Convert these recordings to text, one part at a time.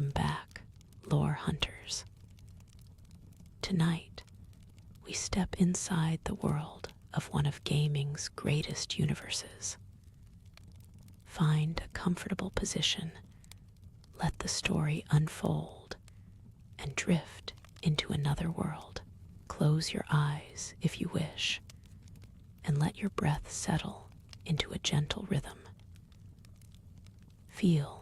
Welcome back, lore hunters. Tonight, we step inside the world of one of gaming's greatest universes. Find a comfortable position, let the story unfold, and drift into another world. Close your eyes if you wish, and let your breath settle into a gentle rhythm. Feel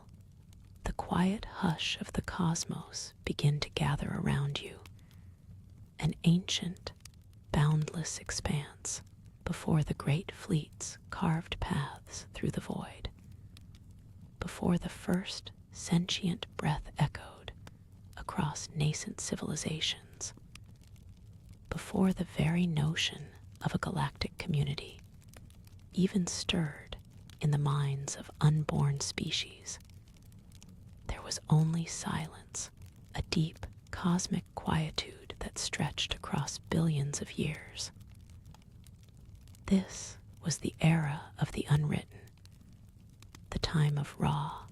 the quiet hush of the cosmos begin to gather around you, an ancient, boundless expanse before the great fleets carved paths through the void, before the first sentient breath echoed across nascent civilizations, before the very notion of a galactic community even stirred in the minds of unborn species. There was only silence, a deep cosmic quietude that stretched across billions of years. This was the era of the unwritten, the time of raw,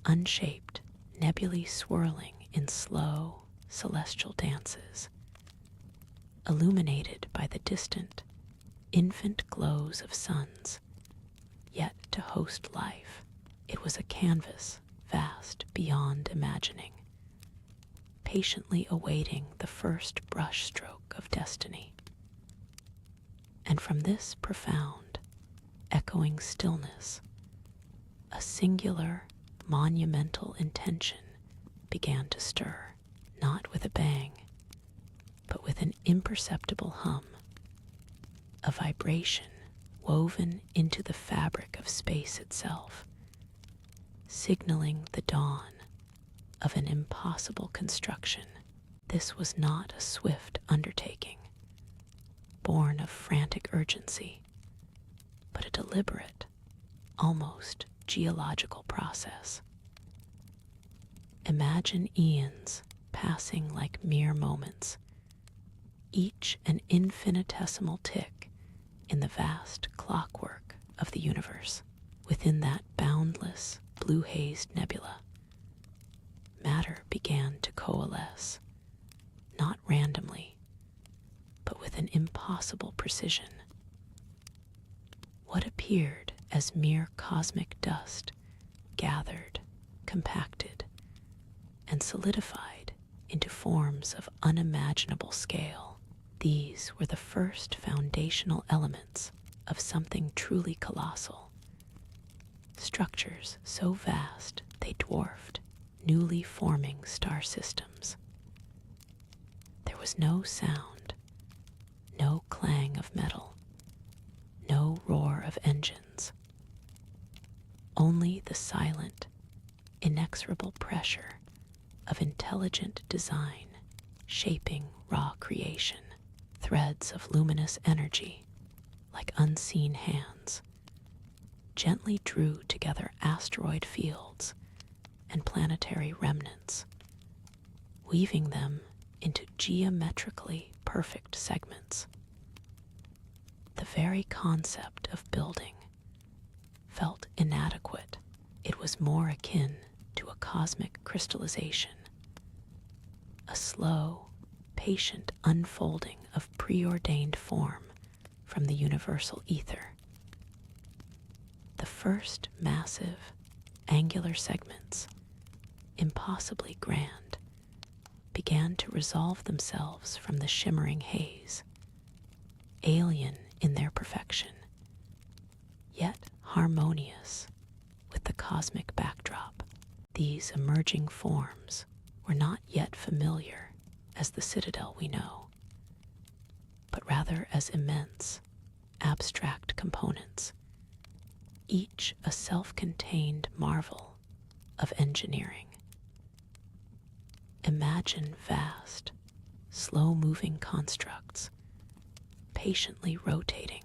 unshaped nebulae swirling in slow, celestial dances, illuminated by the distant, infant glows of suns. Yet to host life, it was a canvas vast beyond imagining, patiently awaiting the first brushstroke of destiny. And from this profound, echoing stillness, a singular, monumental intention began to stir, not with a bang, but with an imperceptible hum, a vibration woven into the fabric of space itself, signaling the dawn of an impossible construction. This was not a swift undertaking, born of frantic urgency, but a deliberate, almost geological process. Imagine eons passing like mere moments, each an infinitesimal tick in the vast clockwork of the universe. Within that boundless, blue-hazed nebula, matter began to coalesce, not randomly, but with an impossible precision. What appeared as mere cosmic dust gathered, compacted, and solidified into forms of unimaginable scale. These were the first foundational elements of something truly colossal, structures so vast they dwarfed newly forming star systems. There was no sound, no clang of metal, no roar of engines, only the silent, inexorable pressure of intelligent design shaping raw creation. Threads of luminous energy, like unseen hands, gently drew together asteroid fields and planetary remnants, weaving them into geometrically perfect segments. The very concept of building felt inadequate. It was more akin to a cosmic crystallization, a slow, patient unfolding of preordained form from the universal ether. The first massive, angular segments, impossibly grand, began to resolve themselves from the shimmering haze, alien in their perfection, yet harmonious with the cosmic backdrop. These emerging forms were not yet familiar as the Citadel we know, but rather as immense, abstract components, each a self-contained marvel of engineering. Imagine vast, slow-moving constructs, patiently rotating,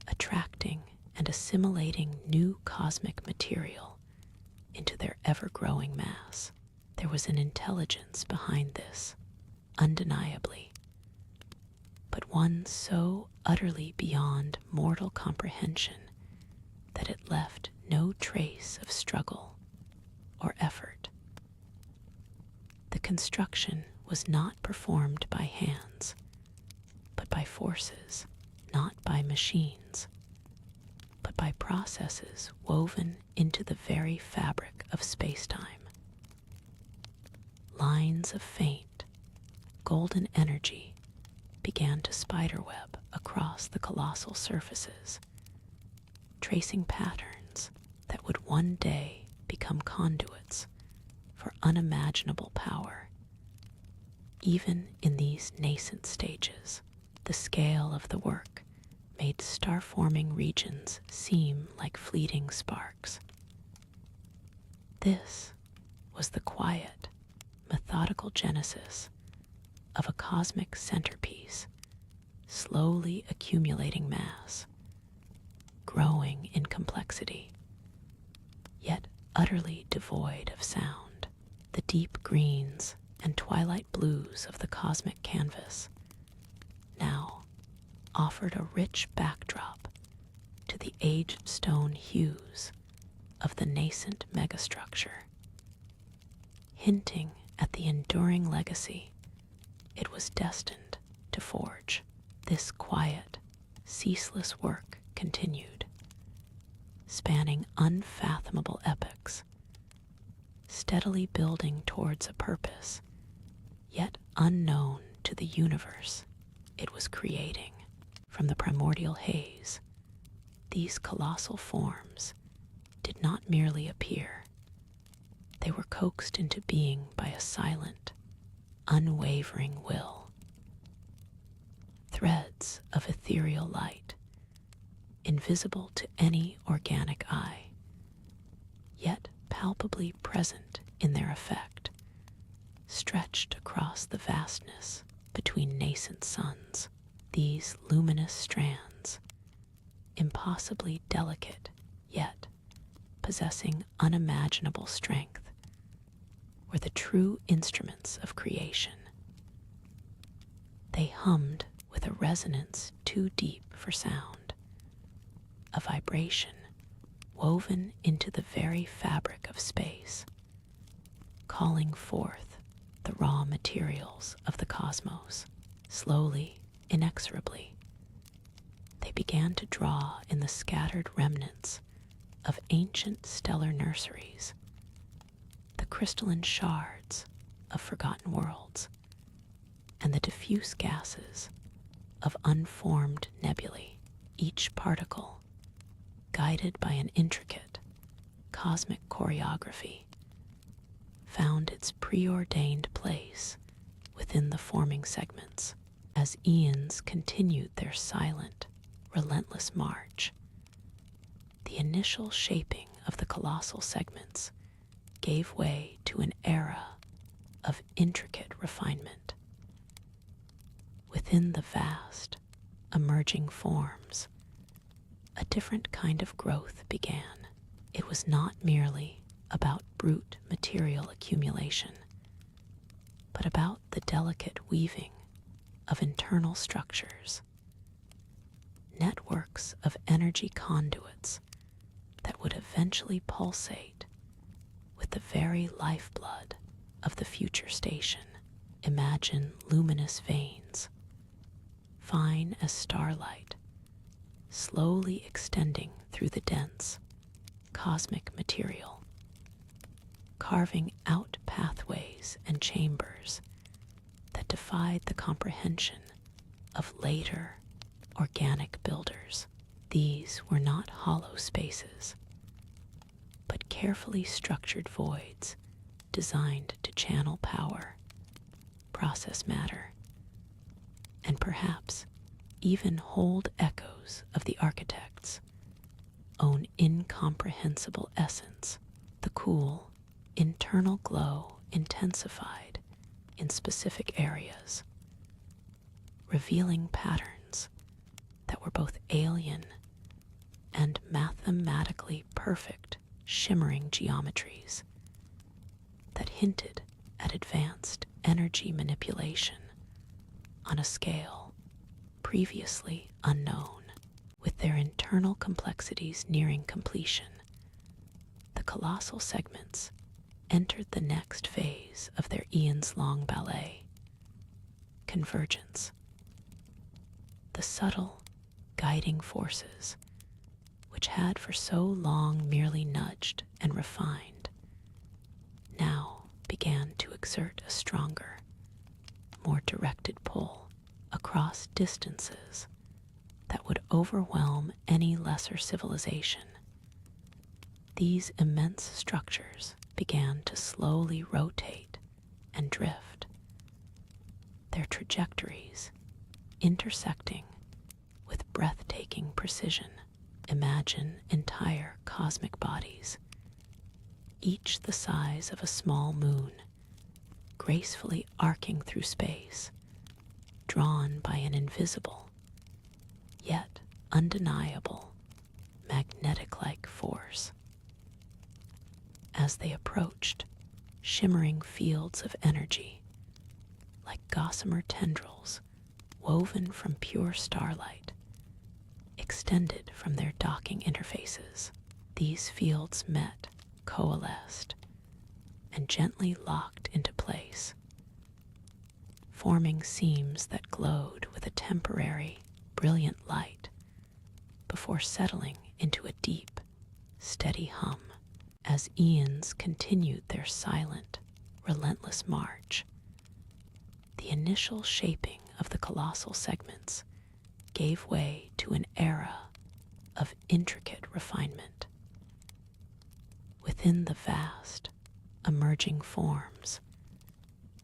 attracting and assimilating new cosmic material into their ever-growing mass. There was an intelligence behind this, undeniably, but one so utterly beyond mortal comprehension that it left no trace of struggle or effort. construction was not performed by hands, but by forces, not by machines, but by processes woven into the very fabric of space-time. Lines of faint, golden energy began to spiderweb across the colossal surfaces, tracing patterns that would one day become conduits for unimaginable power. Even in these nascent stages, the scale of the work made star-forming regions seem like fleeting sparks. This was the quiet, methodical genesis of a cosmic centerpiece, slowly accumulating mass, growing in complexity, yet utterly devoid of sound. The deep greens and twilight blues of the cosmic canvas now offered a rich backdrop to the aged stone hues of the nascent megastructure, hinting at the enduring legacy it was destined to forge. This quiet, ceaseless work continued, spanning unfathomable epochs, steadily building towards a purpose yet unknown to the universe it was creating. From the primordial haze, these colossal forms did not merely appear. They were coaxed into being by a silent, unwavering will. Threads of ethereal light, invisible to any organic eye, yet palpably present in their effect, stretched across the vastness between nascent suns. These luminous strands, impossibly delicate yet possessing unimaginable strength, were the true instruments of creation. They hummed with a resonance too deep for sound, a vibration woven into the very fabric of space, calling forth the raw materials of the cosmos. Slowly, inexorably, they began to draw in the scattered remnants of ancient stellar nurseries, the crystalline shards of forgotten worlds, and the diffuse gases of unformed nebulae. Each particle, guided by an intricate cosmic choreography, found its preordained place within the forming segments. As eons continued their silent, relentless march, the initial shaping of the colossal segments gave way to an era of intricate refinement. Within the vast, emerging forms, a different kind of growth began. It was not merely about brute material accumulation, but about the delicate weaving of internal structures, networks of energy conduits that would eventually pulsate with the very lifeblood of the future station. Imagine luminous veins, fine as starlight, slowly extending through the dense, cosmic material, carving out pathways and chambers that defied the comprehension of later organic builders. These were not hollow spaces, but carefully structured voids designed to channel power, process matter, and perhaps even hold echoes of the architect's own incomprehensible essence. The cool, internal glow intensified in specific areas, revealing patterns that were both alien and mathematically perfect, shimmering geometries that hinted at advanced energy manipulation on a scale previously unknown. With their internal complexities nearing completion, the colossal segments entered the next phase of their eons-long ballet, convergence. The subtle, guiding forces, which had for so long merely nudged and refined, now began to exert a stronger, more directed pull across distances that would overwhelm any lesser civilization. These immense structures began to slowly rotate and drift, their trajectories intersecting with breathtaking precision. Imagine entire cosmic bodies, each the size of a small moon, gracefully arcing through space, drawn by an invisible, yet undeniable, magnetic-like force. As they approached, shimmering fields of energy, like gossamer tendrils woven from pure starlight, extended from their docking interfaces. These fields met, coalesced, and gently locked into place, forming seams that glowed with a temporary, brilliant light before settling into a deep, steady hum. As eons continued their silent, relentless march, the initial shaping of the colossal segments gave way to an era of intricate refinement. Within the vast, emerging forms,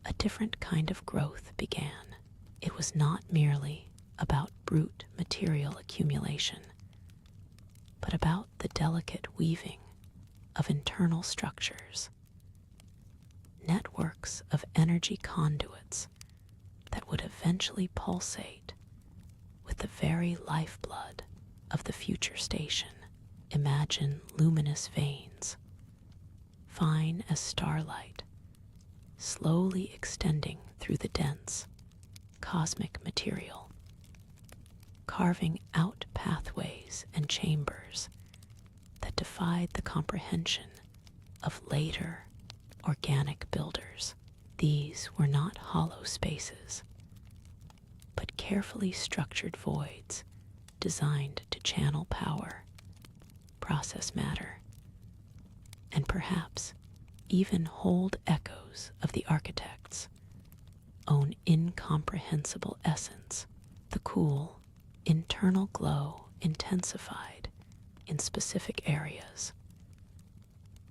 a different kind of growth began. It was not merely about brute material accumulation, but about the delicate weaving of internal structures, networks of energy conduits that would eventually pulsate with the very lifeblood of the future station. Imagine luminous veins, fine as starlight, slowly extending through the dense, cosmic material, carving out pathways and chambers that defied the comprehension of later organic builders. These were not hollow spaces, but carefully structured voids designed to channel power, process matter, and perhaps even hold echoes of the architect's own incomprehensible essence. The cool, internal glow intensified in specific areas,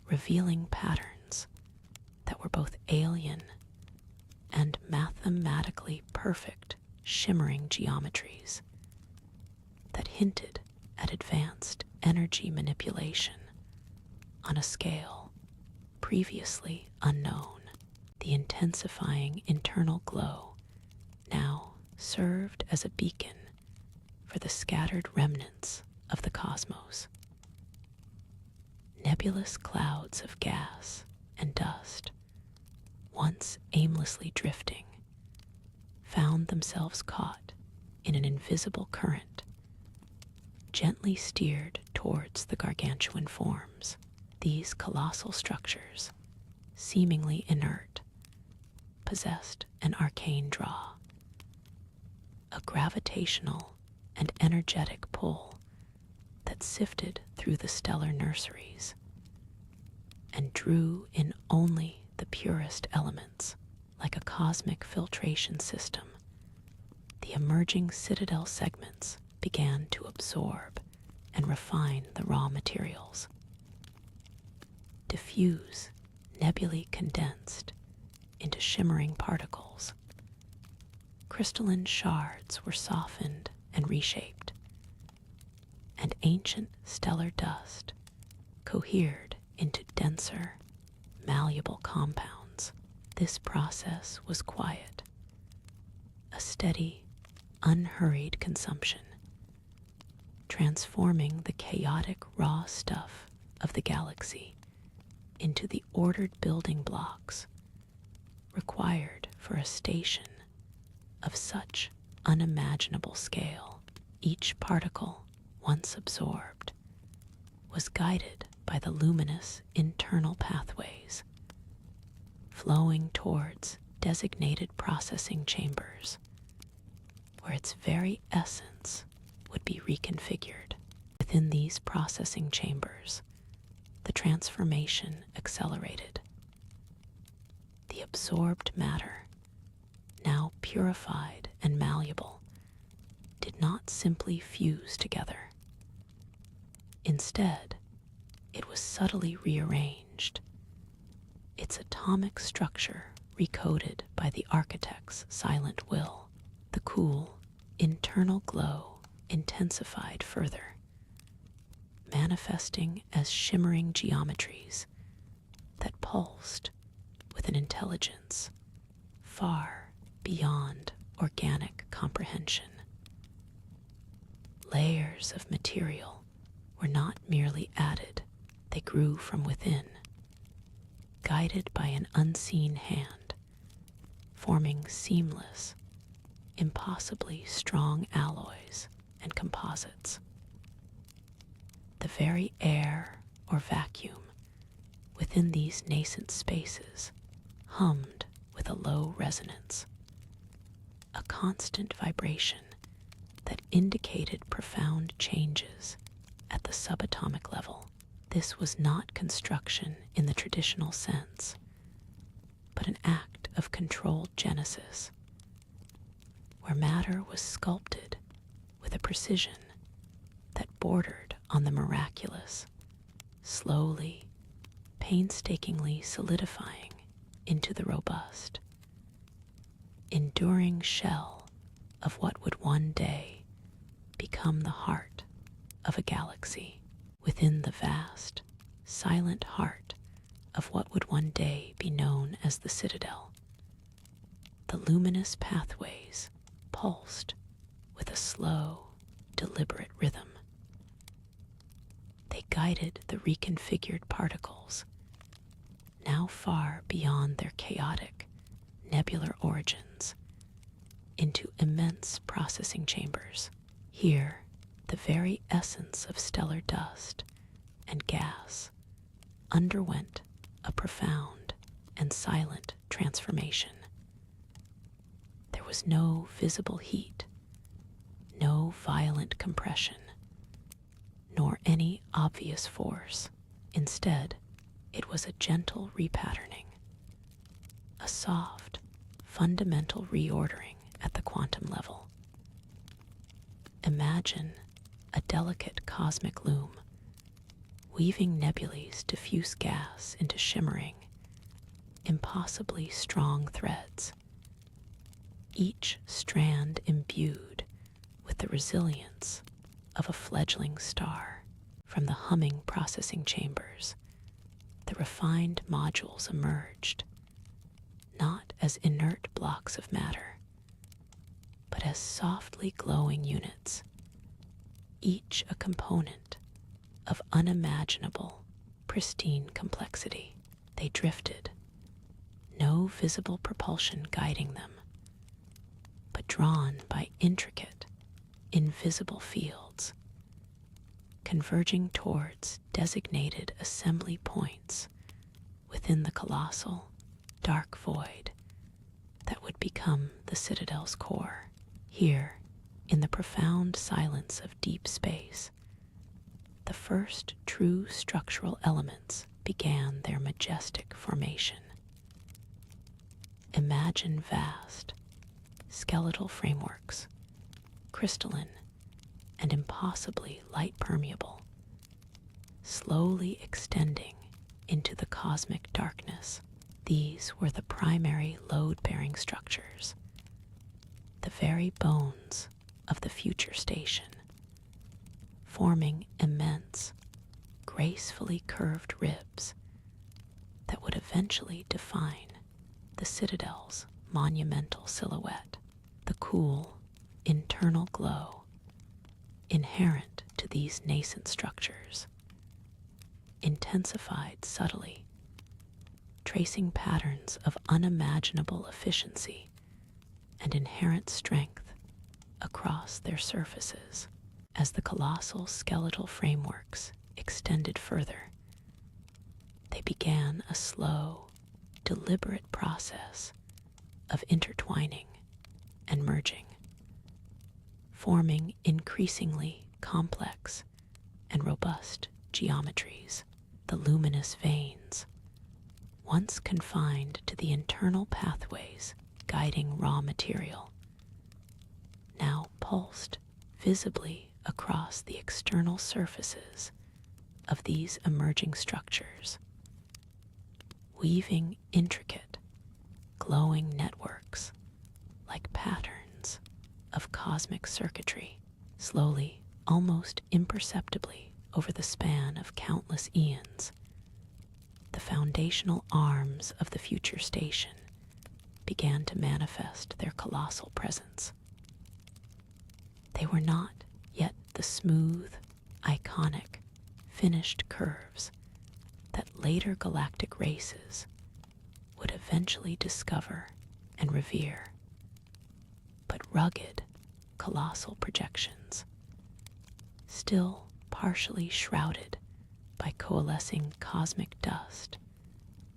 revealing patterns that were both alien and mathematically perfect, shimmering geometries that hinted at advanced energy manipulation on a scale previously unknown. The intensifying internal glow now served as a beacon for the scattered remnants of the cosmos. Nebulous clouds of gas and dust, once aimlessly drifting, found themselves caught in an invisible current, gently steered towards the gargantuan forms. These colossal structures, seemingly inert, possessed an arcane draw, a gravitational and energetic pull that sifted through the stellar nurseries and drew in only the purest elements. Like a cosmic filtration system, the emerging Citadel segments began to absorb and refine the raw materials. Diffuse, nebulae condensed into shimmering particles. Crystalline shards were softened and reshaped, and ancient stellar dust cohered into denser, malleable compounds. This process was quiet, a steady, unhurried consumption, transforming the chaotic raw stuff of the galaxy into the ordered building blocks required for a station of such unimaginable scale. Each particle, once absorbed, was guided by the luminous internal pathways flowing towards designated processing chambers, where its very essence would be reconfigured. Within these processing chambers, the transformation accelerated. The absorbed matter, now purified and malleable, did not simply fuse together. Instead, it was subtly rearranged, its atomic structure recoded by the architect's silent will. The cool, internal glow intensified further, manifesting as shimmering geometries that pulsed with an intelligence far beyond organic comprehension. Layers of material were not merely added, they grew from within, guided by an unseen hand, forming seamless, impossibly strong alloys and composites. The very air or vacuum within these nascent spaces hummed with a low resonance, a constant vibration that indicated profound changes at the subatomic level. This was not construction in the traditional sense, but an act of controlled genesis, where matter was sculpted with a precision that bordered on the miraculous, slowly, painstakingly solidifying into the robust, enduring shell of what would one day become the heart of a galaxy. Within the vast, silent heart of what would one day be known as the Citadel, the luminous pathways pulsed with a slow, deliberate rhythm. They guided the reconfigured particles, now far beyond their chaotic, nebular origins, into immense processing chambers. Here, the very essence of stellar dust and gas underwent a profound and silent transformation. There was no visible heat, no violent compression, nor any obvious force. Instead, it was a gentle repatterning, a soft, fundamental reordering at the quantum level. Imagine a delicate cosmic loom, weaving nebulae's diffuse gas into shimmering, impossibly strong threads, each strand imbued with the resilience of a fledgling star. From the humming processing chambers, the refined modules emerged, not as inert blocks of matter, but as softly glowing units, each a component of unimaginable, pristine complexity. They drifted, no visible propulsion guiding them, but drawn by intricate, invisible fields, converging towards designated assembly points within the colossal, dark void that would become the Citadel's core. Here, in the profound silence of deep space, the first true structural elements began their majestic formation. Imagine vast, skeletal frameworks, crystalline and impossibly light-permeable, slowly extending into the cosmic darkness. These were the primary load-bearing structures, the very bones of the future station, forming immense, gracefully curved ribs that would eventually define the Citadel's monumental silhouette. The cool, internal glow inherent to these nascent structures intensified subtly, tracing patterns of unimaginable efficiency and inherent strength across their surfaces. As the colossal skeletal frameworks extended further, they began a slow, deliberate process of intertwining and merging, forming increasingly complex and robust geometries. The luminous veins, once confined to the internal pathways guiding raw material, now pulsed visibly across the external surfaces of these emerging structures, weaving intricate, glowing networks like patterns of cosmic circuitry, slowly, almost imperceptibly over the span of countless eons. The foundational arms of the future station began to manifest their colossal presence. They were not yet the smooth, iconic, finished curves that later galactic races would eventually discover and revere, but rugged, colossal projections, still partially shrouded by coalescing cosmic dust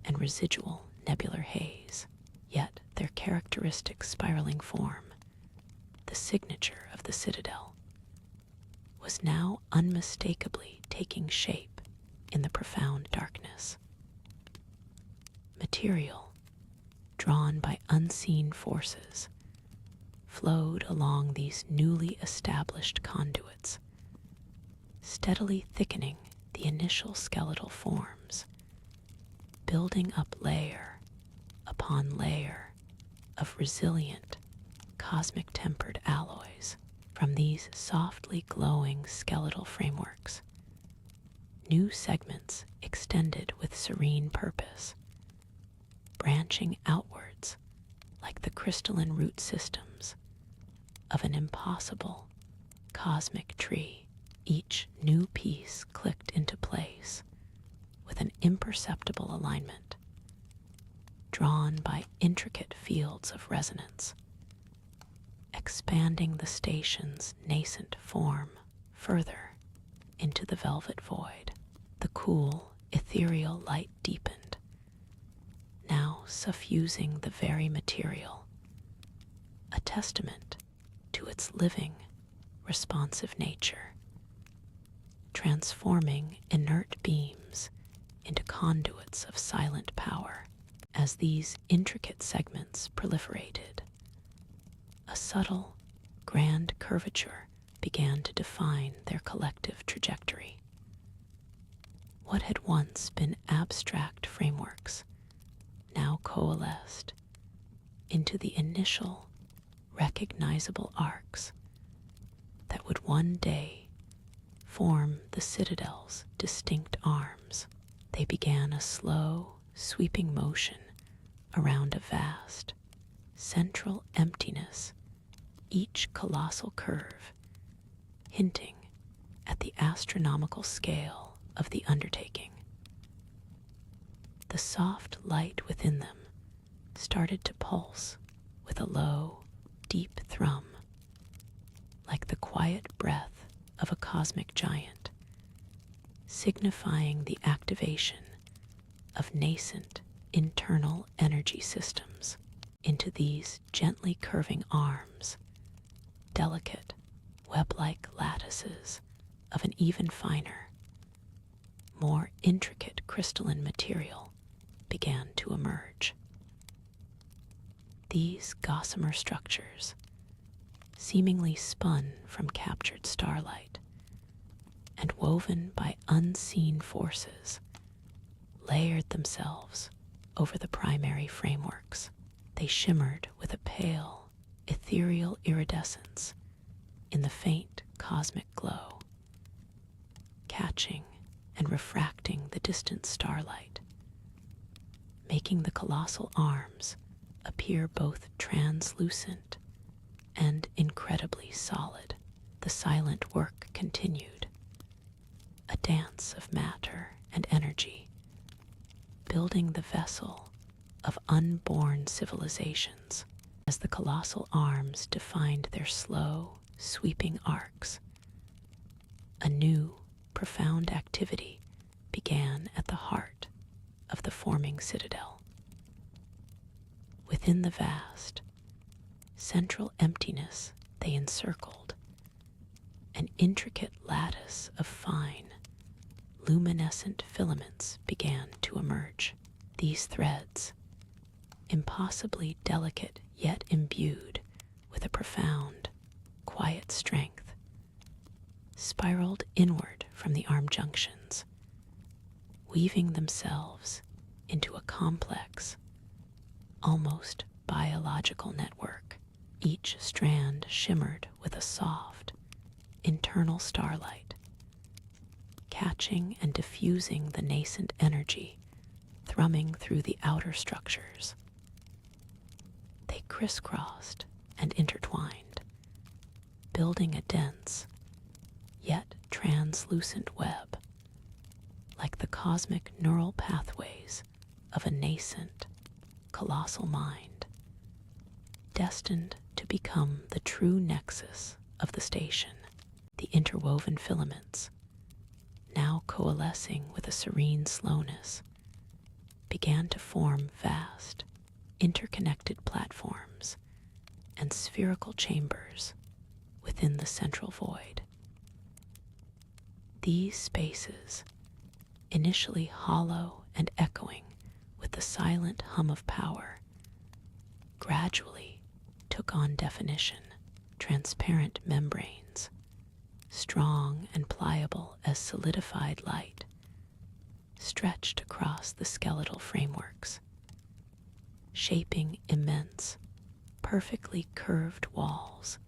and residual nebular haze. Yet their characteristic spiraling form, the signature of the Citadel, was now unmistakably taking shape in the profound darkness. Material, drawn by unseen forces, flowed along these newly established conduits, steadily thickening the initial skeletal forms, building up layer upon layer of resilient, cosmic tempered alloys. From these softly glowing skeletal frameworks, new segments extended with serene purpose, branching outwards like the crystalline root systems of an impossible cosmic tree. Each new piece clicked into place with an imperceptible alignment, drawn by intricate fields of resonance, expanding the station's nascent form further into the velvet void. The cool, ethereal light deepened, now suffusing the very material, a testament to its living, responsive nature, transforming inert beams into conduits of silent power. As these intricate segments proliferated, a subtle, grand curvature began to define their collective trajectory. What had once been abstract frameworks now coalesced into the initial, recognizable arcs that would one day form the Citadel's distinct arms. They began a slow, sweeping motion around a vast, central emptiness, each colossal curve hinting at the astronomical scale of the undertaking. The soft light within them started to pulse with a low, deep thrum, like the quiet breath of a cosmic giant, signifying the activation of nascent internal energy systems. Into these gently curving arms, delicate, web-like lattices of an even finer, more intricate crystalline material began to emerge. These gossamer structures, seemingly spun from captured starlight and woven by unseen forces, layered themselves over the primary frameworks. They shimmered with a pale, ethereal iridescence in the faint cosmic glow, catching and refracting the distant starlight, making the colossal arms appear both translucent and incredibly solid. The silent work continued, a dance of matter and energy, building the vessel of unborn civilizations. As the colossal arms defined their slow, sweeping arcs, a new, profound activity began at the heart of the forming Citadel. Within the vast, central emptiness they encircled, an intricate lattice of fine, luminescent filaments began to emerge. These threads, impossibly delicate yet imbued with a profound, quiet strength, spiraled inward from the arm junctions, weaving themselves into a complex, almost biological network. Each strand shimmered with a soft, internal starlight, catching and diffusing the nascent energy thrumming through the outer structures. They crisscrossed and intertwined, building a dense, yet translucent web, like the cosmic neural pathways of a nascent, colossal mind, destined to become the true nexus of the station. The interwoven filaments, now coalescing with a serene slowness, began to form vast, interconnected platforms and spherical chambers within the central void. These spaces, initially hollow and echoing with the silent hum of power, gradually took on definition. Transparent membranes, strong and pliable as solidified light, stretched across the skeletal frameworks, shaping immense, perfectly curved walls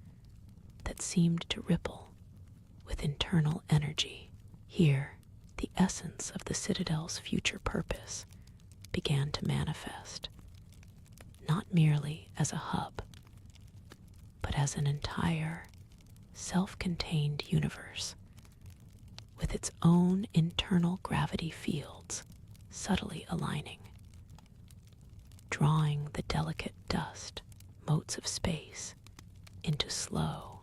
that seemed to ripple with internal energy. Here, the essence of the Citadel's future purpose began to manifest, not merely as a hub, but as an entire, self-contained universe, with its own internal gravity fields subtly aligning, drawing the delicate dust motes of space into slow,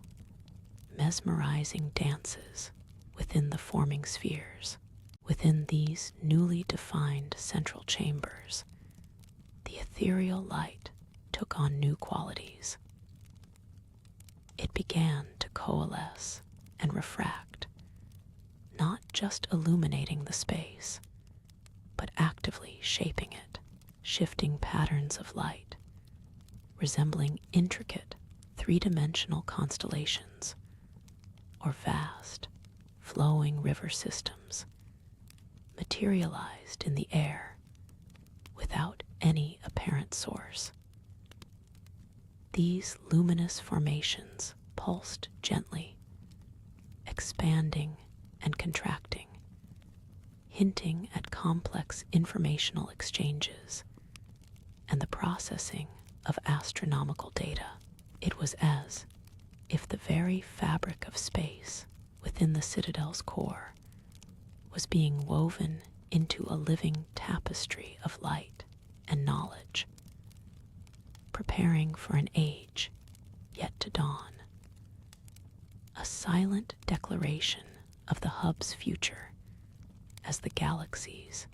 mesmerizing dances within the forming spheres. Within these newly defined central chambers, the ethereal light took on new qualities. It began to coalesce and refract, not just illuminating the space, but actively shaping it, shifting patterns of light, resembling intricate three-dimensional constellations or vast, flowing river systems, materialized in the air without any apparent source. These luminous formations pulsed gently, expanding and contracting, hinting at complex informational exchanges and the processing of astronomical data. It was as if the very fabric of space within the Citadel's core was being woven into a living tapestry of light and knowledge, preparing for an age yet to dawn. A silent declaration of the hub's future as the galaxy's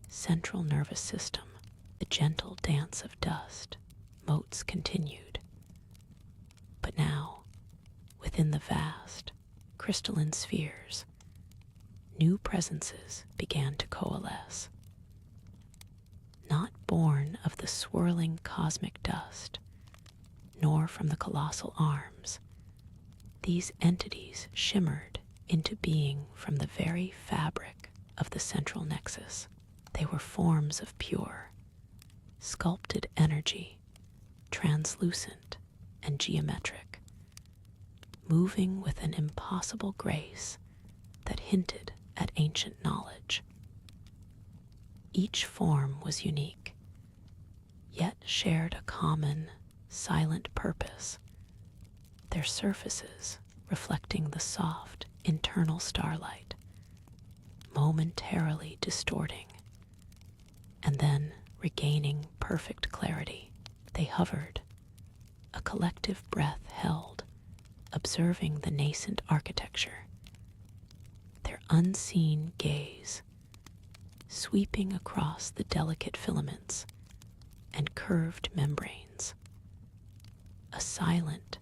central nervous system. The gentle dance of dust motes continued. But now, within the vast, crystalline spheres, new presences began to coalesce, not born of the swirling cosmic dust, nor from the colossal arms. These entities shimmered into being from the very fabric of the central nexus. They were forms of pure, sculpted energy, translucent and geometric, moving with an impossible grace that hinted at ancient knowledge. Each form was unique, yet shared a common, silent purpose, their surfaces reflecting the soft, internal starlight, momentarily distorting, and then regaining perfect clarity. They hovered, a collective breath held, observing the nascent architecture, their unseen gaze sweeping across the delicate filaments and curved membranes. A silent,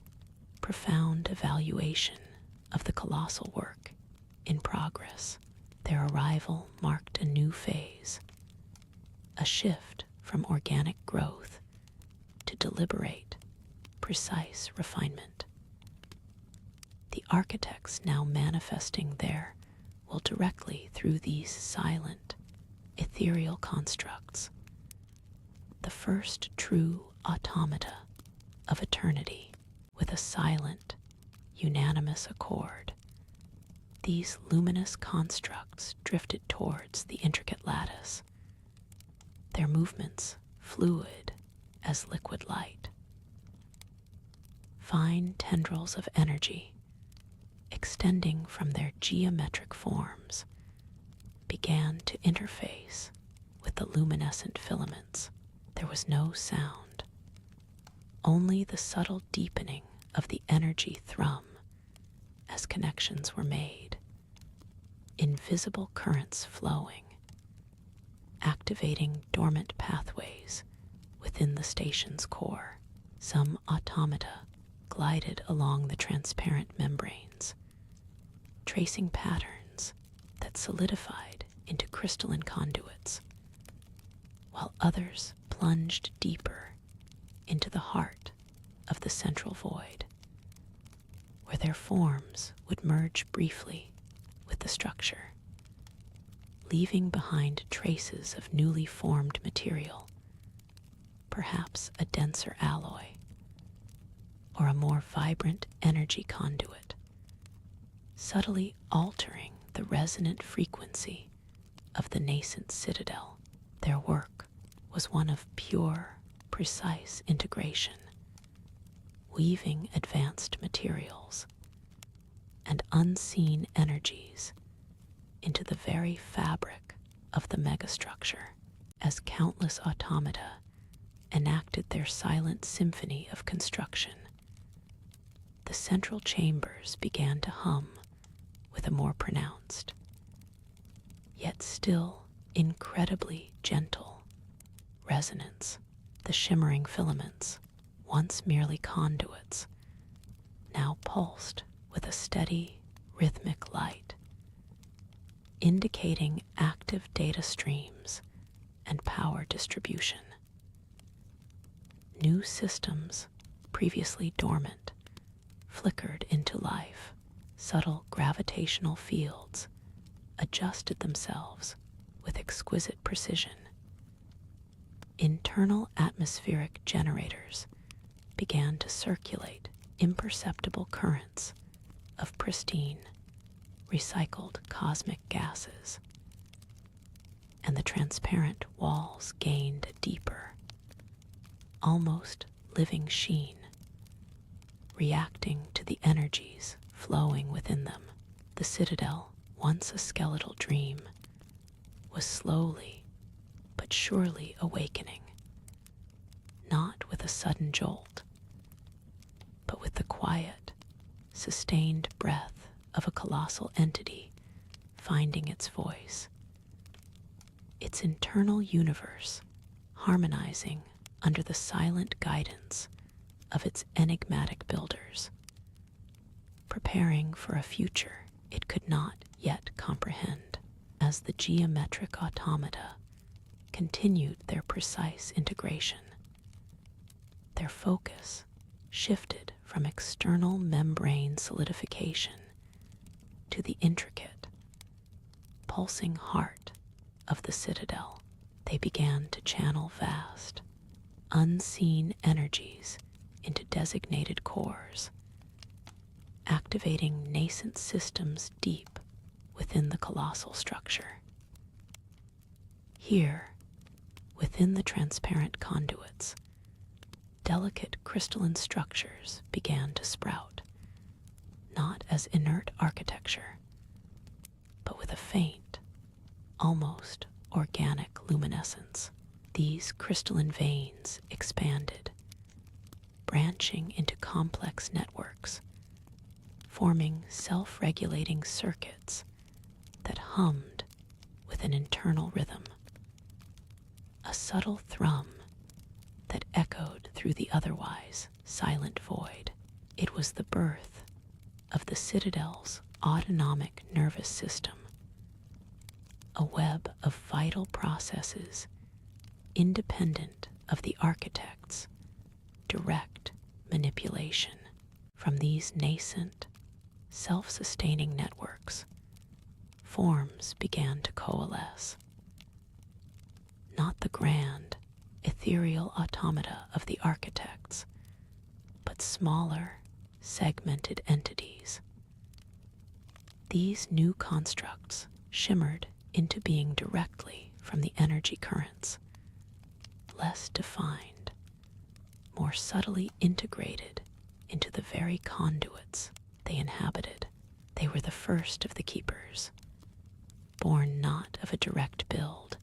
profound evaluation of the colossal work in progress. Their arrival marked a new phase, a shift from organic growth to deliberate, precise refinement. The architects now manifesting their will directly through these silent, ethereal constructs, the first true automata of eternity with a silent, unanimous accord. These luminous constructs drifted towards the intricate lattice, their movements fluid as liquid light. Fine tendrils of energy, extending from their geometric forms, began to interface with the luminescent filaments. There was no sound, only the subtle deepening of the energy thrum as connections were made, invisible currents flowing, activating dormant pathways within the station's core. Some automata glided along the transparent membranes, tracing patterns that solidified into crystalline conduits, while others plunged deeper into the heart of the central void, where their forms would merge briefly with the structure, leaving behind traces of newly formed material, perhaps a denser alloy or a more vibrant energy conduit, subtly altering the resonant frequency of the nascent citadel. Their work was one of pure, precise integration, weaving advanced materials and unseen energies into the very fabric of the megastructure. As countless automata enacted their silent symphony of construction, the central chambers began to hum with a more pronounced, yet still incredibly gentle resonance. The shimmering filaments, once merely conduits, now pulsed with a steady, rhythmic light, indicating active data streams and power distribution. New systems, previously dormant, flickered into life. Subtle gravitational fields adjusted themselves with exquisite precision. Internal atmospheric generators began to circulate imperceptible currents of pristine, recycled cosmic gases, and the transparent walls gained a deeper, almost living sheen, reacting to the energies flowing within them. The citadel, once a skeletal dream, was slowly but surely awakening, not with a sudden jolt, but with the quiet, sustained breath of a colossal entity finding its voice, its internal universe harmonizing under the silent guidance of its enigmatic builders, preparing for a future it could not yet comprehend. As the geometric automata continued their precise integration, their focus shifted from external membrane solidification to the intricate, pulsing heart of the citadel. They began to channel vast, unseen energies into designated cores, activating nascent systems deep within the colossal structure. Here, within the transparent conduits, delicate crystalline structures began to sprout, not as inert architecture, but with a faint, almost organic luminescence. These crystalline veins expanded, branching into complex networks, forming self-regulating circuits that hummed with an internal rhythm. A subtle thrum echoed through the otherwise silent void. It was the birth of the Citadel's autonomic nervous system, a web of vital processes independent of the architect's direct manipulation. From these nascent, self-sustaining networks, forms began to coalesce. Not the grand, ethereal automata of the architects, but smaller, segmented entities. These new constructs shimmered into being directly from the energy currents, less defined, more subtly integrated into the very conduits they inhabited. They were the first of the keepers, born not of a direct build,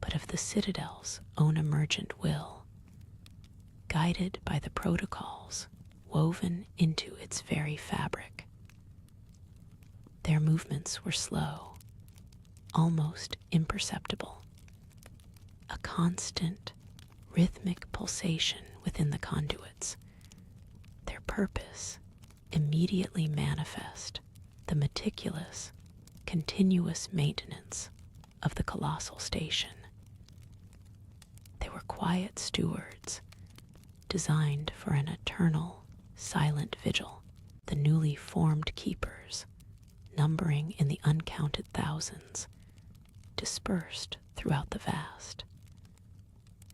but of the Citadel's own emergent will, guided by the protocols woven into its very fabric. Their movements were slow, almost imperceptible, a constant, rhythmic pulsation within the conduits. Their purpose immediately manifest, the meticulous, continuous maintenance of the colossal station. They were quiet stewards, designed for an eternal, silent vigil. The newly formed keepers, numbering in the uncounted thousands, dispersed throughout the vast,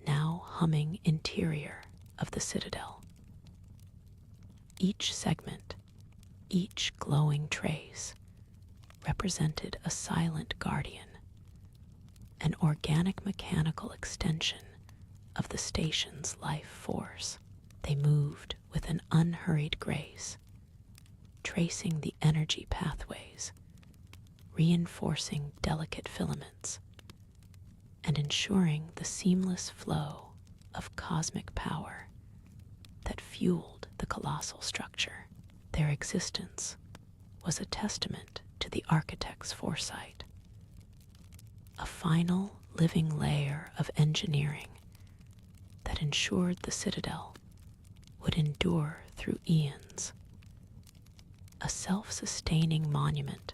now humming interior of the Citadel. Each segment, each glowing trace, represented a silent guardian, an organic mechanical extension of the station's life force. They moved with an unhurried grace, tracing the energy pathways, reinforcing delicate filaments, and ensuring the seamless flow of cosmic power that fueled the colossal structure. Their existence was a testament to the architect's foresight, a final living layer of engineering that ensured the Citadel would endure through eons, a self-sustaining monument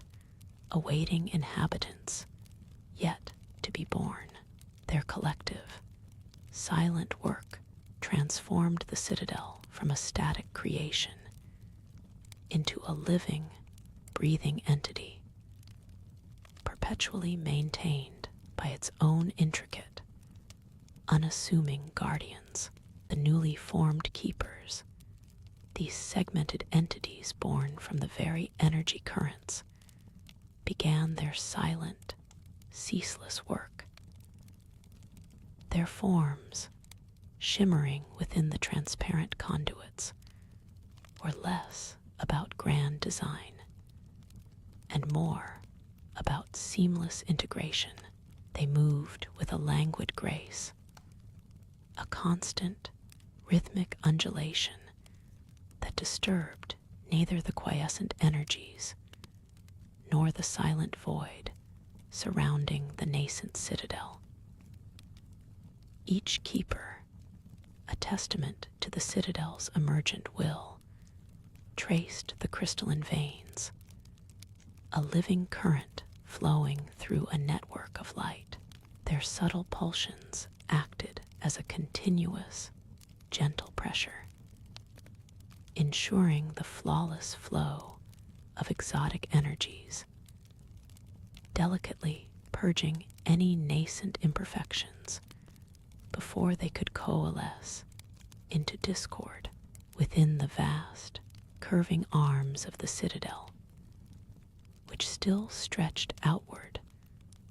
awaiting inhabitants yet to be born. Their collective, silent work transformed the Citadel from a static creation into a living, breathing entity, perpetually maintained by its own intricate, unassuming guardians. The newly formed keepers, these segmented entities born from the very energy currents, began their silent, ceaseless work. Their forms, shimmering within the transparent conduits, were less about grand design and more about seamless integration. They moved with a languid grace, a constant, rhythmic undulation that disturbed neither the quiescent energies nor the silent void surrounding the nascent Citadel. Each keeper, a testament to the Citadel's emergent will, traced the crystalline veins, a living current flowing through a network of light. Their subtle pulsions acted as a continuous, gentle pressure, ensuring the flawless flow of exotic energies, delicately purging any nascent imperfections before they could coalesce into discord. Within the vast, curving arms of the Citadel, which still stretched outward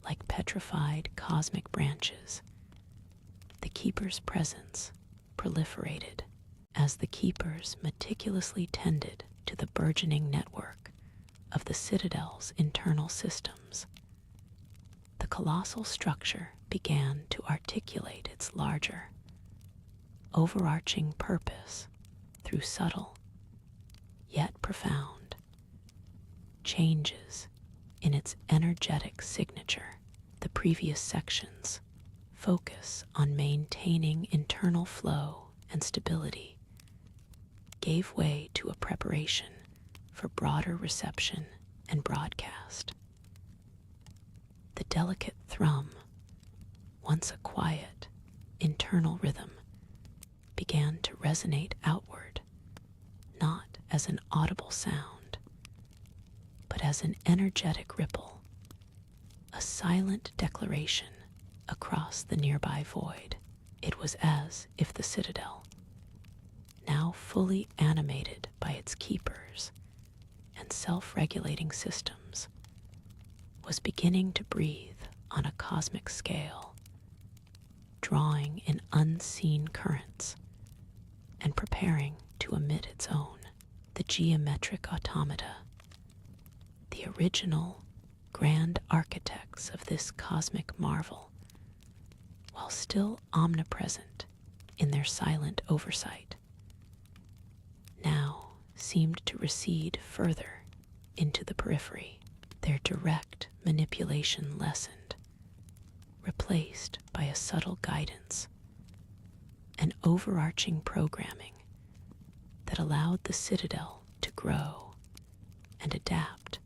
like petrified cosmic branches, the keeper's presence proliferated. As the keepers meticulously tended to the burgeoning network of the Citadel's internal systems, the colossal structure began to articulate its larger, overarching purpose through subtle, yet profound, changes in its energetic signature. The previous sections, focus on maintaining internal flow and stability gave way to a preparation for broader reception and broadcast. The delicate thrum, once a quiet, internal rhythm, began to resonate outward, not as an audible sound, but as an energetic ripple, a silent declaration across the nearby void. It was as if the Citadel, now fully animated by its keepers and self-regulating systems, was beginning to breathe on a cosmic scale, drawing in unseen currents and preparing to emit its own. The geometric automata, the original grand architects of this cosmic marvel, while still omnipresent in their silent oversight, now seemed to recede further into the periphery, their direct manipulation lessened, replaced by a subtle guidance, an overarching programming that allowed the Citadel to grow and adapt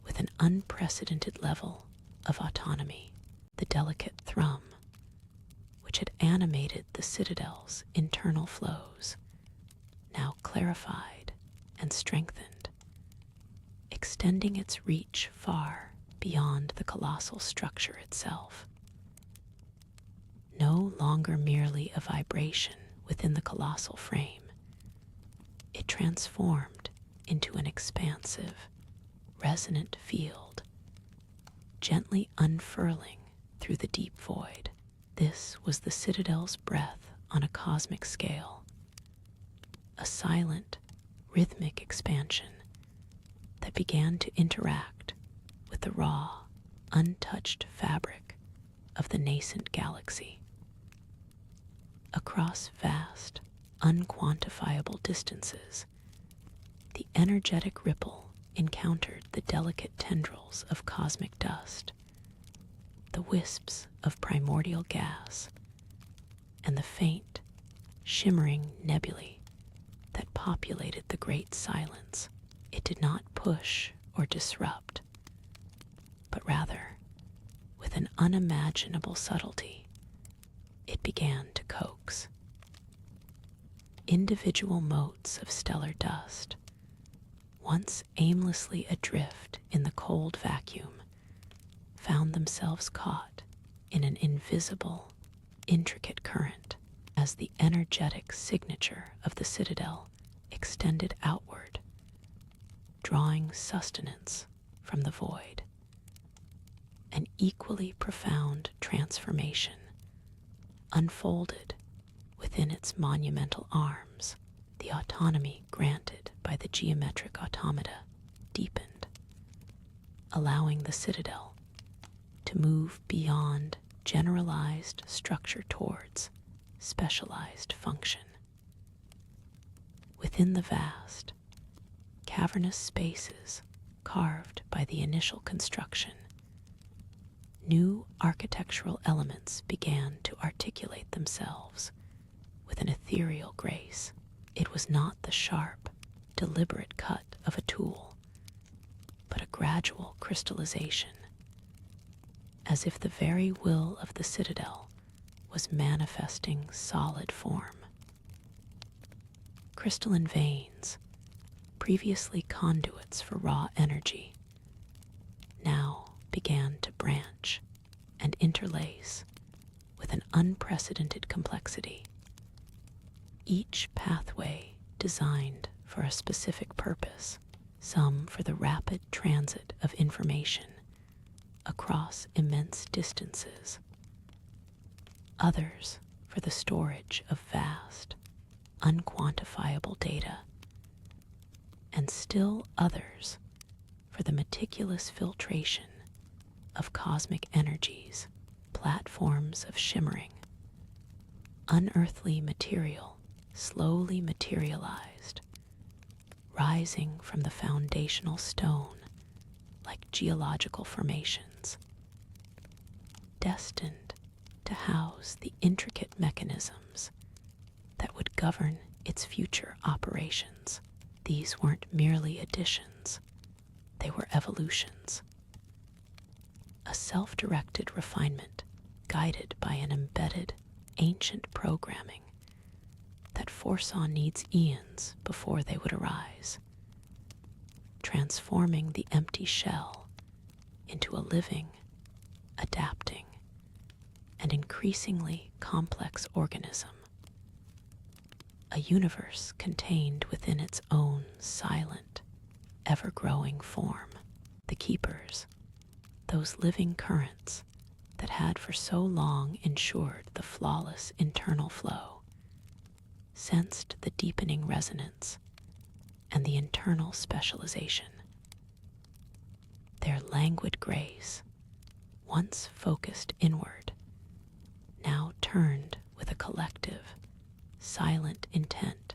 with an unprecedented level of autonomy. The delicate thrum, which had animated the Citadel's internal flows, now clarified and strengthened, extending its reach far beyond the colossal structure itself. No longer merely a vibration within the colossal frame, it transformed into an expansive, resonant field, gently unfurling through the deep void. This was the Citadel's breath on a cosmic scale, a silent, rhythmic expansion that began to interact with the raw, untouched fabric of the nascent galaxy. Across vast, unquantifiable distances, the energetic ripple encountered the delicate tendrils of cosmic dust, the wisps of primordial gas, and the faint, shimmering nebulae that populated the great silence. It did not push or disrupt, but rather, with an unimaginable subtlety, it began to coax. Individual motes of stellar dust, once aimlessly adrift in the cold vacuum, found themselves caught in an invisible, intricate current as the energetic signature of the Citadel extended outward, drawing sustenance from the void. An equally profound transformation unfolded within its monumental arms. The autonomy granted by the geometric automata deepened, allowing the Citadel to move beyond generalized structure towards specialized function. Within the vast, cavernous spaces carved by the initial construction, new architectural elements began to articulate themselves with an ethereal grace. It was not the sharp, deliberate cut of a tool, but a gradual crystallization, as if the very will of the Citadel was manifesting solid form. Crystalline veins, previously conduits for raw energy, now began to branch and interlace with an unprecedented complexity, each pathway designed for a specific purpose, some for the rapid transit of information across immense distances, others for the storage of vast, unquantifiable data, and still others for the meticulous filtration of cosmic energies, platforms of shimmering, unearthly material slowly materialized, rising from the foundational stone like geological formations, destined to house the intricate mechanisms that would govern its future operations. These weren't merely additions, they were evolutions. A self-directed refinement guided by an embedded, ancient programming that foresaw needs eons before they would arise, transforming the empty shell into a living, adapting, and increasingly complex organism. A universe contained within its own silent, ever-growing form. The keepers, those living currents that had for so long ensured the flawless internal flow, sensed the deepening resonance and the internal specialization. Their languid grace, once focused inward, now turned with a collective, silent intent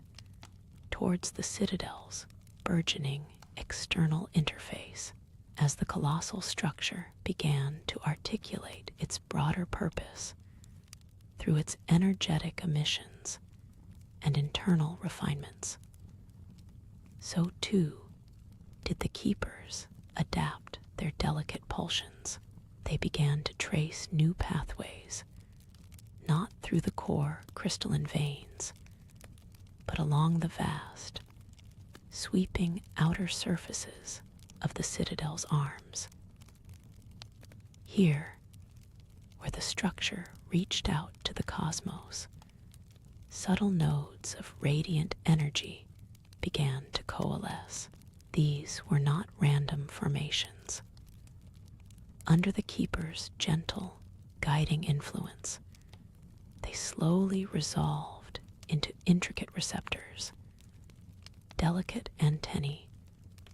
towards the Citadel's burgeoning external interface. As the colossal structure began to articulate its broader purpose through its energetic emissions and internal refinements, so too did the keepers adapt their delicate pulsions. They began to trace new pathways, not through the core crystalline veins, but along the vast, sweeping outer surfaces of the Citadel's arms. Here, where the structure reached out to the cosmos, subtle nodes of radiant energy began to coalesce. These were not random formations. Under the keeper's gentle, guiding influence, they slowly resolved into intricate receptors, delicate antennae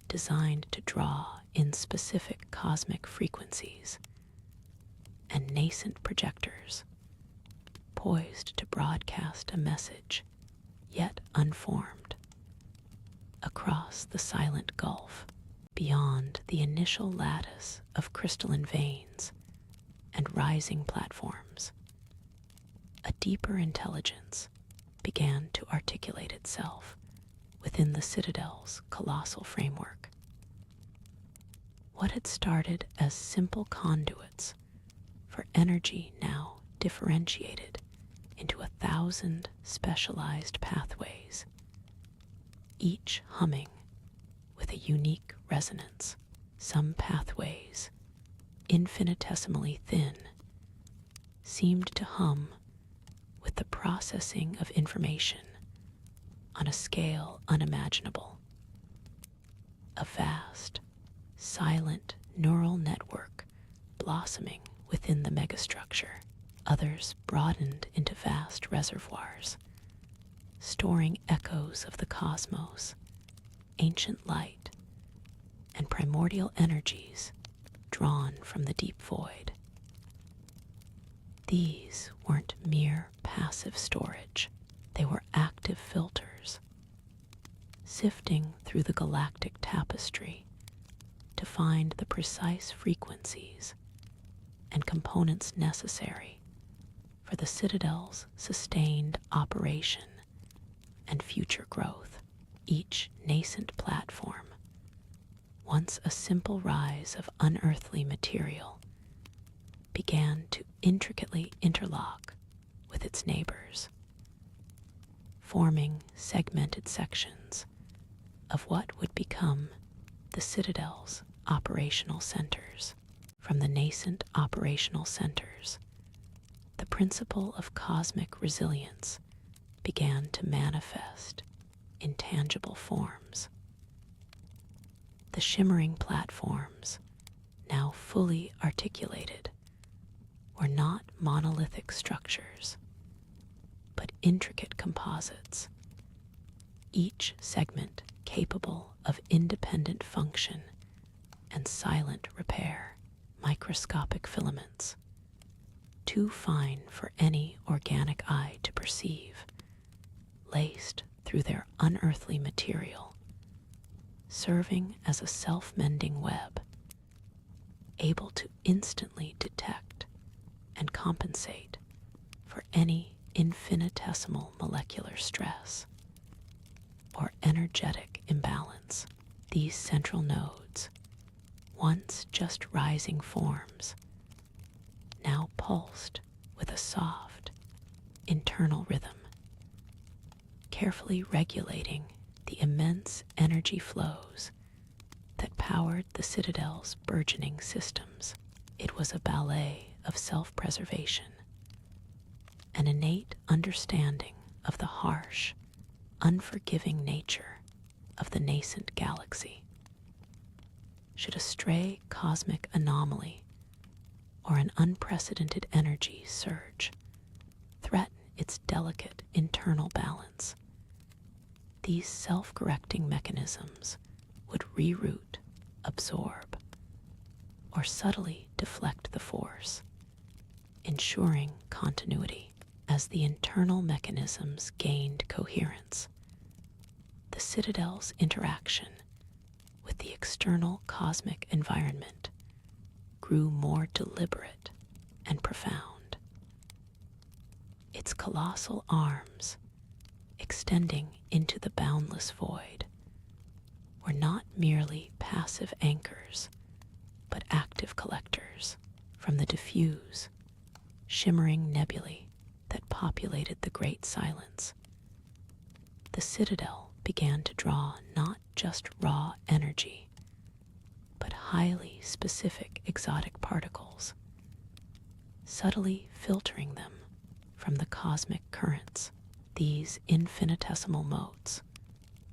designed to draw in specific cosmic frequencies, and nascent projectors poised to broadcast a message yet unformed across the silent gulf. Beyond the initial lattice of crystalline veins and rising platforms, a deeper intelligence began to articulate itself within the Citadel's colossal framework. What had started as simple conduits for energy now differentiated into 1,000 specialized pathways, each humming with a unique resonance. Some pathways, infinitesimally thin, seemed to hum with the processing of information on a scale unimaginable. A vast, silent neural network blossoming within the megastructure. Others broadened into vast reservoirs, storing echoes of the cosmos, ancient light, and primordial energies drawn from the deep void. These weren't mere passive storage. They were active filters, sifting through the galactic tapestry to find the precise frequencies and components necessary for the Citadel's sustained operation and future growth. Each nascent platform, once a simple rise of unearthly material, began to intricately interlock with its neighbors, forming segmented sections of what would become the Citadel's operational centers. From the nascent operational centers, the principle of cosmic resilience began to manifest in tangible forms. The shimmering platforms, now fully articulated, were not monolithic structures, but intricate composites, each segment capable of independent function and silent repair. Microscopic filaments, too fine for any organic eye to perceive, laced through their unearthly material, serving as a self-mending web, able to instantly detect and compensate for any infinitesimal molecular stress or energetic imbalance. These central nodes, once just rising forms, now pulsed with a soft, internal rhythm, carefully regulating the immense energy flows that powered the Citadel's burgeoning systems. It was a ballet of self-preservation, an innate understanding of the harsh, unforgiving nature of the nascent galaxy. Should a stray cosmic anomaly or an unprecedented energy surge threaten its delicate internal balance, these self-correcting mechanisms would reroute, absorb, or subtly deflect the force, ensuring continuity. As the internal mechanisms gained coherence, the Citadel's interaction with the external cosmic environment grew more deliberate and profound. Its colossal arms, extending into the boundless void, were not merely passive anchors, but active collectors from the diffuse, shimmering nebulae that populated the great silence. The Citadel began to draw not just raw energy, but highly specific exotic particles, subtly filtering them from the cosmic currents. These infinitesimal motes,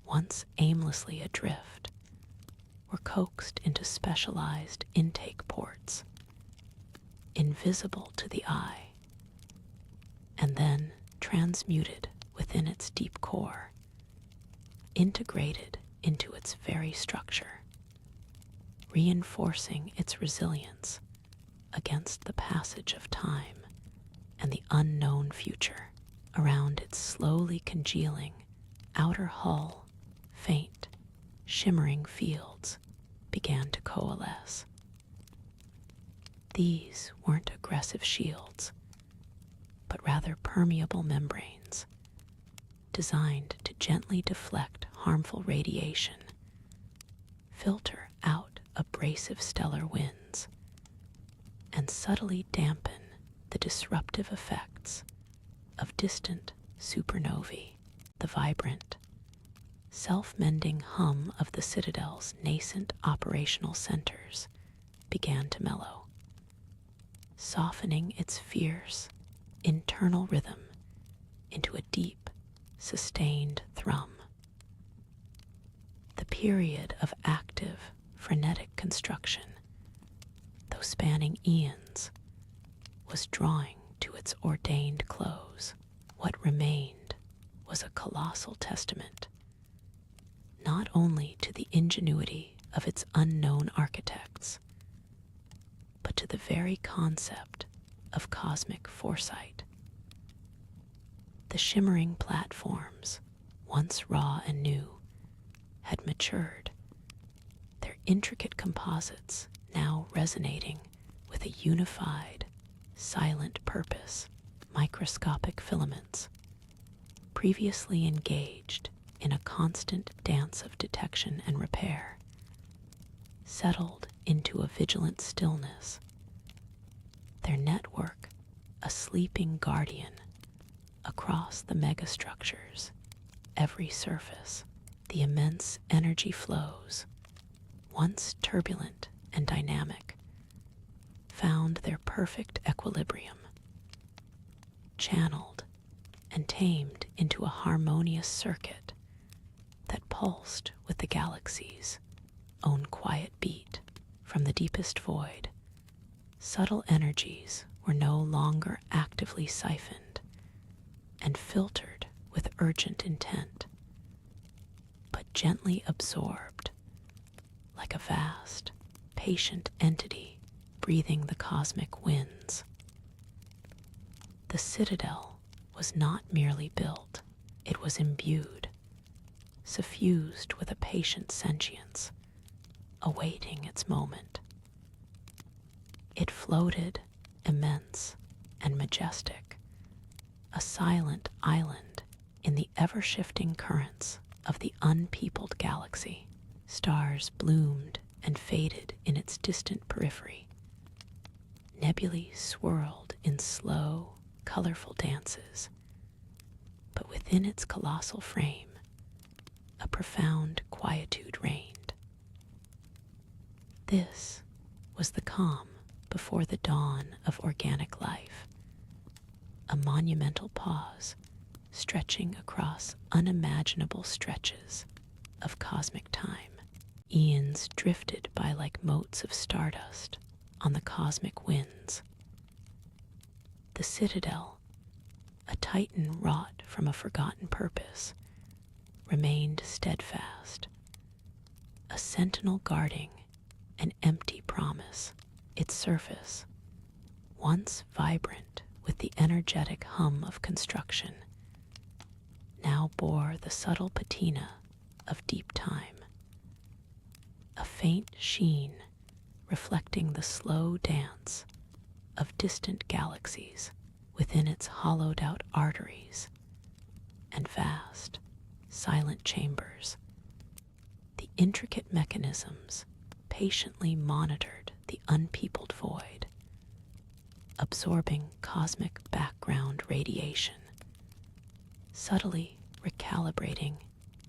once aimlessly adrift, were coaxed into specialized intake ports, invisible to the eye, and then transmuted within its deep core, integrated into its very structure, reinforcing its resilience against the passage of time and the unknown future. Around its slowly congealing outer hull, faint, shimmering fields began to coalesce. These weren't aggressive shields, but rather permeable membranes, designed to gently deflect harmful radiation, filter out abrasive stellar winds, and subtly dampen the disruptive effects of distant supernovae. The vibrant, self-mending hum of the Citadel's nascent operational centers began to mellow, softening its fierce, internal rhythm into a deep, sustained thrum. The period of active, frenetic construction, though spanning eons, was drawing to its ordained close. What remained was a colossal testament, not only to the ingenuity of its unknown architects, but to the very concept of cosmic foresight. The shimmering platforms, once raw and new, had matured, their intricate composites now resonating with a unified, silent purpose. Microscopic filaments, previously engaged in a constant dance of detection and repair, settled into a vigilant stillness, their network a sleeping guardian across the megastructure's every surface. The immense energy flows, once turbulent and dynamic, found their perfect equilibrium, channeled and tamed into a harmonious circuit that pulsed with the galaxy's own quiet beat. From the deepest void, subtle energies were no longer actively siphoned and filtered with urgent intent, but gently absorbed like a vast, patient entity breathing the cosmic winds. The Citadel was not merely built, it was imbued, suffused with a patient sentience, awaiting its moment. It floated, immense and majestic, a silent island in the ever-shifting currents of the unpeopled galaxy. Stars bloomed and faded in its distant periphery. Nebulae swirled in slow, colorful dances, but within its colossal frame, a profound quietude reigned. This was the calm before the dawn of organic life, a monumental pause stretching across unimaginable stretches of cosmic time. Eons drifted by like motes of stardust on the cosmic winds. The Citadel, a titan wrought from a forgotten purpose, remained steadfast, a sentinel guarding an empty promise. Its surface, once vibrant with the energetic hum of construction, now bore the subtle patina of deep time, a faint sheen reflecting the slow dance of distant galaxies within its hollowed-out arteries and vast, silent chambers. The intricate mechanisms patiently monitored the unpeopled void, absorbing cosmic background radiation, subtly recalibrating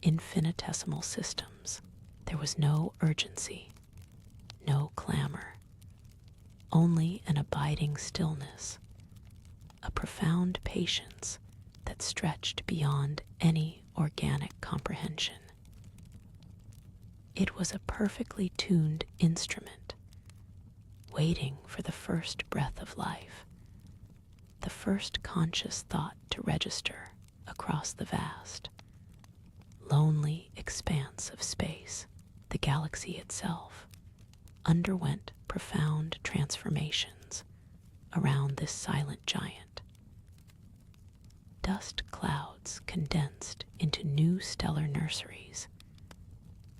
infinitesimal systems. There was no urgency, no clamor, only an abiding stillness, a profound patience that stretched beyond any organic comprehension. It was a perfectly tuned instrument, waiting for the first breath of life, the first conscious thought to register across the vast, lonely expanse of space. The galaxy itself underwent profound transformations around this silent giant. Dust clouds condensed into new stellar nurseries.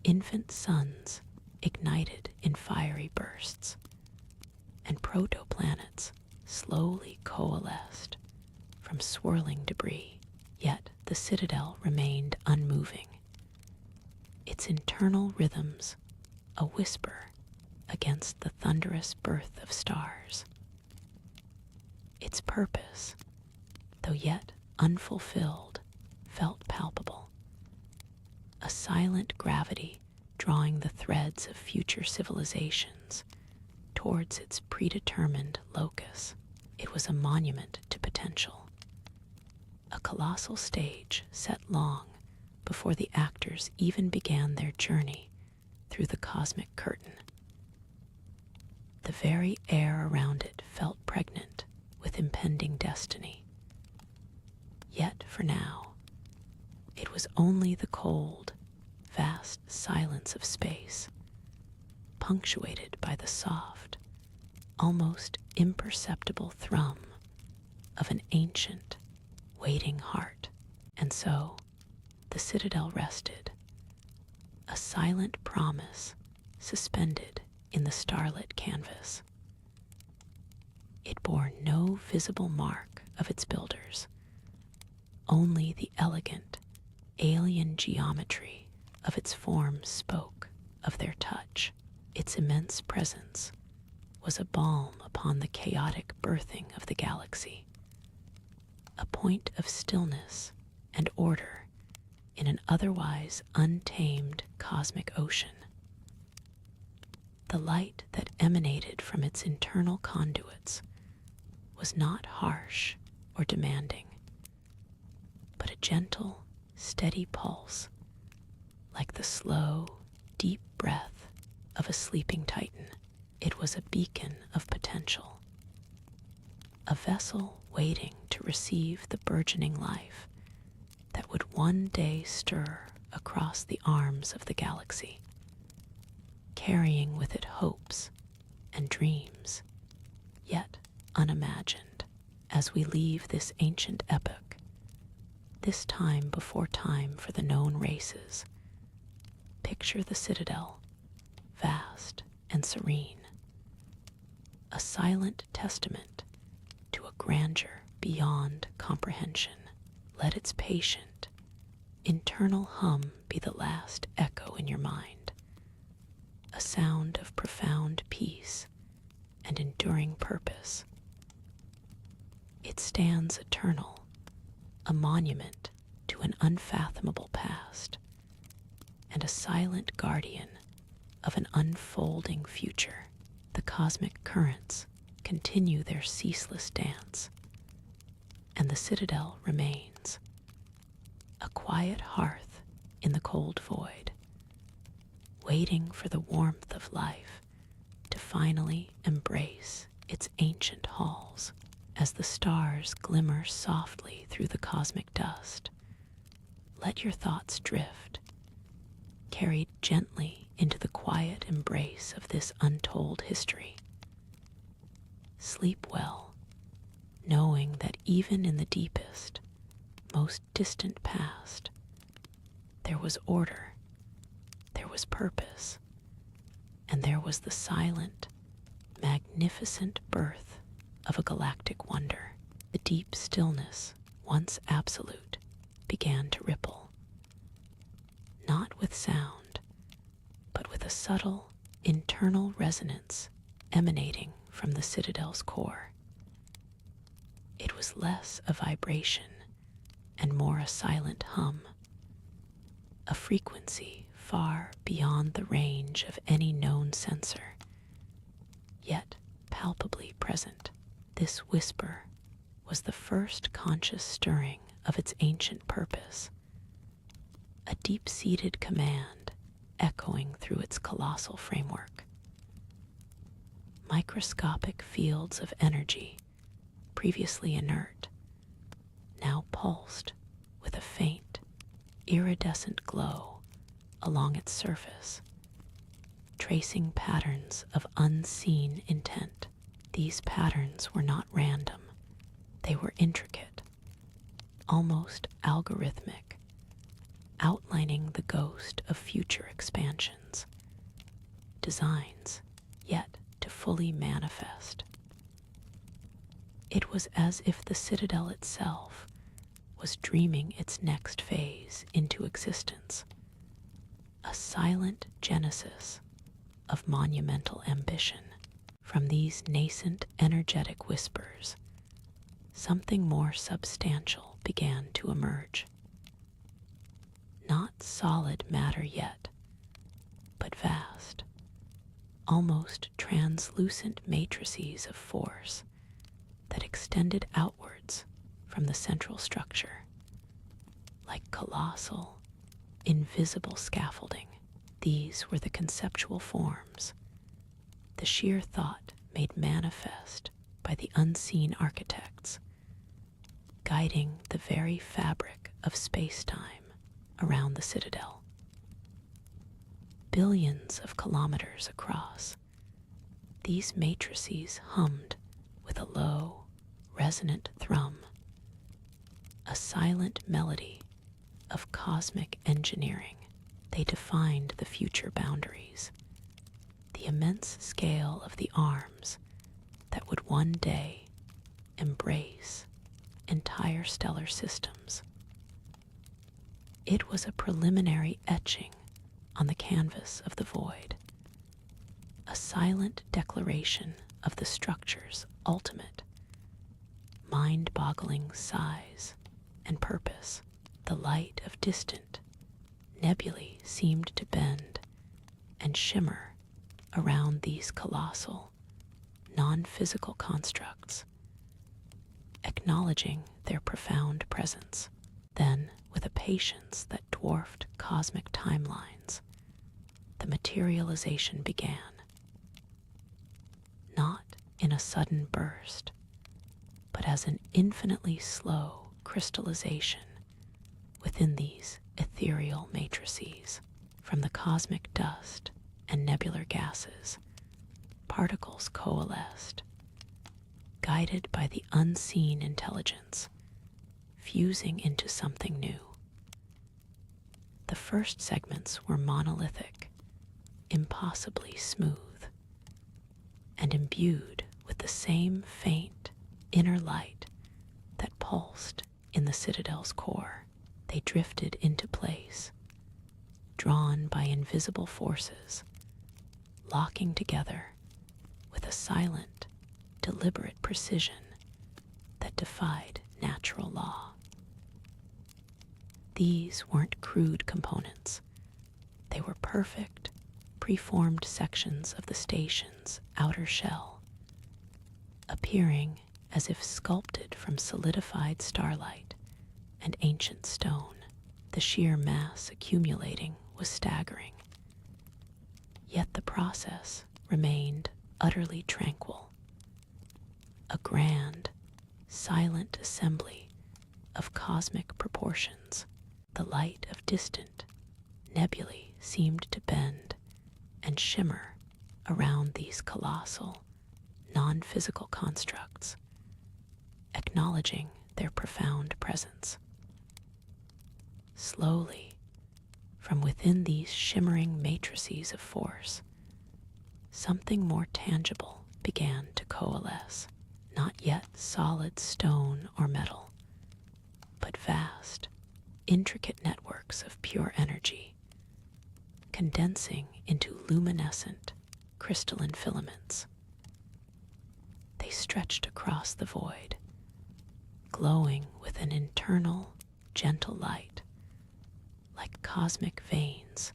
Infant suns ignited in fiery bursts, and protoplanets slowly coalesced from swirling debris. Yet the Citadel remained unmoving, its internal rhythms a whisper against the thunderous birth of stars. Its purpose, though yet unfulfilled, felt palpable, a silent gravity drawing the threads of future civilizations towards its predetermined locus. It was a monument to potential, a colossal stage set long before the actors even began their journey through the cosmic curtain. The very air around it felt pregnant with impending destiny. Yet for now, it was only the cold, vast silence of space, punctuated by the soft, almost imperceptible thrum of an ancient, waiting heart. And so, the Citadel rested, a silent promise suspended in the starlit canvas. It bore no visible mark of its builders, only the elegant, alien geometry of its form spoke of their touch. Its immense presence was a balm upon the chaotic birthing of the galaxy, a point of stillness and order in an otherwise untamed cosmic ocean. The light that emanated from its internal conduits was not harsh or demanding, but a gentle, steady pulse, like the slow, deep breath of a sleeping titan. It was a beacon of potential, a vessel waiting to receive the burgeoning life that would one day stir across the arms of the galaxy, carrying with it hopes and dreams, yet unimagined. As we leave this ancient epoch, this time before time for the known races, picture the Citadel, vast and serene, a silent testament to a grandeur beyond comprehension. Let its patient, internal hum be the last echo in your mind, a sound of profound peace and enduring purpose. It stands eternal, a monument to an unfathomable past, and a silent guardian of an unfolding future. The cosmic currents continue their ceaseless dance, and the Citadel remains, a quiet hearth in the cold void, waiting for the warmth of life to finally embrace its ancient halls. As the stars glimmer softly through the cosmic dust, let your thoughts drift, carried gently into the quiet embrace of this untold history. Sleep well, knowing that even in the deepest, most distant past, there was order, there was purpose, and there was the silent, magnificent birth of a galactic wonder. The deep stillness, once absolute, began to ripple, not with sound, but with a subtle, internal resonance emanating from the Citadel's core. It was less a vibration and more a silent hum, a frequency far beyond the range of any known sensor, yet palpably present. This whisper was the first conscious stirring of its ancient purpose, a deep-seated command echoing through its colossal framework. Microscopic fields of energy, previously inert, now pulsed with a faint, iridescent glow along its surface, tracing patterns of unseen intent. These patterns were not random. They were intricate, almost algorithmic, outlining the ghost of future expansions, designs yet to fully manifest. It was as if the Citadel itself was dreaming its next phase into existence, a silent genesis of monumental ambition. From these nascent, energetic whispers, something more substantial began to emerge. Not solid matter yet, but vast, almost translucent matrices of force that extended outwards from the central structure, like colossal, invisible scaffolding. These were the conceptual forms, the sheer thought made manifest by the unseen architects, guiding the very fabric of space-time around the Citadel. Billions of kilometers across, these matrices hummed with a low, resonant thrum, a silent melody of cosmic engineering. They defined the future boundaries, the immense scale of the arms that would one day embrace entire stellar systems. It was a preliminary etching on the canvas of the void, a silent declaration of the structure's ultimate, mind-boggling size and purpose. The light of distant nebulae seemed to bend and shimmer around these colossal, non-physical constructs, acknowledging their profound presence. Then, with a patience that dwarfed cosmic timelines, the materialization began. Not in a sudden burst, but as an infinitely slow crystallization within these ethereal matrices. From the cosmic dust and nebular gases, particles coalesced, guided by the unseen intelligence, fusing into something new. The first segments were monolithic, impossibly smooth, and imbued with the same faint inner light that pulsed in the Citadel's core. They drifted into place, drawn by invisible forces, locking together with a silent, deliberate precision that defied natural law. These weren't crude components. They were perfect, preformed sections of the station's outer shell, appearing as if sculpted from solidified starlight and ancient stone. The sheer mass accumulating was staggering. Yet the process remained utterly tranquil. A grand, silent assembly of cosmic proportions. The light of distant nebulae seemed to bend and shimmer around these colossal, non-physical constructs, acknowledging their profound presence. Slowly, from within these shimmering matrices of force, something more tangible began to coalesce, not yet solid stone or metal, but vast, intricate networks of pure energy, condensing into luminescent, crystalline filaments. They stretched across the void, glowing with an internal, gentle light, like cosmic veins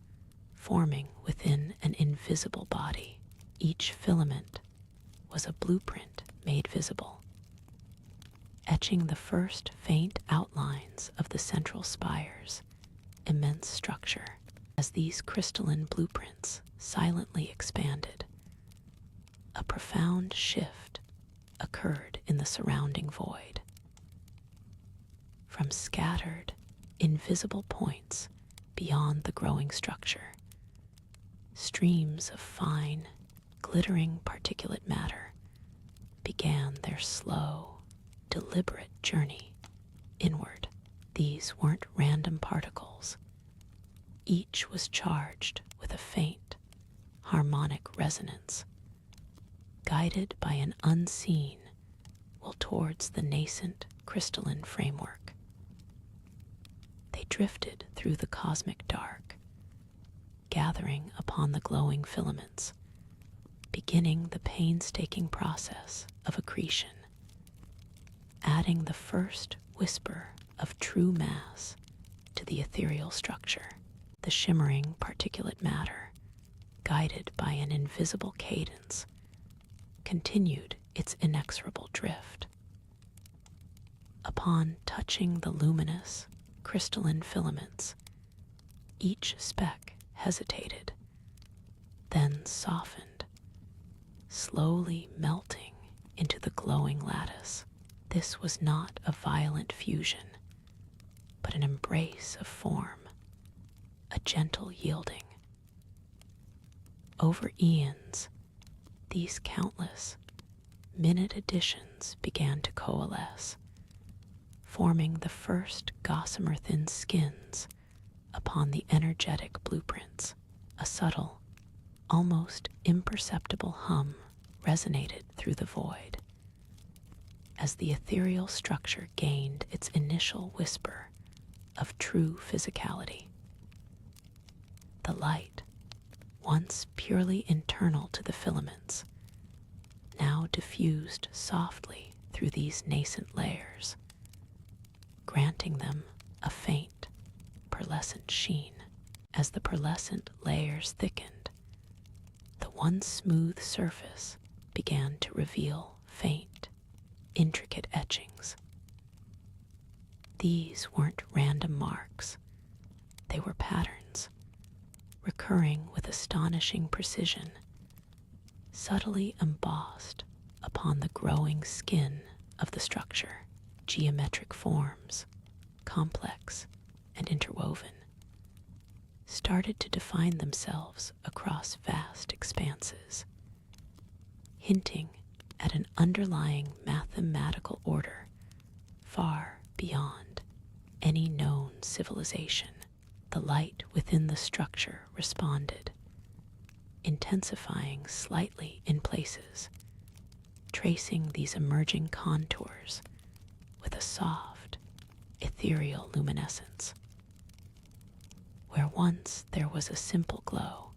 forming within an invisible body. Each filament was a blueprint made visible, etching the first faint outlines of the central spire's immense structure. As these crystalline blueprints silently expanded, a profound shift occurred in the surrounding void. From scattered, invisible points beyond the growing structure, streams of fine, glittering particulate matter began their slow, deliberate journey inward. These weren't random particles. Each was charged with a faint, harmonic resonance, guided by an unseen will towards the nascent crystalline framework. They drifted through the cosmic dark, gathering upon the glowing filaments, beginning the painstaking process of accretion, adding the first whisper of true mass to the ethereal structure. The shimmering particulate matter, guided by an invisible cadence, continued its inexorable drift. Upon touching the luminous, crystalline filaments, each speck hesitated, then softened, slowly melting into the glowing lattice. This was not a violent fusion, but an embrace of form, a gentle yielding. Over eons, these countless, minute additions began to coalesce, forming the first gossamer-thin skins upon the energetic blueprints. A subtle, almost imperceptible hum resonated through the void as the ethereal structure gained its initial whisper of true physicality. The light, once purely internal to the filaments, now diffused softly through these nascent layers, granting them a faint, pearlescent sheen. As the pearlescent layers thickened, the once smooth surface began to reveal faint, intricate etchings. These weren't random marks. They were patterns, recurring with astonishing precision, subtly embossed upon the growing skin of the structure. Geometric forms, complex and interwoven, started to define themselves across vast expanses, hinting at an underlying mathematical order far beyond any known civilization. The light within the structure responded, intensifying slightly in places, tracing these emerging contours with a soft, ethereal luminescence. Where once there was a simple glow,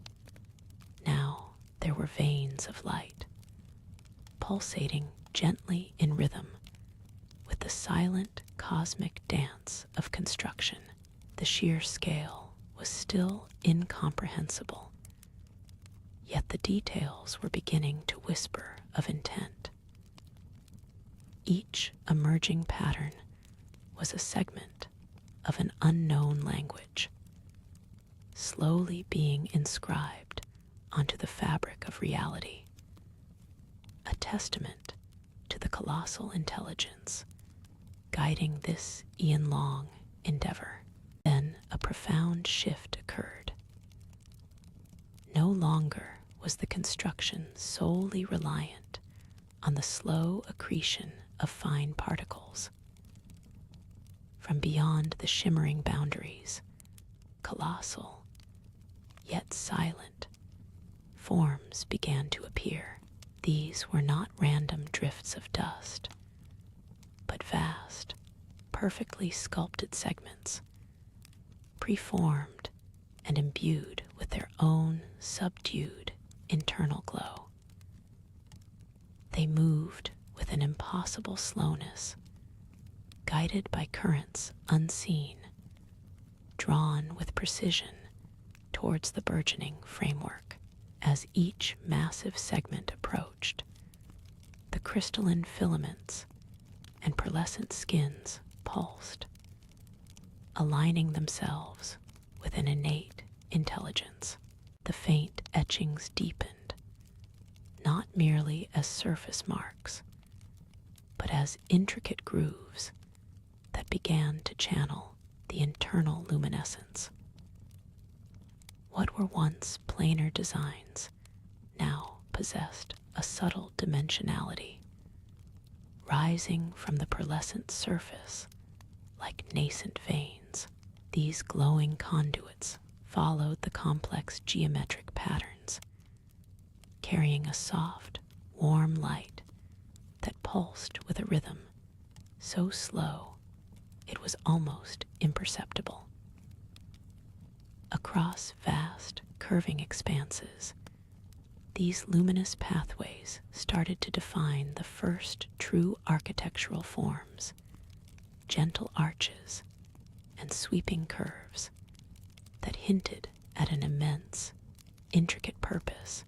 now there were veins of light, pulsating gently in rhythm with the silent cosmic dance of construction. The sheer scale was still incomprehensible, yet the details were beginning to whisper of intent. Each emerging pattern was a segment of an unknown language, slowly being inscribed onto the fabric of reality, a testament to the colossal intelligence guiding this eon-long endeavor. Then a profound shift occurred. No longer was the construction solely reliant on the slow accretion of fine particles. From beyond the shimmering boundaries, colossal, yet silent, forms began to appear. These were not random drifts of dust, but vast, perfectly sculpted segments, preformed and imbued with their own subdued internal glow. They moved with an impossible slowness, guided by currents unseen, drawn with precision towards the burgeoning framework. As each massive segment approached, the crystalline filaments and pearlescent skins pulsed, aligning themselves with an innate intelligence. The faint etchings deepened, not merely as surface marks, but as intricate grooves that began to channel the internal luminescence. What were once plainer designs now possessed a subtle dimensionality, rising from the pearlescent surface like nascent veins. These glowing conduits followed the complex geometric patterns, carrying a soft, warm light that pulsed with a rhythm so slow it was almost imperceptible. Across vast, curving expanses, these luminous pathways started to define the first true architectural forms, gentle arches and sweeping curves that hinted at an immense, intricate purpose,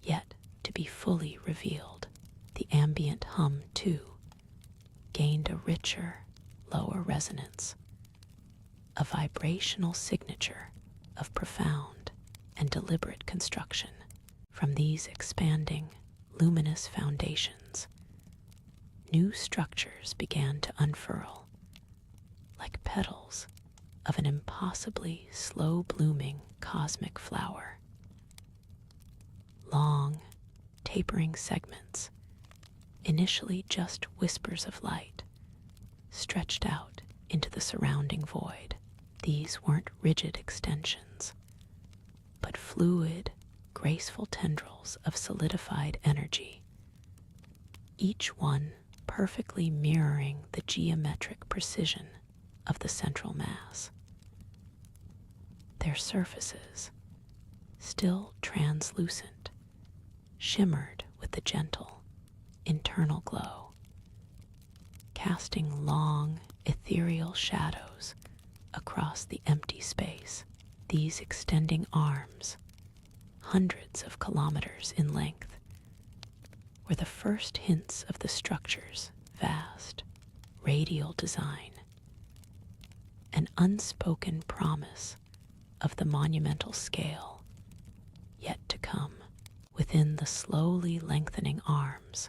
yet to be fully revealed. The ambient hum, too, gained a richer, lower resonance, a vibrational signature of profound and deliberate construction. From these expanding, luminous foundations, new structures began to unfurl, like petals of an impossibly slow-blooming cosmic flower. Long, tapering segments, initially just whispers of light, stretched out into the surrounding void. These weren't rigid extensions, but fluid, graceful tendrils of solidified energy, each one perfectly mirroring the geometric precision of the central mass. Their surfaces, still translucent, shimmered with the gentle, internal glow, casting long, ethereal shadows across the empty space. These extending arms, hundreds of kilometers in length, were the first hints of the structure's vast, radial design, an unspoken promise of the monumental scale yet to come. Within the slowly lengthening arms,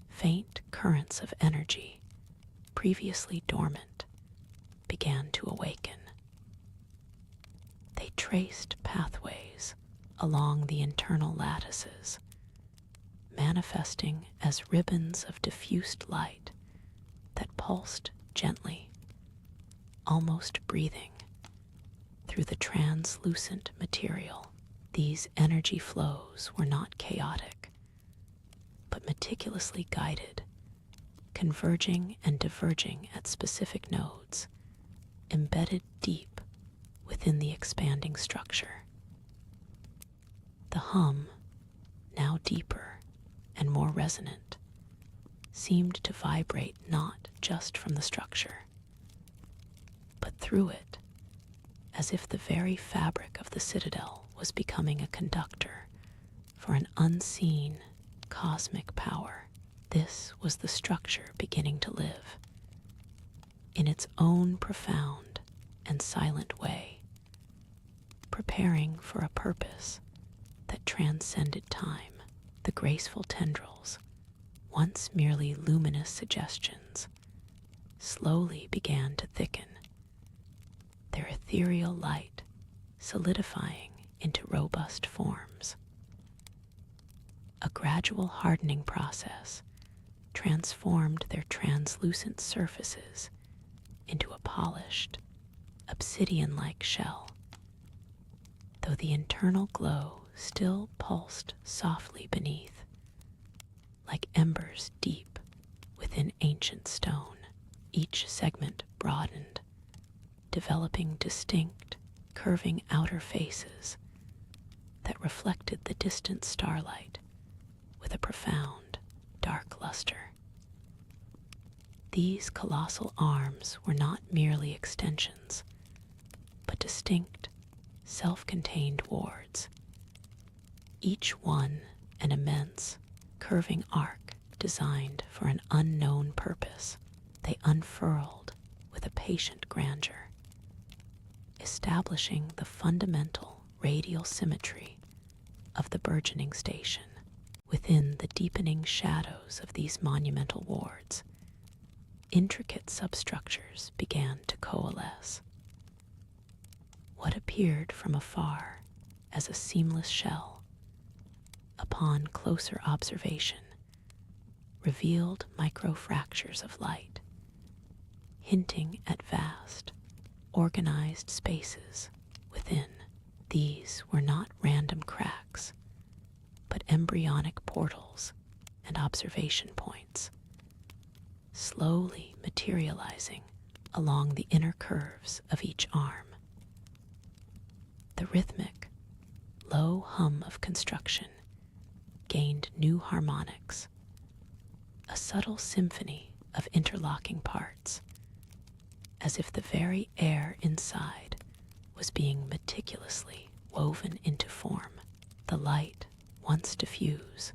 faint currents of energy, previously dormant, began to awaken. They traced pathways along the internal lattices, manifesting as ribbons of diffused light that pulsed gently, almost breathing, through the translucent material. These energy flows were not chaotic, but meticulously guided, converging and diverging at specific nodes, embedded deep within the expanding structure. The hum, now deeper and more resonant, seemed to vibrate not just from the structure, but through it, as if the very fabric of the Citadel was becoming a conductor for an unseen cosmic power. This was the structure beginning to live, in its own profound and silent way, preparing for a purpose that transcended time. The graceful tendrils, once merely luminous suggestions, slowly began to thicken, their ethereal light solidifying into robust forms. A gradual hardening process transformed their translucent surfaces into a polished, obsidian-like shell, though the internal glow still pulsed softly beneath, like embers deep within ancient stone. Each segment broadened, developing distinct, curving outer faces that reflected the distant starlight with a profound, dark luster. These colossal arms were not merely extensions, but distinct, self-contained wards, each one an immense, curving arc designed for an unknown purpose. They unfurled with a patient grandeur, establishing the fundamental radial symmetry of the burgeoning station. Within the deepening shadows of these monumental wards, intricate substructures began to coalesce. What appeared from afar as a seamless shell, upon closer observation, revealed microfractures of light, hinting at vast, organized spaces within. These were not random cracks, but embryonic portals and observation points, slowly materializing along the inner curves of each arm. The rhythmic, low hum of construction gained new harmonics, a subtle symphony of interlocking parts, as if the very air inside was being meticulously woven into form. The light, once diffuse,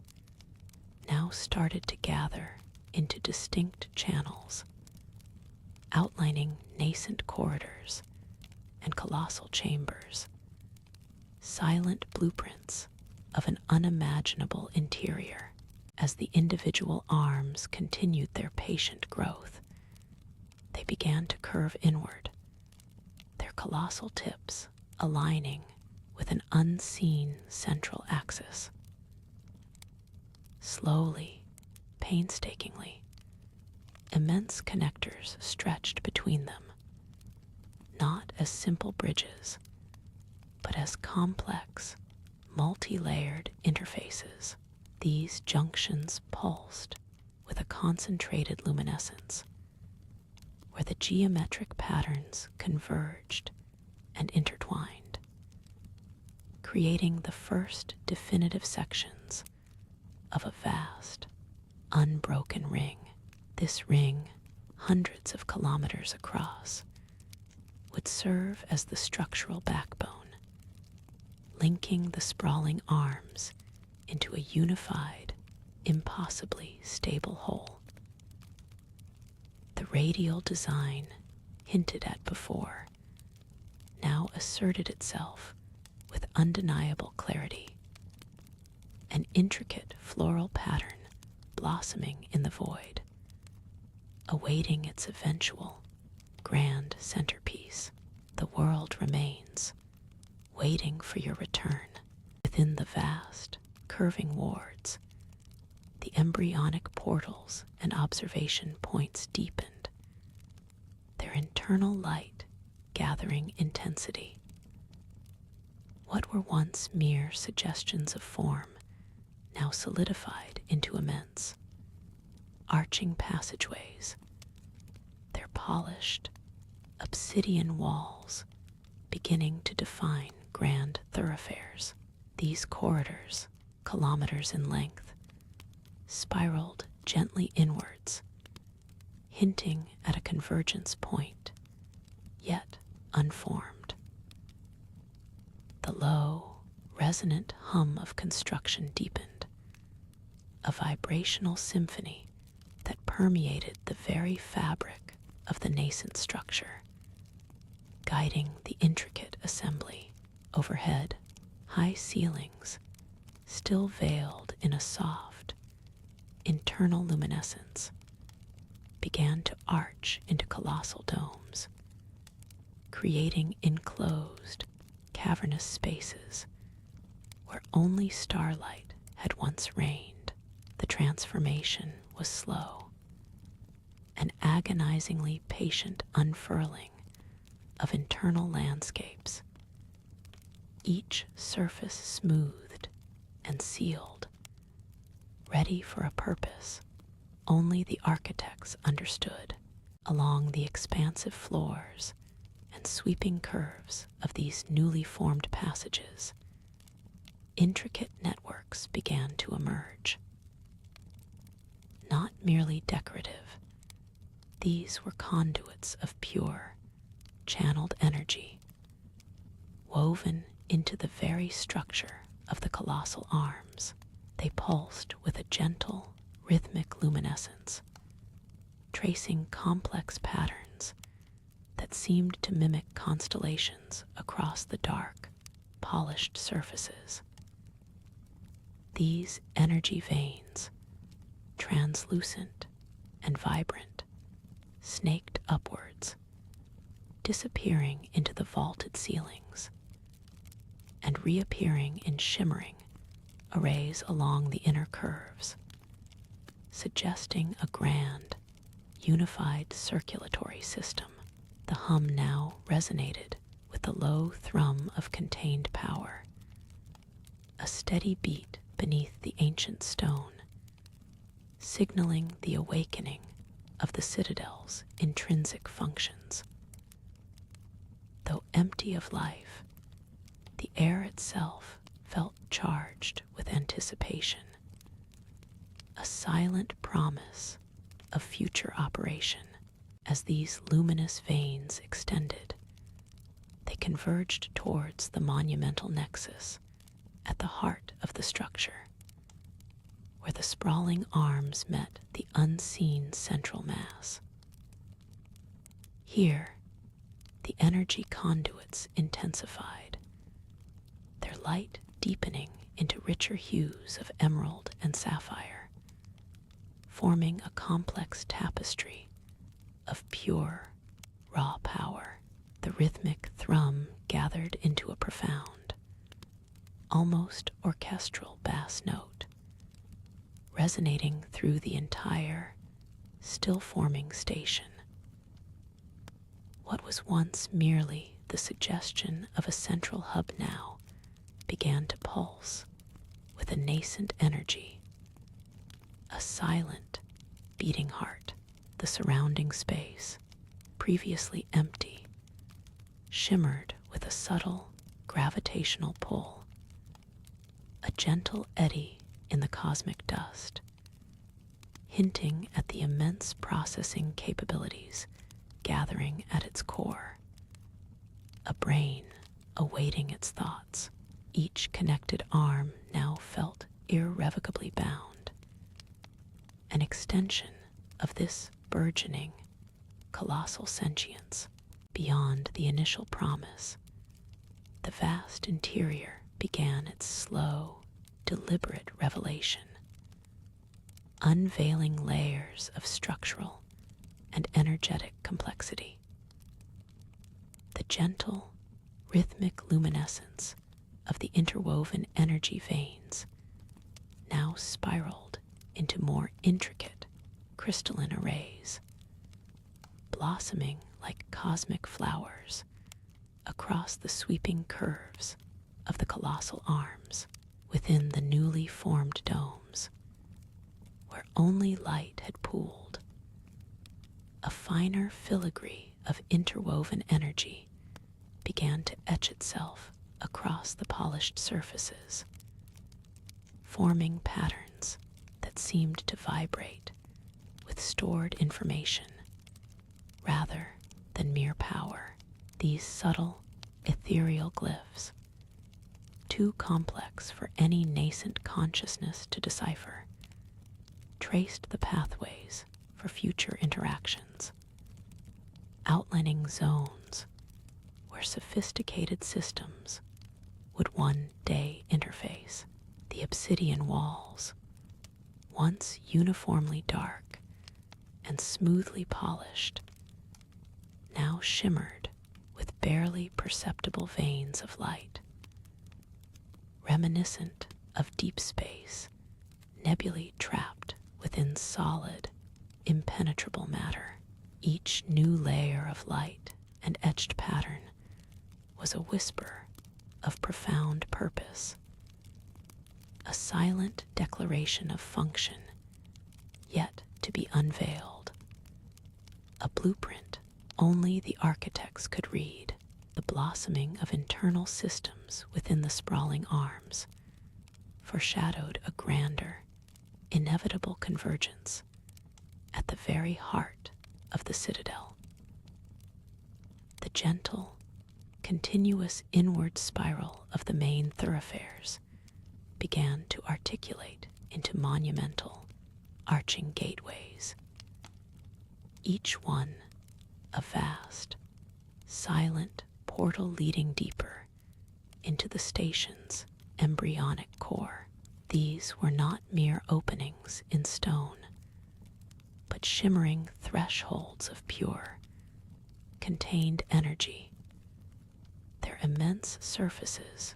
now started to gather into distinct channels, outlining nascent corridors and colossal chambers, silent blueprints of an unimaginable interior. As the individual arms continued their patient growth, they began to curve inward, their colossal tips aligning with an unseen central axis. Slowly, painstakingly, immense connectors stretched between them, not as simple bridges, but as complex, multi-layered interfaces. These junctions pulsed with a concentrated luminescence, where the geometric patterns converged and intertwined, creating the first definitive sections of a vast, unbroken ring. This ring, hundreds of kilometers across, would serve as the structural backbone, linking the sprawling arms into a unified, impossibly stable whole. The radial design, hinted at before, now asserted itself with undeniable clarity, an intricate floral pattern blossoming in the void, awaiting its eventual grand centerpiece. The world remains, waiting for your return. Within the vast, curving wards, the embryonic portals and observation points deepened, their internal light gathering intensity. What were once mere suggestions of form now solidified into immense, arching passageways, their polished, obsidian walls beginning to define grand thoroughfares. These corridors, kilometers in length, spiraled gently inwards, hinting at a convergence point, yet unformed. The low, resonant hum of construction deepened, a vibrational symphony that permeated the very fabric of the nascent structure, guiding the intricate assembly. Overhead, high ceilings, still veiled in a soft, internal luminescence, began to arch into colossal domes, creating enclosed, cavernous spaces where only starlight had once reigned. The transformation was slow, an agonizingly patient unfurling of internal landscapes, each surface smoothed and sealed, ready for a purpose only the architects understood. Along the expansive floors and sweeping curves of these newly formed passages, intricate networks began to emerge. Not merely decorative, these were conduits of pure, channeled energy, woven into the very structure of the colossal arms. They pulsed with a gentle, rhythmic luminescence, tracing complex patterns that seemed to mimic constellations across the dark, polished surfaces. These energy veins, translucent and vibrant, snaked upwards, disappearing into the vaulted ceilings and reappearing in shimmering arrays along the inner curves, suggesting a grand, unified circulatory system. The hum now resonated with the low thrum of contained power, a steady beat beneath the ancient stone, signaling the awakening of the Citadel's intrinsic functions. Though empty of life, the air itself felt charged with anticipation, a silent promise of future operation. As these luminous veins extended, they converged towards the monumental nexus at the heart of the structure, where the sprawling arms met the unseen central mass. Here, the energy conduits intensified, their light deepening into richer hues of emerald and sapphire, forming a complex tapestry of pure, raw power. The rhythmic thrum gathered into a profound, almost orchestral bass note, resonating through the entire, still-forming station. What was once merely the suggestion of a central hub now began to pulse with a nascent energy, a silent, beating heart. The surrounding space, previously empty, shimmered with a subtle gravitational pull, a gentle eddy in the cosmic dust, hinting at the immense processing capabilities gathering at its core. A brain awaiting its thoughts, each connected arm now felt irrevocably bound, an extension of this burgeoning, colossal sentience. Beyond the initial promise, the vast interior began its slow, deliberate revelation, unveiling layers of structural and energetic complexity. The gentle, rhythmic luminescence of the interwoven energy veins now spiraled into more intricate, crystalline arrays, blossoming like cosmic flowers across the sweeping curves of the colossal arms. Within the newly formed domes, where only light had pooled. A finer filigree of interwoven energy began to etch itself across the polished surfaces, forming patterns that seemed to vibrate with stored information rather than mere power. These subtle, ethereal glyphs, too complex for any nascent consciousness to decipher, traced the pathways for future interactions, outlining zones where sophisticated systems would one day interface. The obsidian walls, once uniformly dark and smoothly polished, now shimmered with barely perceptible veins of light, reminiscent of deep space, nebulae trapped within solid, impenetrable matter. Each new layer of light and etched pattern was a whisper of profound purpose, a silent declaration of function yet to be unveiled, a blueprint only the architects could read. The blossoming of internal systems within the sprawling arms foreshadowed a grander, inevitable convergence at the very heart of the Citadel. The gentle, continuous inward spiral of the main thoroughfares began to articulate into monumental, arching gateways, each one a vast, silent portal leading deeper into the station's embryonic core. These were not mere openings in stone, but shimmering thresholds of pure, contained energy, their immense surfaces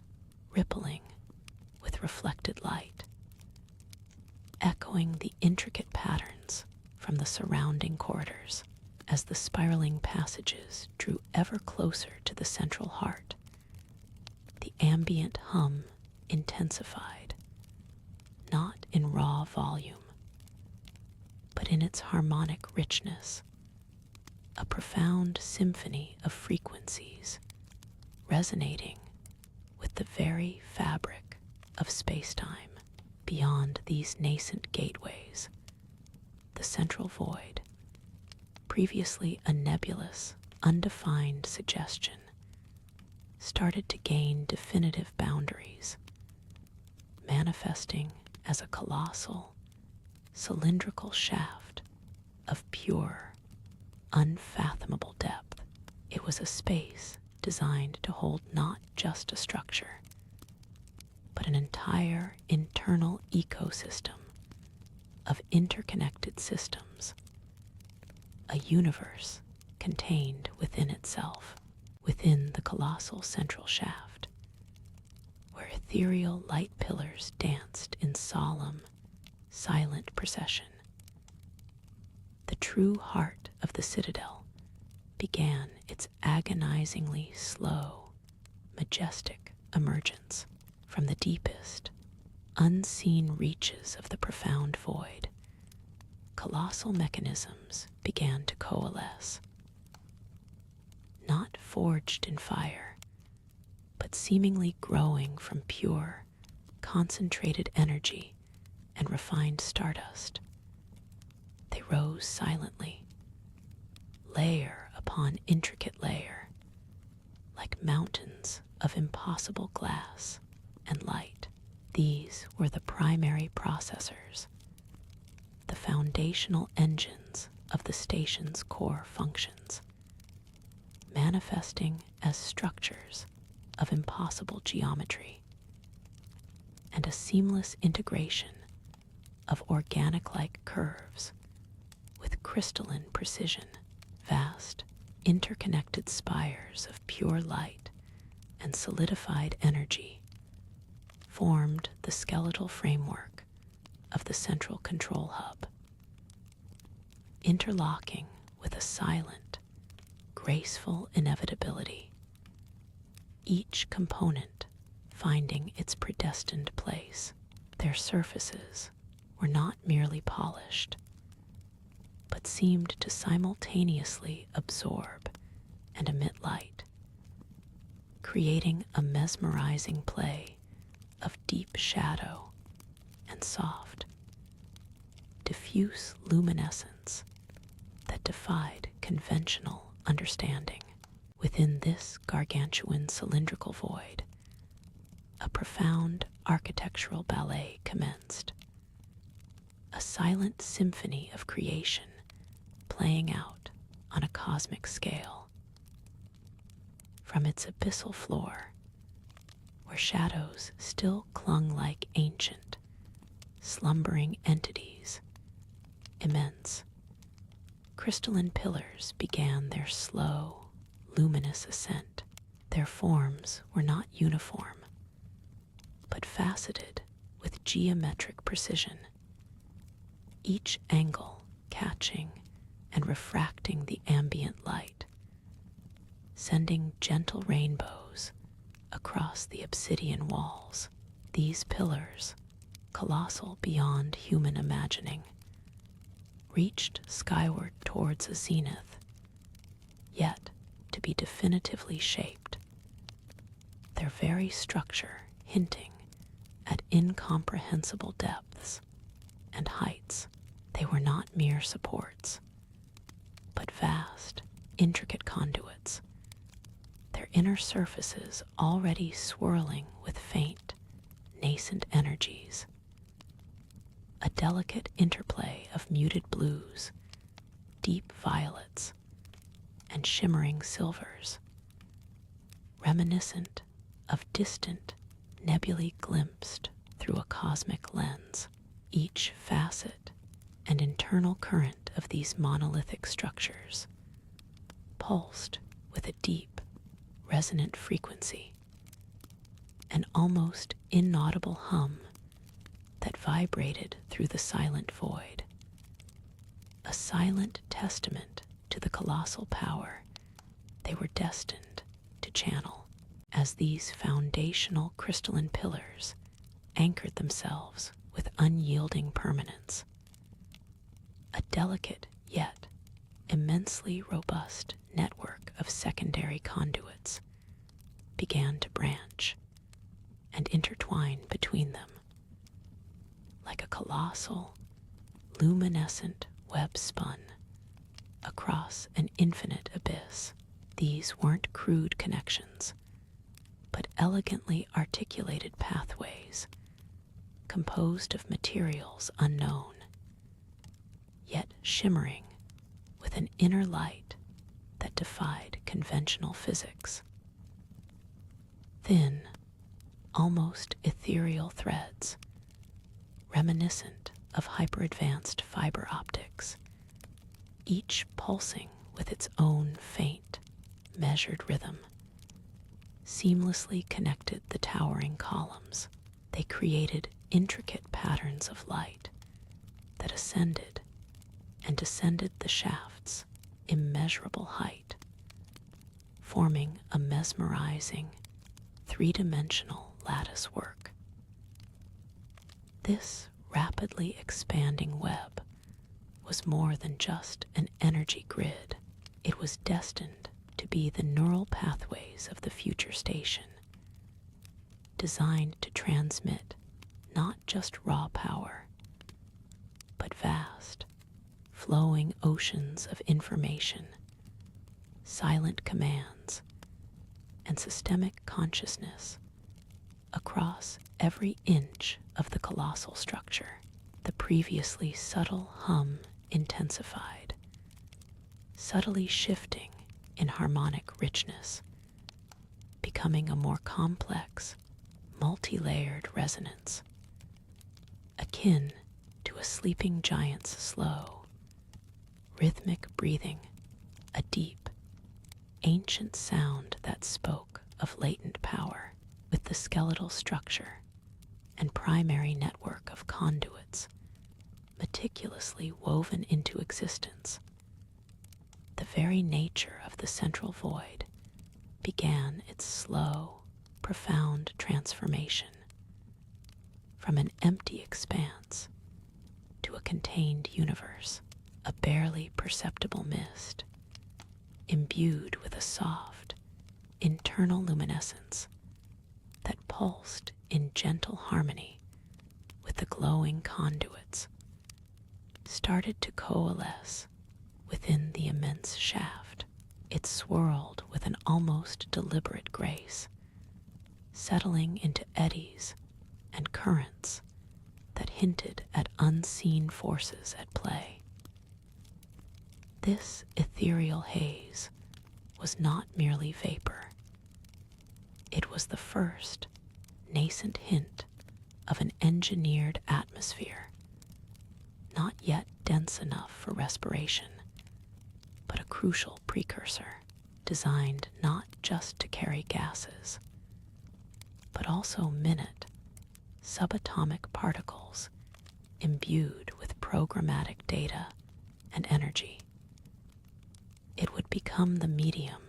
rippling with reflected light, echoing the intricate patterns from the surrounding corridors. As the spiraling passages drew ever closer to the central heart, the ambient hum intensified, not in raw volume, but in its harmonic richness, a profound symphony of frequencies resonating with the very fabric of space-time. Beyond these nascent gateways, the central void, previously a nebulous, undefined suggestion, started to gain definitive boundaries, manifesting as a colossal, cylindrical shaft of pure, unfathomable depth. It was a space designed to hold not just a structure, but an entire internal ecosystem of interconnected systems, a universe contained within itself. Within the colossal central shaft, where ethereal light pillars danced in solemn, silent procession, the true heart of the Citadel began its agonizingly slow, majestic emergence. From the deepest, unseen reaches of the profound void, colossal mechanisms began to coalesce, not forged in fire, but seemingly growing from pure, concentrated energy and refined stardust. They rose silently, layer upon intricate layer, like mountains of impossible glass and light. These were the primary processors, the foundational engines of the station's core functions, manifesting as structures of impossible geometry and a seamless integration of organic-like curves with crystalline precision. Vast, interconnected spires of pure light and solidified energy formed the skeletal framework of the central control hub, interlocking with a silent, graceful inevitability, each component finding its predestined place. Their surfaces were not merely polished, but seemed to simultaneously absorb and emit light, creating a mesmerizing play of deep shadow and soft, diffuse luminescence that defied conventional understanding. Within this gargantuan cylindrical void, a profound architectural ballet commenced, a silent symphony of creation playing out on a cosmic scale. From its abyssal floor, where shadows still clung like ancient, slumbering entities, immense, crystalline pillars began their slow, luminous ascent. Their forms were not uniform, but faceted with geometric precision, each angle catching and refracting the ambient light, sending gentle rainbows across the obsidian walls. These pillars, colossal beyond human imagining, reached skyward towards a zenith, yet to be definitively shaped, their very structure hinting at incomprehensible depths and heights. They were not mere supports, but vast, intricate conduits, their inner surfaces already swirling with faint, nascent energies, a delicate interplay of muted blues, deep violets, and shimmering silvers, reminiscent of distant nebulae glimpsed through a cosmic lens. Each facet and internal current of these monolithic structures pulsed with a deep, resonant frequency, an almost inaudible hum that vibrated through the silent void, a silent testament to the colossal power they were destined to channel. As these foundational crystalline pillars anchored themselves with unyielding permanence, a delicate yet immensely robust network of secondary conduits began to branch and intertwine between them, like a colossal, luminescent web spun across an infinite abyss. These weren't crude connections, but elegantly articulated pathways composed of materials unknown, yet shimmering with an inner light that defied conventional physics. Thin, almost ethereal threads, reminiscent of hyper-advanced fiber optics, each pulsing with its own faint, measured rhythm, seamlessly connected the towering columns. They created intricate patterns of light that ascended and descended the shaft's immeasurable height, forming a mesmerizing, three-dimensional lattice work. This rapidly expanding web was more than just an energy grid. It was destined to be the neural pathways of the future station, designed to transmit not just raw power, but vast, flowing oceans of information, silent commands, and systemic consciousness across every inch of the colossal structure. The previously subtle hum intensified, subtly shifting in harmonic richness, becoming a more complex, multi-layered resonance, akin to a sleeping giant's slow, rhythmic breathing, a deep, ancient sound that spoke of latent power. With the skeletal structure and primary network of conduits meticulously woven into existence, the very nature of the central void began its slow, profound transformation from an empty expanse to a contained universe, a barely perceptible mist, imbued with a soft, internal luminescence that pulsed in gentle harmony with the glowing conduits, started to coalesce within the immense shaft. It swirled with an almost deliberate grace, settling into eddies and currents that hinted at unseen forces at play. This ethereal haze was not merely vapor. It was the first nascent hint of an engineered atmosphere, not yet dense enough for respiration, but a crucial precursor designed not just to carry gases, but also minute, subatomic particles imbued with programmatic data and energy. It would become the medium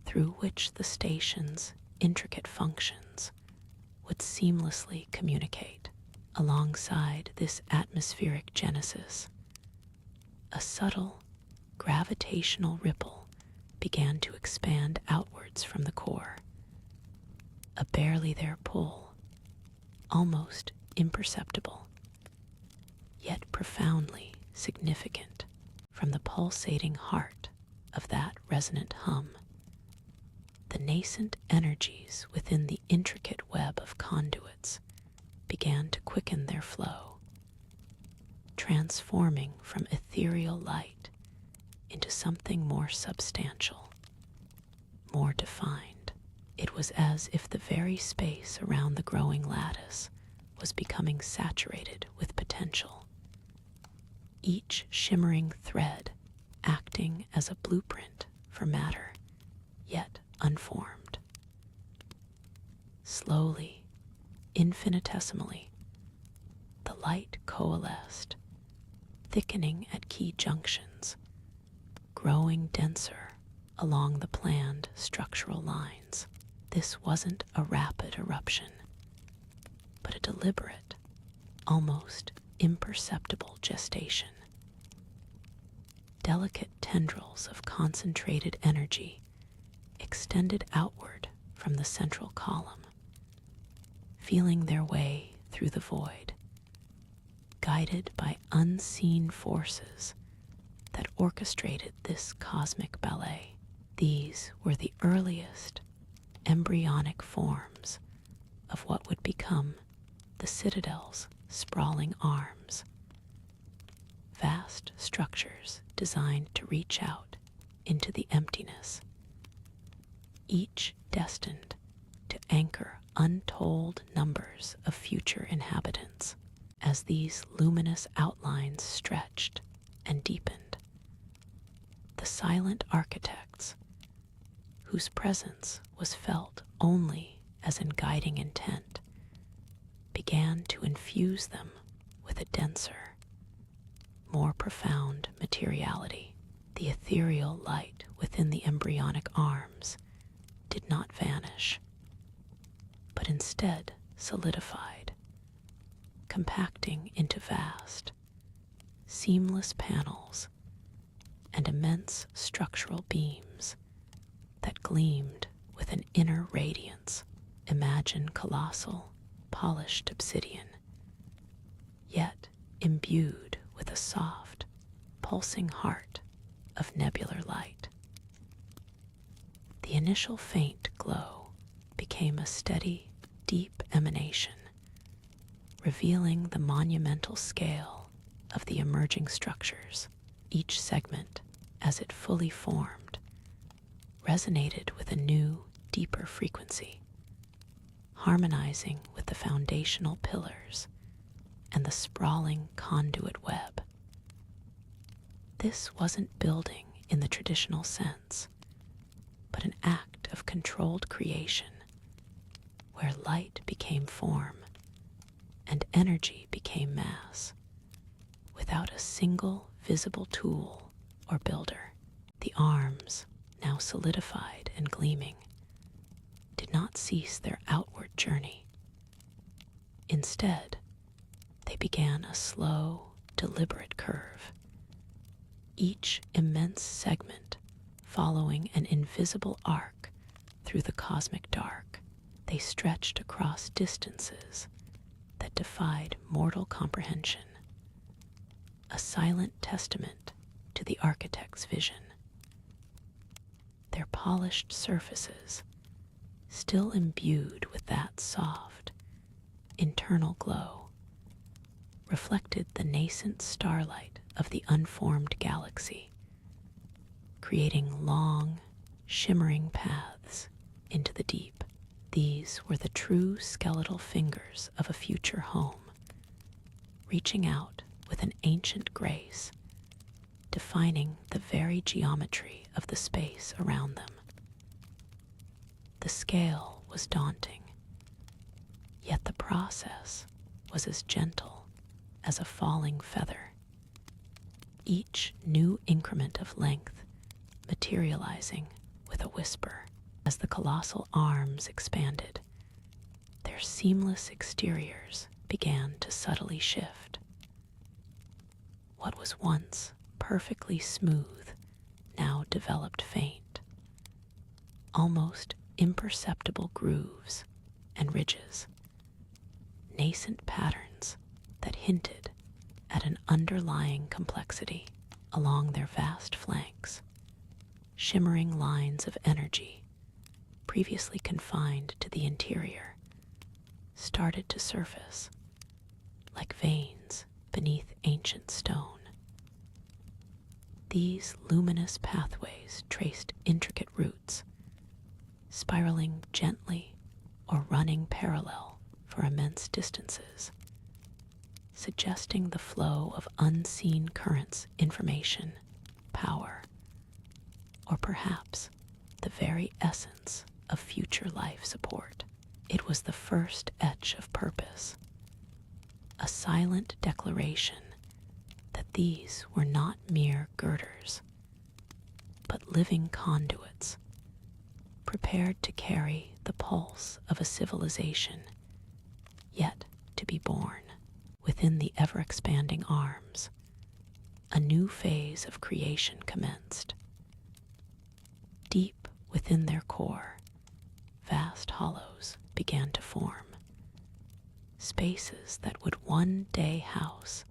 through which the station's intricate functions would seamlessly communicate. Alongside this atmospheric genesis, a subtle gravitational ripple began to expand outwards from the core, a barely there pull, almost imperceptible, yet profoundly significant from the pulsating heart of that resonant hum. The nascent energies within the intricate web of conduits began to quicken their flow, transforming from ethereal light into something more substantial, more defined. It was as if the very space around the growing lattice was becoming saturated with potential, each shimmering thread acting as a blueprint for matter yet unformed. Slowly, infinitesimally, the light coalesced, thickening at key junctions, growing denser along the planned structural lines. This wasn't a rapid eruption, but a deliberate, almost imperceptible gestation. Delicate tendrils of concentrated energy extended outward from the central column, feeling their way through the void, guided by unseen forces that orchestrated this cosmic ballet. These were the earliest embryonic forms of what would become the Citadel's sprawling arms, vast structures designed to reach out into the emptiness, each destined to anchor untold numbers of future inhabitants. As these luminous outlines stretched and deepened, the silent architects, whose presence was felt only as in guiding intent, began to infuse them with a denser, more profound materiality. The ethereal light within the embryonic arms did not vanish, but instead solidified, compacting into vast, seamless panels and immense structural beams that gleamed with an inner radiance. Imagine colossal, polished obsidian, yet imbued with a soft, pulsing heart of nebular light. The initial faint glow became a steady, deep emanation, revealing the monumental scale of the emerging structures. Each segment, as it fully formed, resonated with a new, deeper frequency, harmonizing with the foundational pillars and the sprawling conduit web. This wasn't building in the traditional sense, but an act of controlled creation, where light became form and energy became mass, without a single visible tool or builder. The arms, now solidified and gleaming, did not cease their outward journey. Instead, they began a slow, deliberate curve, each immense segment following an invisible arc through the cosmic dark. They stretched across distances that defied mortal comprehension, a silent testament to the architect's vision. Their polished surfaces, still imbued with that soft, internal glow, reflected the nascent starlight of the unformed galaxy, creating long, shimmering paths into the deep. These were the true skeletal fingers of a future home, reaching out with an ancient grace, defining the very geometry of the space around them. The scale was daunting, yet the process was as gentle as a falling feather, each new increment of length materializing with a whisper. As the colossal arms expanded, their seamless exteriors began to subtly shift. What was once perfectly smooth now developed faint, almost imperceptible grooves and ridges, nascent patterns that hinted at an underlying complexity. Along their vast flanks, shimmering lines of energy previously confined to the interior started to surface like veins beneath ancient stone. These luminous pathways traced intricate routes, spiraling gently or running parallel for immense distances, suggesting the flow of unseen currents, information, power, or perhaps the very essence of future life support. It was the first etch of purpose, a silent declaration that these were not mere girders, but living conduits, prepared to carry the pulse of a civilization yet to be born. Within the ever-expanding arms, a new phase of creation commenced. Deep within their core, vast hollows began to form, spaces that would one day house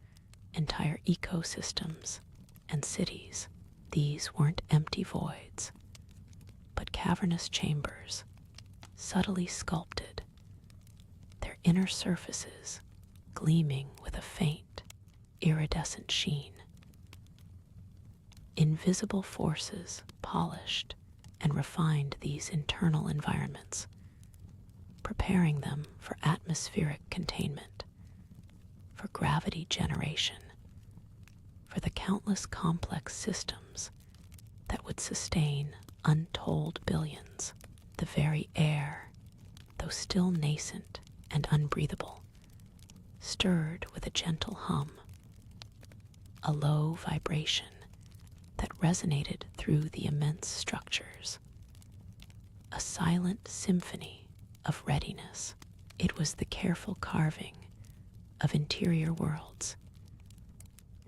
entire ecosystems and cities. These weren't empty voids, but cavernous chambers, subtly sculpted, their inner surfaces gleaming with a faint, iridescent sheen. Invisible forces polished and refined these internal environments, preparing them for atmospheric containment, for gravity generation, for the countless complex systems that would sustain untold billions. The very air, though still nascent and unbreathable, stirred with a gentle hum, a low vibration that resonated through the immense structures, a silent symphony of readiness. It was the careful carving of interior worlds,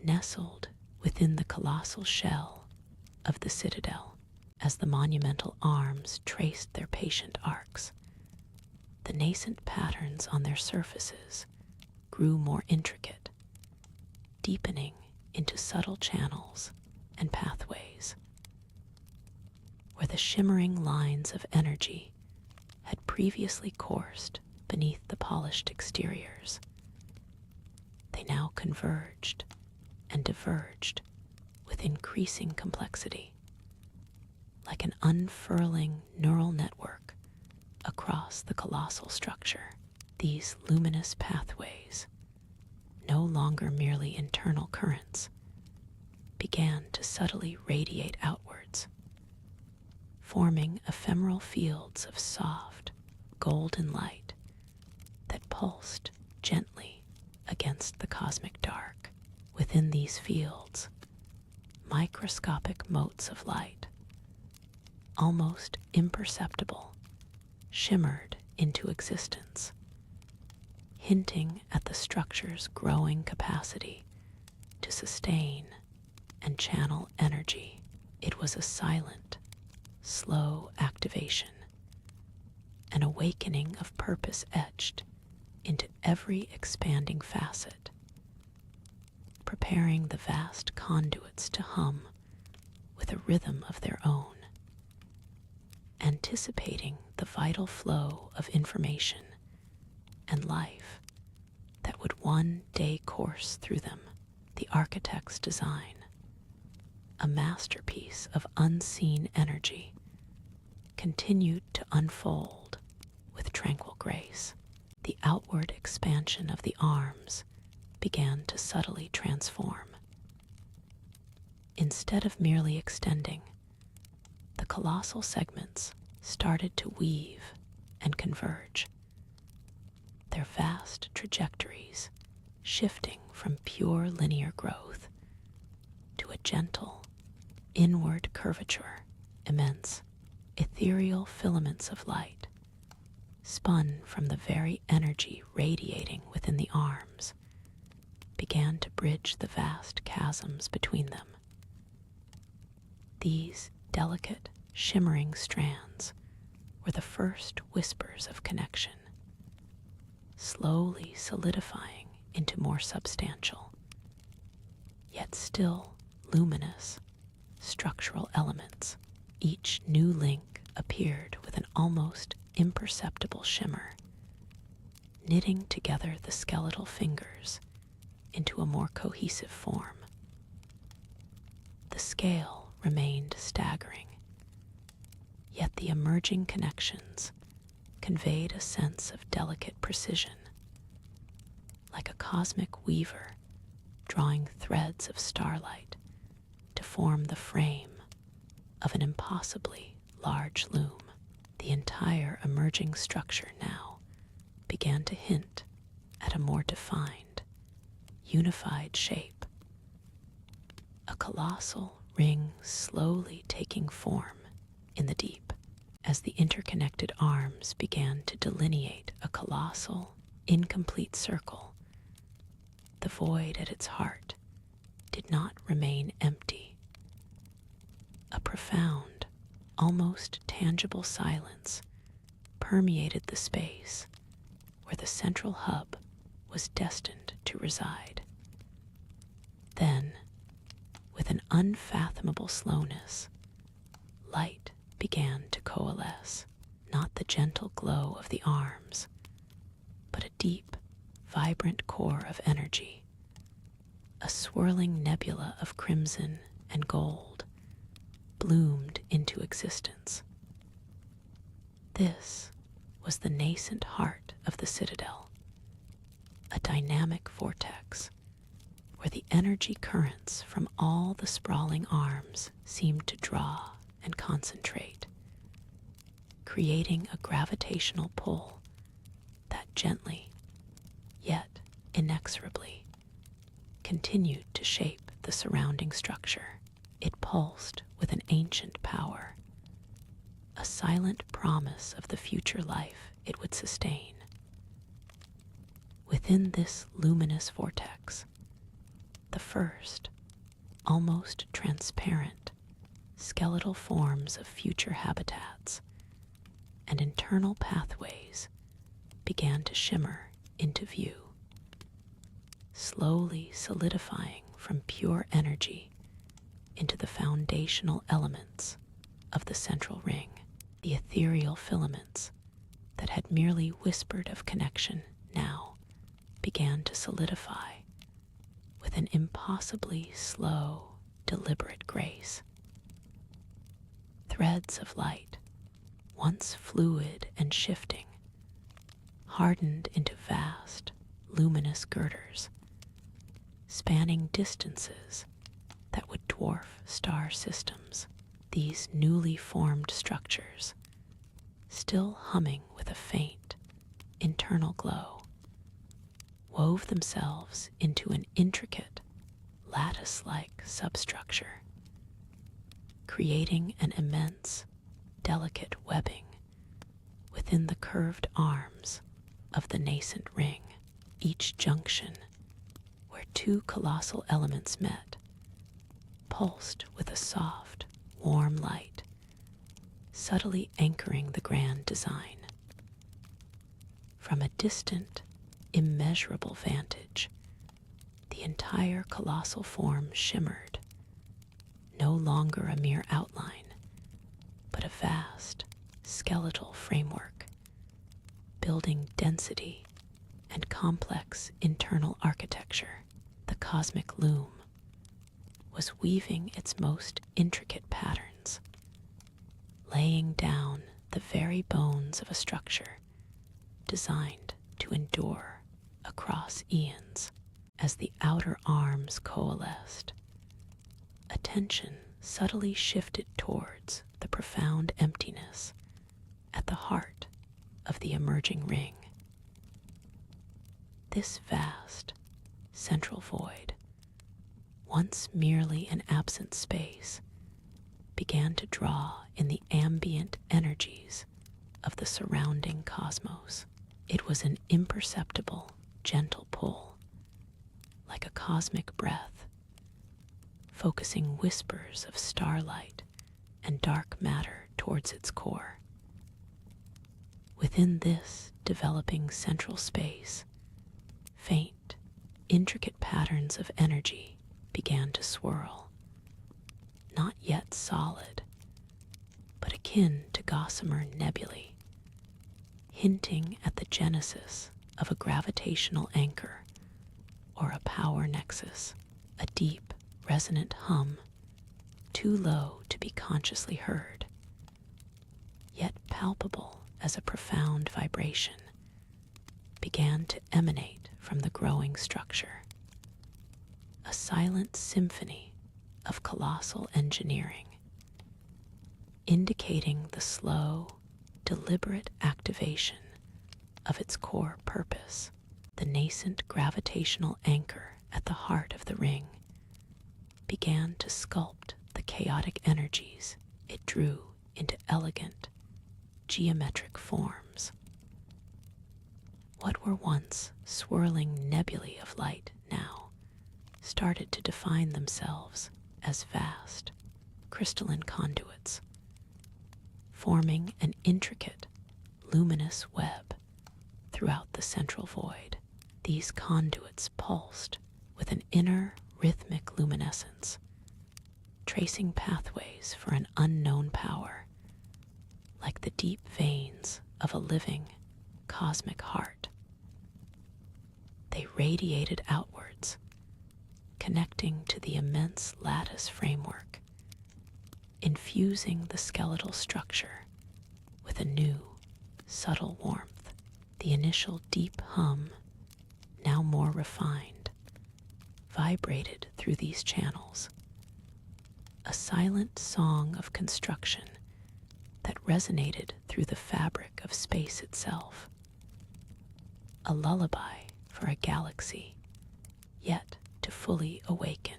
nestled within the colossal shell of the Citadel. As the monumental arms traced their patient arcs, the nascent patterns on their surfaces grew more intricate, deepening into subtle channels and pathways. Where the shimmering lines of energy had previously coursed beneath the polished exteriors, they now converged and diverged with increasing complexity, like an unfurling neural network across the colossal structure. These luminous pathways, no longer merely internal currents, began to subtly radiate outwards, forming ephemeral fields of soft, golden light that pulsed gently against the cosmic dark. Within these fields, microscopic motes of light, almost imperceptible, shimmered into existence, hinting at the structure's growing capacity to sustain and channel energy. It was a silent, slow activation, an awakening of purpose etched into every expanding facet, preparing the vast conduits to hum with a rhythm of their own, anticipating the vital flow of information and life that would one day course through them. The architect's design, a masterpiece of unseen energy, continued to unfold with tranquil grace. The outward expansion of the arms began to subtly transform. Instead of merely extending, the colossal segments started to weave and converge, their vast trajectories shifting from pure linear growth to a gentle, inward curvature. Immense, ethereal filaments of light, spun from the very energy radiating within the arms, began to bridge the vast chasms between them. These delicate, shimmering strands were the first whispers of connection, slowly solidifying into more substantial, yet still luminous, structural elements. Each new link appeared with an almost imperceptible shimmer, knitting together the skeletal fingers into a more cohesive form. The scale remained staggering, yet the emerging connections conveyed a sense of delicate precision, like a cosmic weaver drawing threads of starlight to form the frame of an impossibly large loom. The entire emerging structure now began to hint at a more defined, unified shape, a colossal ring slowly taking form in the deep. As the interconnected arms began to delineate a colossal, incomplete circle, the void at its heart did not remain empty. A profound, almost tangible silence permeated the space where the central hub was destined to reside. Then, with an unfathomable slowness, light began to coalesce, not the gentle glow of the arms, but a deep, vibrant core of energy, a swirling nebula of crimson and gold bloomed into existence. This was the nascent heart of the Citadel, a dynamic vortex where the energy currents from all the sprawling arms seemed to draw and concentrate, creating a gravitational pull that gently, yet inexorably, continued to shape the surrounding structure. It pulsed with an ancient power, a silent promise of the future life it would sustain. Within this luminous vortex, the first, almost transparent, skeletal forms of future habitats and internal pathways began to shimmer into view, slowly solidifying from pure energy into the foundational elements of the central ring. The ethereal filaments that had merely whispered of connection now began to solidify with an impossibly slow, deliberate grace. Threads of light, once fluid and shifting, hardened into vast, luminous girders, spanning distances that would dwarf star systems. These newly formed structures, still humming with a faint, internal glow, wove themselves into an intricate, lattice-like substructure, creating an immense, delicate webbing within the curved arms of the nascent ring. Each junction, where two colossal elements met, pulsed with a soft, warm light, subtly anchoring the grand design. From a distant, immeasurable vantage, the entire colossal form shimmered, no longer a mere outline, but a vast, skeletal framework, building density and complex internal architecture. The cosmic loom was weaving its most intricate patterns, laying down the very bones of a structure designed to endure across eons. As the outer arms coalesced, attention subtly shifted towards the profound emptiness at the heart of the emerging ring. This vast, central void, once merely an absent space, began to draw in the ambient energies of the surrounding cosmos. It was an imperceptible, gentle pull, like a cosmic breath, focusing whispers of starlight and dark matter towards its core. Within this developing central space, faint, intricate patterns of energy began to swirl, not yet solid, but akin to gossamer nebulae, hinting at the genesis of a gravitational anchor or a power nexus. A deep, resonant hum, too low to be consciously heard, yet palpable as a profound vibration, began to emanate from the growing structure. A silent symphony of colossal engineering, indicating the slow, deliberate activation of its core purpose. The nascent gravitational anchor at the heart of the ring began to sculpt the chaotic energies it drew into elegant, geometric forms. What were once swirling nebulae of light now started to define themselves as vast, crystalline conduits, forming an intricate, luminous web throughout the central void. These conduits pulsed with an inner rhythmic luminescence, tracing pathways for an unknown power, like the deep veins of a living, cosmic heart. They radiated outwards, connecting to the immense lattice framework, infusing the skeletal structure with a new, subtle warmth. The initial deep hum, now more refined, vibrated through these channels, a silent song of construction that resonated through the fabric of space itself, a lullaby for a galaxy yet to fully awaken.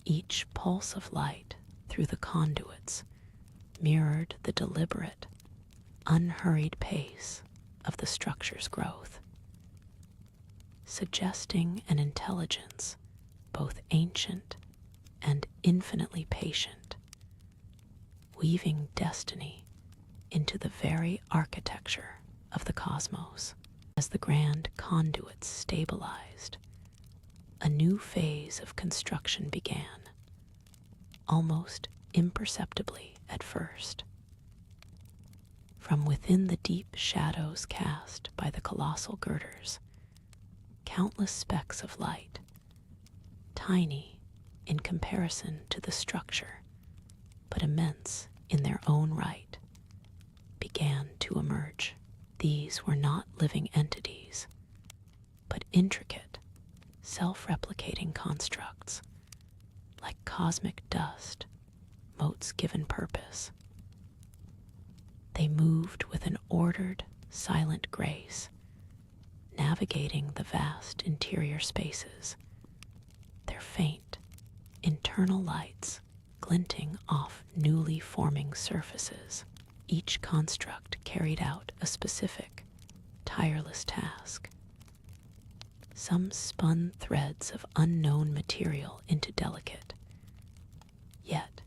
Each pulse of light through the conduits mirrored the deliberate, unhurried pace of the structure's growth, suggesting an intelligence both ancient and infinitely patient, weaving destiny into the very architecture of the cosmos. As the grand conduits stabilized, a new phase of construction began, almost imperceptibly at first. From within the deep shadows cast by the colossal girders, countless specks of light, tiny in comparison to the structure, but immense in their own right, began to emerge. These were not living entities, but intricate, self-replicating constructs, like cosmic dust, motes given purpose. They moved with an ordered, silent grace, navigating the vast interior spaces, their faint, internal lights glinting off newly forming surfaces. Each construct carried out a specific, tireless task, Some spun threads of unknown material into delicate, yet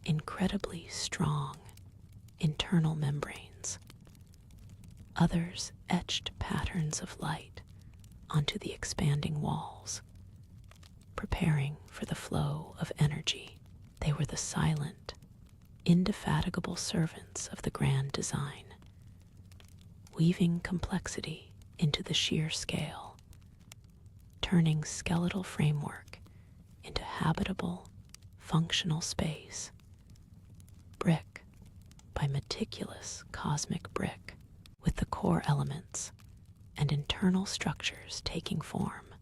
incredibly strong, internal membranes. Others etched patterns of light onto the expanding walls, preparing for the flow of energy. They were the silent, indefatigable servants of the grand design, weaving complexity into the sheer scale, turning skeletal framework into habitable, functional space, brick by meticulous cosmic brick, with the core elements and internal structures taking form.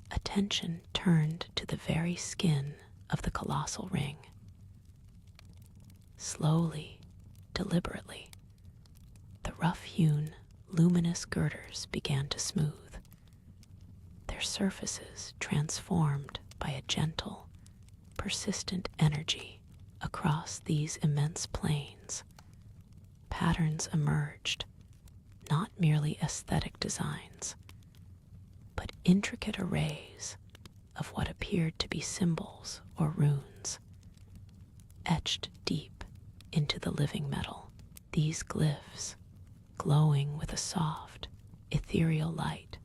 Attention turned to the very skin of the colossal ring. Slowly, deliberately, the rough-hewn, luminous girders began to smooth, their surfaces transformed by a gentle, persistent energy across these immense plains. Patterns emerged, not merely aesthetic designs, but intricate arrays of what appeared to be symbols or runes, etched deep into the living metal. These glyphs, glowing with a soft, ethereal light,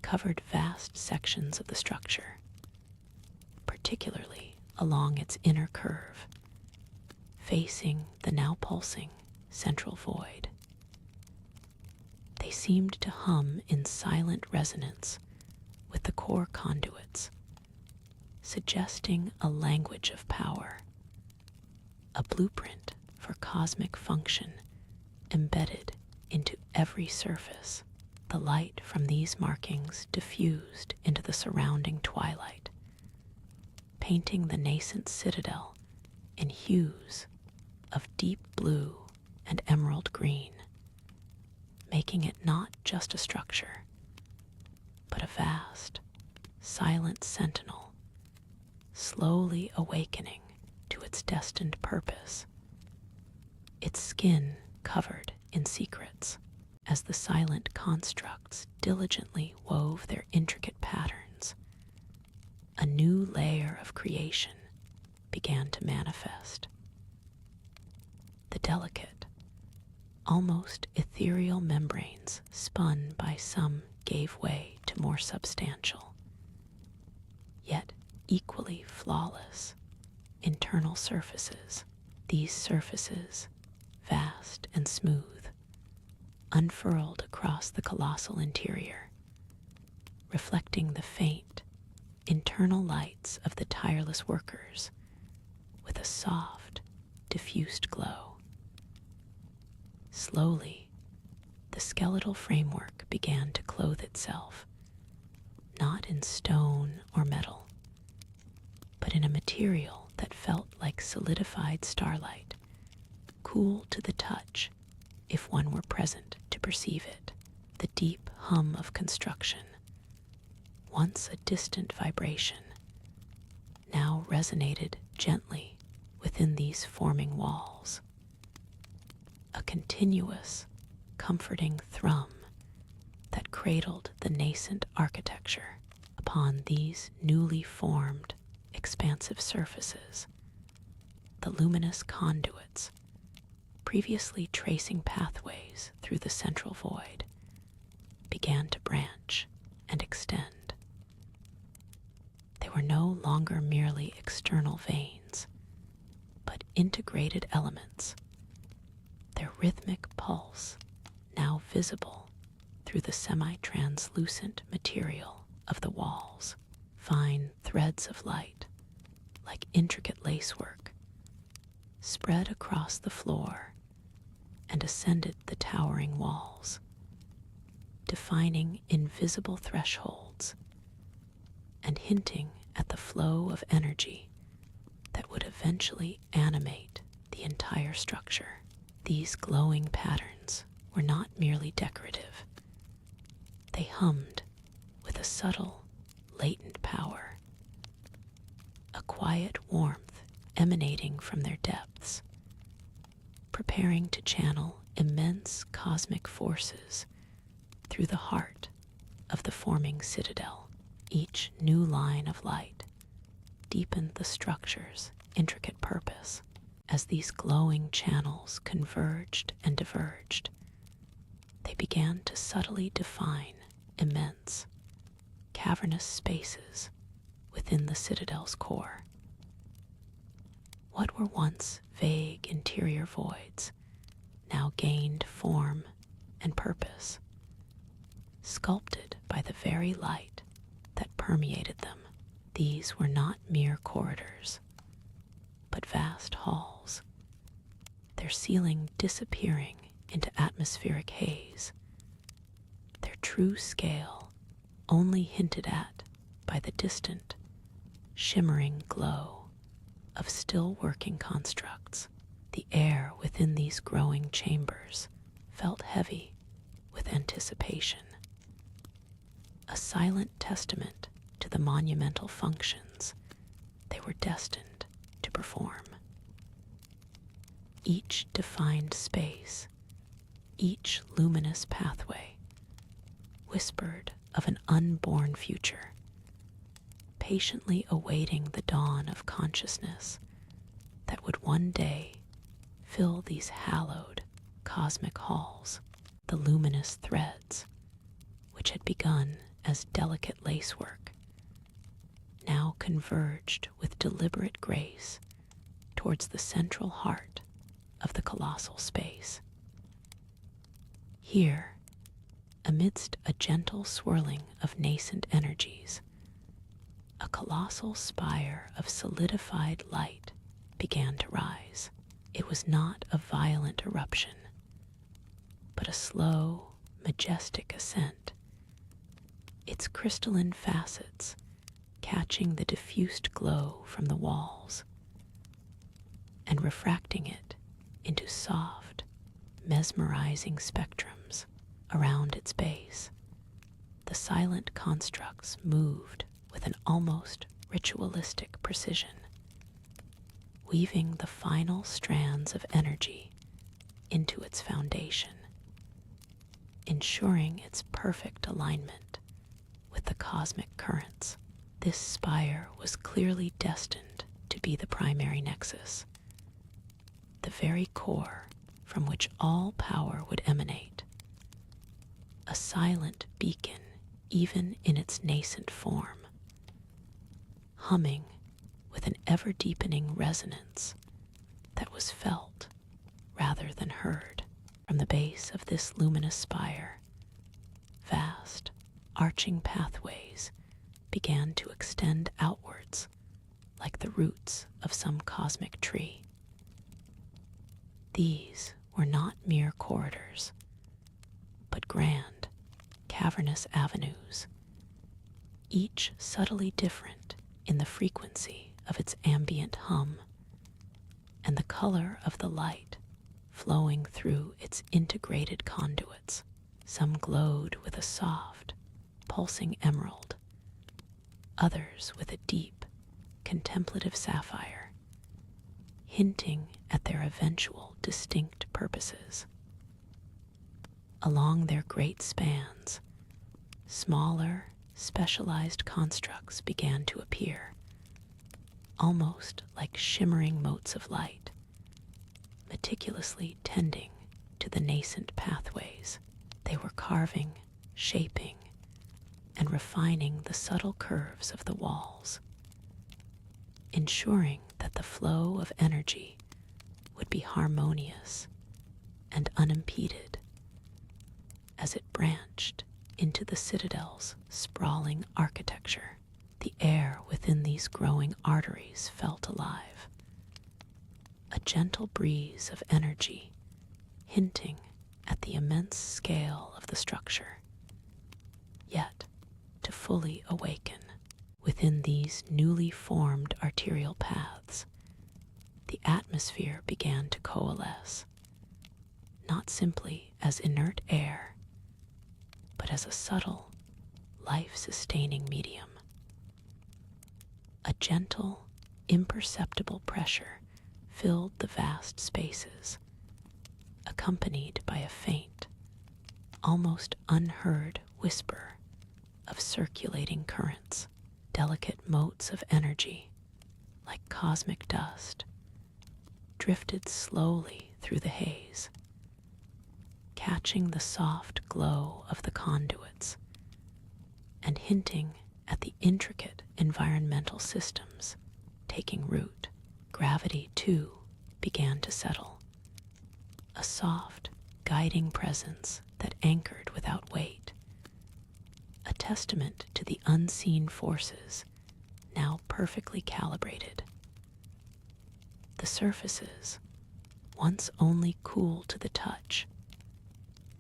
covered vast sections of the structure, particularly along its inner curve, facing the now pulsing central void. They seemed to hum in silent resonance with the core conduits, suggesting a language of power, a blueprint for cosmic function embedded into every surface. The light from these markings diffused into the surrounding twilight, painting the nascent citadel in hues of deep blue and emerald green, making it not just a structure, but a vast, silent sentinel, slowly awakening to its destined purpose, its skin covered in secrets. As the silent constructs diligently wove their intricate patterns, a new layer of creation began to manifest. The delicate, almost ethereal membranes spun by some gave way to more substantial, yet equally flawless, internal surfaces. These surfaces, vast and smooth, unfurled across the colossal interior, reflecting the faint, internal lights of the tireless workers with a soft, diffused glow. Slowly, the skeletal framework began to clothe itself, not in stone or metal, but in a material that felt like solidified starlight, cool to the touch if one were present to perceive it. The deep hum of construction, once a distant vibration, now resonated gently within these forming walls. A continuous, comforting thrum that cradled the nascent architecture upon these newly formed, expansive surfaces. The luminous conduits, previously tracing pathways through the central void, began to branch and extend. They were no longer merely external veins, but integrated elements, their rhythmic pulse now visible through the semi-translucent material of the walls. Fine threads of light, like intricate lacework, spread across the floor and ascended the towering walls, defining invisible thresholds and hinting at the flow of energy that would eventually animate the entire structure. These glowing patterns were not merely decorative. They hummed with a subtle, latent power, a quiet warmth emanating from their depths, preparing to channel immense cosmic forces through the heart of the forming citadel. Each new line of light deepened the structure's intricate purpose. As these glowing channels converged and diverged, they began to subtly define immense, cavernous spaces within the citadel's core. What were once vague interior voids now gained form and purpose, sculpted by the very light that permeated them. These were not mere corridors, but vast halls, their ceiling disappearing into atmospheric haze, their true scale only hinted at by the distant, shimmering glow of still working constructs. The air within these growing chambers felt heavy with anticipation, a silent testament to the monumental functions they were destined to perform. Each defined space, each luminous pathway, whispered of an unborn future, patiently awaiting the dawn of consciousness that would one day fill these hallowed cosmic halls. The luminous threads, which had begun as delicate lacework, now converged with deliberate grace towards the central heart of the colossal space. Here, amidst a gentle swirling of nascent energies, a colossal spire of solidified light began to rise. It was not a violent eruption, but a slow, majestic ascent, its crystalline facets catching the diffused glow from the walls and refracting it into soft, mesmerizing spectrums around its base. The silent constructs moved with an almost ritualistic precision, weaving the final strands of energy into its foundation, ensuring its perfect alignment with the cosmic currents. This spire was clearly destined to be the primary nexus, the very core from which all power would emanate, a silent beacon even in its nascent form, humming with an ever-deepening resonance that was felt rather than heard. From the base of this luminous spire, vast, arching pathways began to extend outwards like the roots of some cosmic tree. These were not mere corridors, but grand, cavernous avenues, each subtly different in the frequency of its ambient hum and the color of the light flowing through its integrated conduits. Some glowed with a soft, pulsing emerald, others with a deep, contemplative sapphire, hinting at their eventual distinct purposes. Along their great spans, smaller, specialized constructs began to appear, almost like shimmering motes of light, meticulously tending to the nascent pathways. They were carving, shaping, and refining the subtle curves of the walls, ensuring that the flow of energy would be harmonious and unimpeded as it branched into the citadel's sprawling architecture. The air within these growing arteries felt alive, a gentle breeze of energy hinting at the immense scale of the structure. Yet, to fully awaken within these newly formed arterial paths, the atmosphere began to coalesce, not simply as inert air, but as a subtle, life-sustaining medium. A gentle, imperceptible pressure filled the vast spaces, accompanied by a faint, almost unheard whisper of circulating currents, delicate motes of energy, like cosmic dust, drifted slowly through the haze, catching the soft glow of the conduits and hinting at the intricate environmental systems taking root. Gravity, too, began to settle, a soft, guiding presence that anchored without weight, a testament to the unseen forces now perfectly calibrated. The surfaces, once only cool to the touch,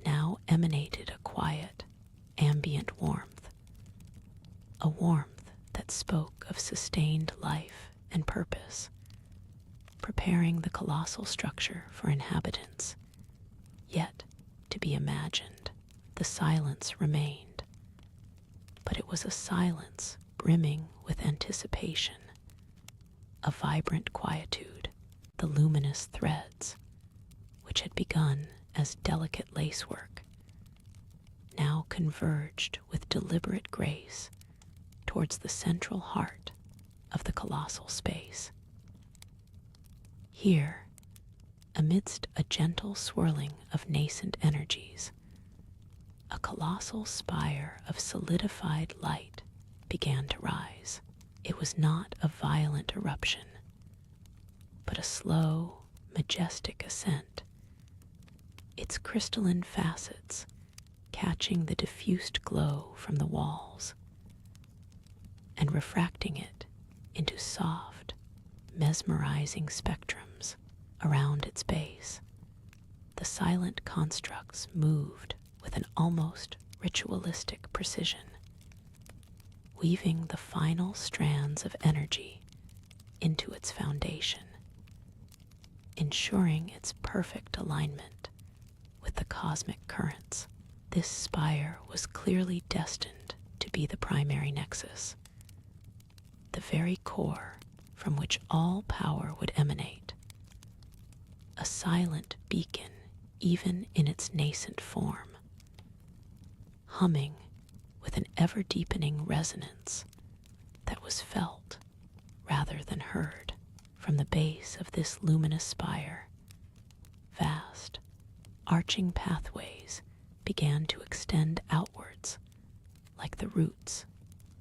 now emanated a quiet, ambient warmth, a warmth that spoke of sustained life and purpose, preparing the colossal structure for inhabitants, yet to be imagined. The silence remained, but it was a silence brimming with anticipation, a vibrant quietude. The luminous threads, which had begun as delicate lacework, now converged with deliberate grace towards the central heart of the colossal space. Here, amidst a gentle swirling of nascent energies, a colossal spire of solidified light began to rise. It was not a violent eruption, but a slow, majestic ascent, its crystalline facets catching the diffused glow from the walls and refracting it into soft, mesmerizing spectrums around its base. The silent constructs moved with an almost ritualistic precision, weaving the final strands of energy into its foundation, ensuring its perfect alignment with the cosmic currents. This spire was clearly destined to be the primary nexus, the very core from which all power would emanate, a silent beacon even in its nascent form, humming with an ever-deepening resonance that was felt rather than heard. From the base of this luminous spire, vast, arching pathways began to extend outwards like the roots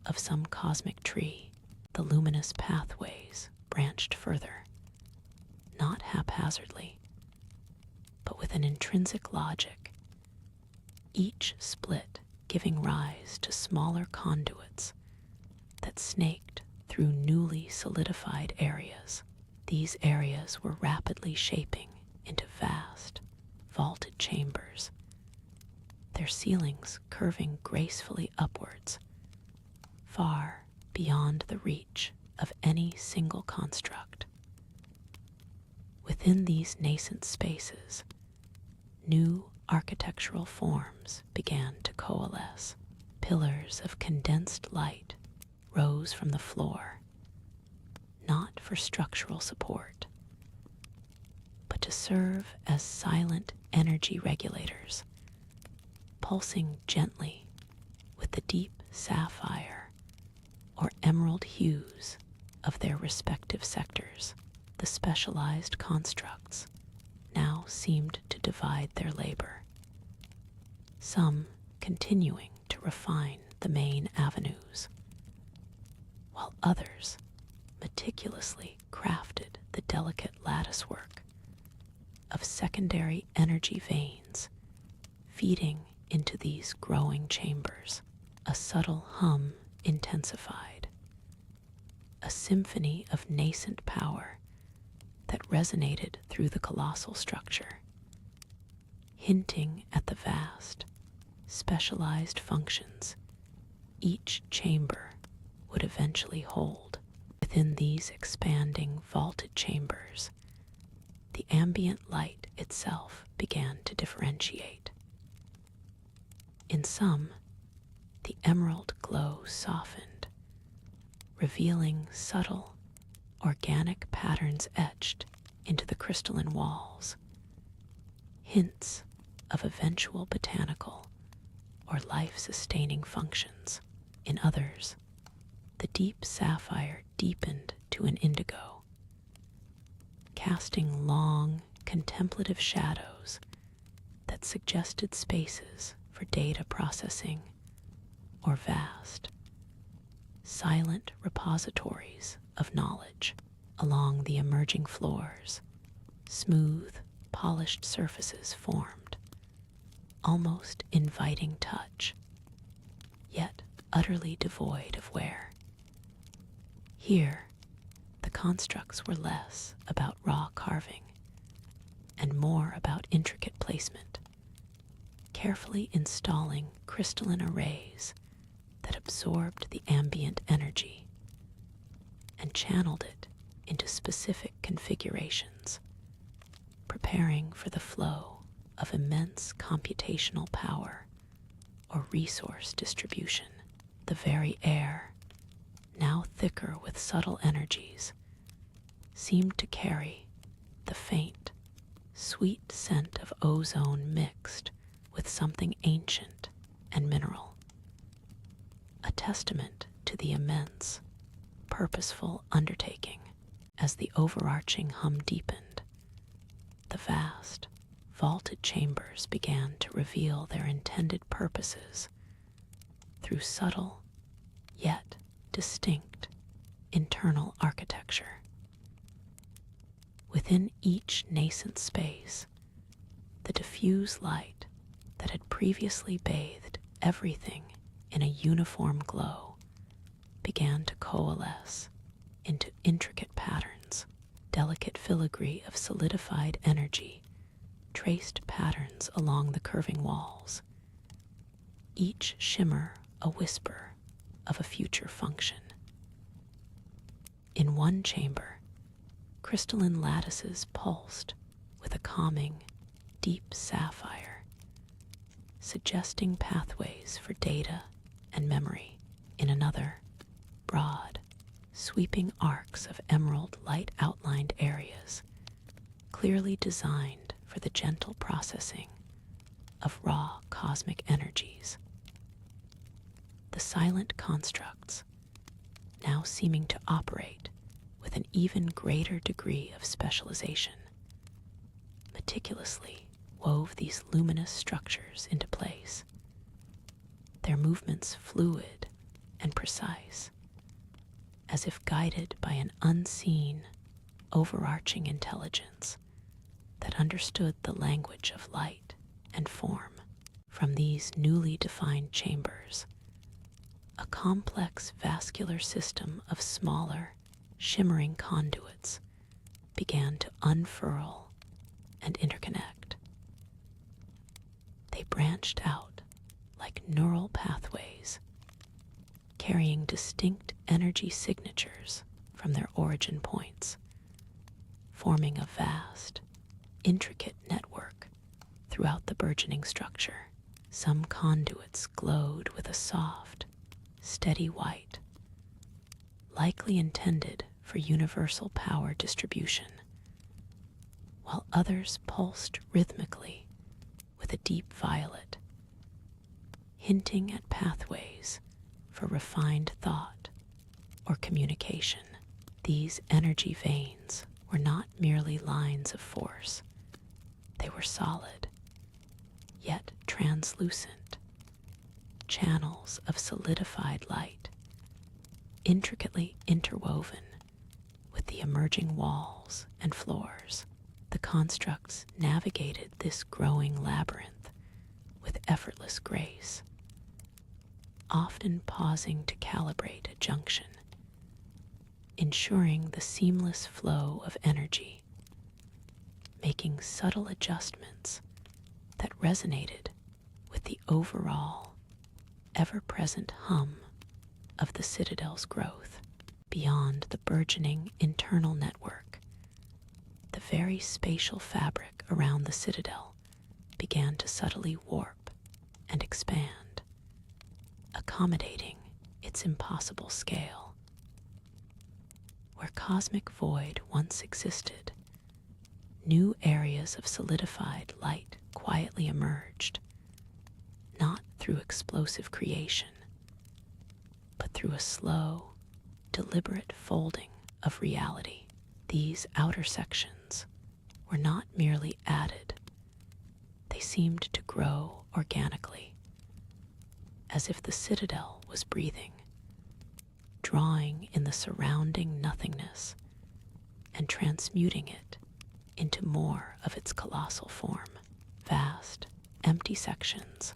of some cosmic tree. The luminous pathways branched further, not haphazardly, but with an intrinsic logic, each split giving rise to smaller conduits that snaked through newly solidified areas. These areas were rapidly shaping into vast, vaulted chambers, their ceilings curving gracefully upwards, far beyond the reach of any single construct. Within these nascent spaces, new architectural forms began to coalesce. Pillars of condensed light rose from the floor, not for structural support, but to serve as silent energy regulators, pulsing gently with the deep sapphire or emerald hues of their respective sectors. The specialized constructs now seemed to divide their labor, some continuing to refine the main avenues, while others meticulously crafted the delicate latticework of secondary energy veins feeding into these growing chambers. A subtle hum intensified, a symphony of nascent power that resonated through the colossal structure, hinting at the vast, specialized functions each chamber would eventually hold. Within these expanding vaulted chambers, the ambient light itself began to differentiate. In some, the emerald glow softened, revealing subtle, organic patterns etched into the crystalline walls, hints of eventual botanical or life-sustaining functions. In others, the deep sapphire deepened to an indigo, casting long, contemplative shadows that suggested spaces for data processing or vast, silent repositories of knowledge. Along the emerging floors, smooth, polished surfaces formed, almost inviting touch, yet utterly devoid of wear. Here, the constructs were less about raw carving and more about intricate placement, carefully installing crystalline arrays that absorbed the ambient energy and channeled it into specific configurations, preparing for the flow of immense computational power or resource distribution. The very air, now thicker with subtle energies, seemed to carry the faint, sweet scent of ozone mixed with something ancient and mineral, a testament to the immense, purposeful undertaking. As the overarching hum deepened, the vast, vaulted chambers began to reveal their intended purposes through subtle, yet distinct, internal architecture. Within each nascent space, the diffuse light that had previously bathed everything in a uniform glow began to coalesce into intricate patterns. Delicate filigree of solidified energy traced patterns along the curving walls, each shimmer a whisper of a future function. In one chamber, crystalline lattices pulsed with a calming, deep sapphire, suggesting pathways for data and memory. In another, broad, sweeping arcs of emerald light-outlined areas, clearly designed for the gentle processing of raw cosmic energies. The silent constructs, now seeming to operate with an even greater degree of specialization, meticulously wove these luminous structures into place, their movements fluid and precise, as if guided by an unseen, overarching intelligence that understood the language of light and form. From these newly defined chambers, a complex vascular system of smaller, shimmering conduits began to unfurl and interconnect. They branched out like neural pathways, carrying distinct energy signatures from their origin points, forming a vast, intricate network throughout the burgeoning structure. Some conduits glowed with a soft, steady white, likely intended for universal power distribution, while others pulsed rhythmically with a deep violet, hinting at pathways for refined thought or communication. These energy veins were not merely lines of force. They were solid, yet translucent, channels of solidified light, intricately interwoven with the emerging walls and floors. The constructs navigated this growing labyrinth with effortless grace, often pausing to calibrate a junction, ensuring the seamless flow of energy, making subtle adjustments that resonated with the overall, ever-present hum of the Citadel's growth. Beyond the burgeoning internal network, the very spatial fabric around the Citadel began to subtly warp and expand, accommodating its impossible scale. Where cosmic void once existed, new areas of solidified light quietly emerged, not through explosive creation, through a slow, deliberate folding of reality. These outer sections were not merely added, they seemed to grow organically, as if the citadel was breathing, drawing in the surrounding nothingness and transmuting it into more of its colossal form. Vast, empty sections,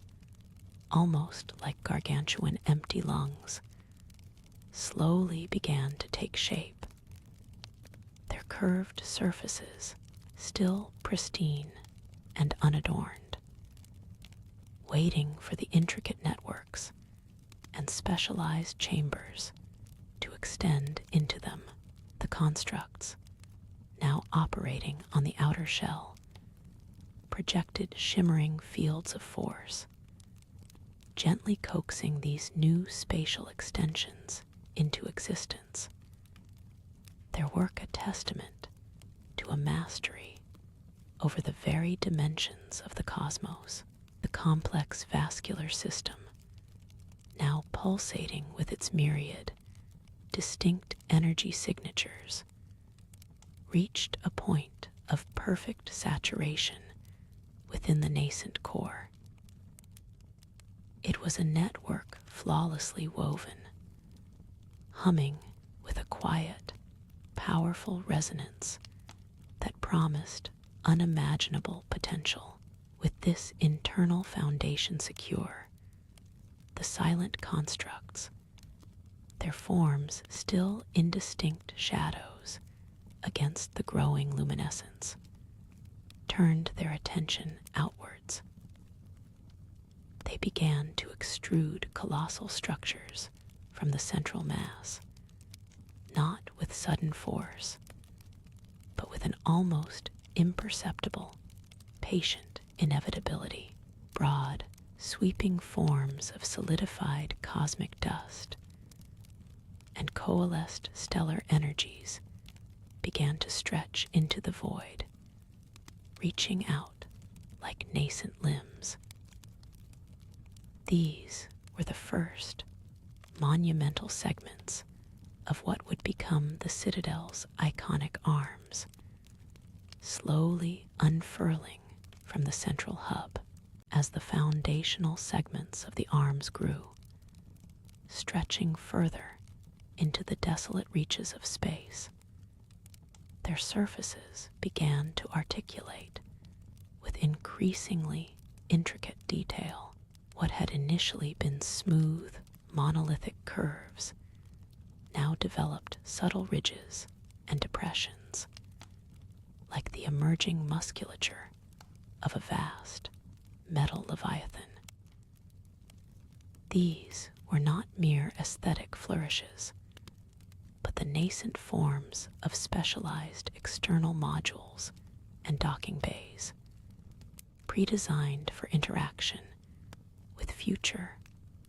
almost like gargantuan empty lungs, slowly began to take shape, their curved surfaces still pristine and unadorned, waiting for the intricate networks and specialized chambers to extend into them. The constructs, now operating on the outer shell, projected shimmering fields of force, gently coaxing these new spatial extensions into existence. Their work a testament to a mastery over the very dimensions of the cosmos, the complex vascular system, now pulsating with its myriad distinct energy signatures, reached a point of perfect saturation within the nascent core. It was a network flawlessly woven, humming with a quiet, powerful resonance that promised unimaginable potential. With this internal foundation secure, the silent constructs, their forms still indistinct shadows against the growing luminescence, turned their attention outwards. They began to extrude colossal structures from the central mass, not with sudden force, but with an almost imperceptible, patient inevitability. Broad, sweeping forms of solidified cosmic dust and coalesced stellar energies began to stretch into the void, reaching out like nascent limbs. These were the first monumental segments of what would become the Citadel's iconic arms, slowly unfurling from the central hub. As the foundational segments of the arms grew, stretching further into the desolate reaches of space, their surfaces began to articulate with increasingly intricate detail. What had initially been smooth, monolithic curves now developed subtle ridges and depressions, like the emerging musculature of a vast metal leviathan. These were not mere aesthetic flourishes, but the nascent forms of specialized external modules and docking bays, pre-designed for interaction with future,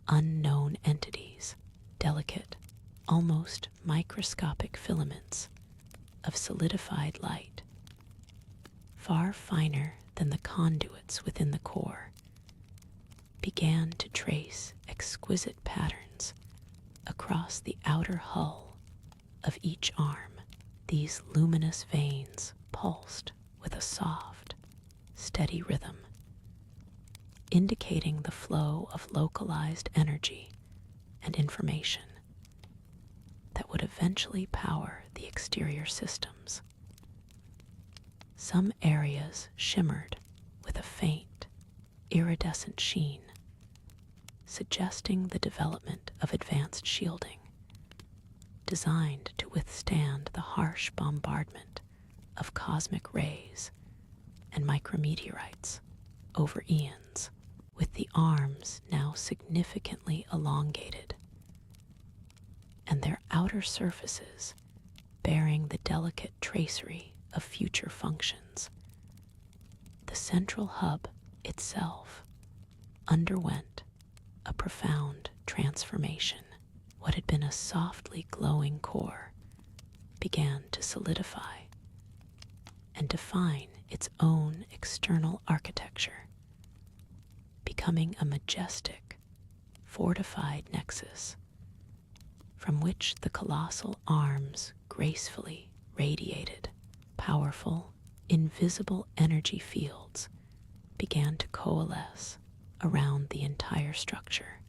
unknown entities. Delicate, almost microscopic filaments of solidified light, far finer than the conduits within the core, began to trace exquisite patterns across the outer hull of each arm. These luminous veins pulsed with a soft, steady rhythm, indicating the flow of localized energy and information that would eventually power the exterior systems. Some areas shimmered with a faint, iridescent sheen, suggesting the development of advanced shielding, designed to withstand the harsh bombardment of cosmic rays and micrometeorites over eons. With the arms now significantly elongated and their outer surfaces bearing the delicate tracery of future functions, the central hub itself underwent a profound transformation. What had been a softly glowing core began to solidify and define its own external architecture, becoming a majestic, fortified nexus from which the colossal arms gracefully radiated. Powerful, invisible energy fields began to coalesce around the entire structure,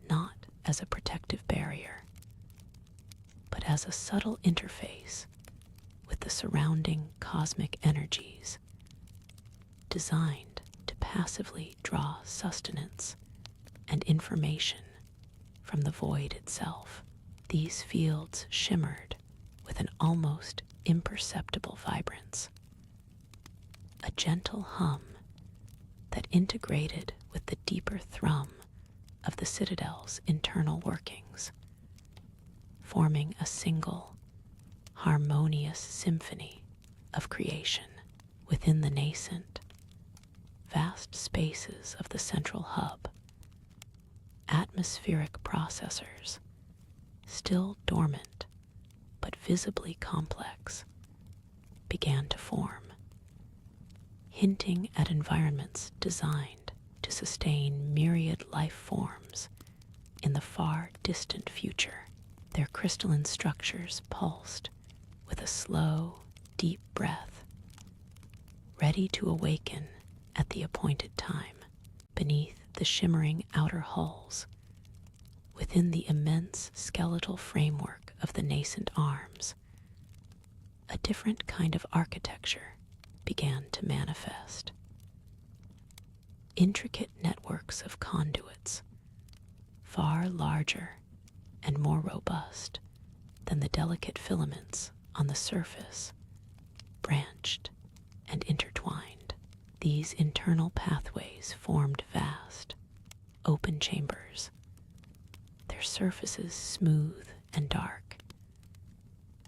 not as a protective barrier, but as a subtle interface with the surrounding cosmic energies, designed to passively draw sustenance and information from the void itself. These fields shimmered with an almost imperceptible vibrance, a gentle hum that integrated with the deeper thrum of the Citadel's internal workings, forming a single, harmonious symphony of creation. Within the nascent, vast spaces of the central hub, atmospheric processors, still dormant but visibly complex, began to form, hinting at environments designed to sustain myriad life forms in the far distant future. Their crystalline structures pulsed with a slow, deep breath, ready to awaken at the appointed time. Beneath the shimmering outer hulls, within the immense skeletal framework of the nascent arms, a different kind of architecture began to manifest. Intricate networks of conduits, far larger and more robust than the delicate filaments on the surface, branched and intertwined. These internal pathways formed vast, open chambers, their surfaces smooth and dark,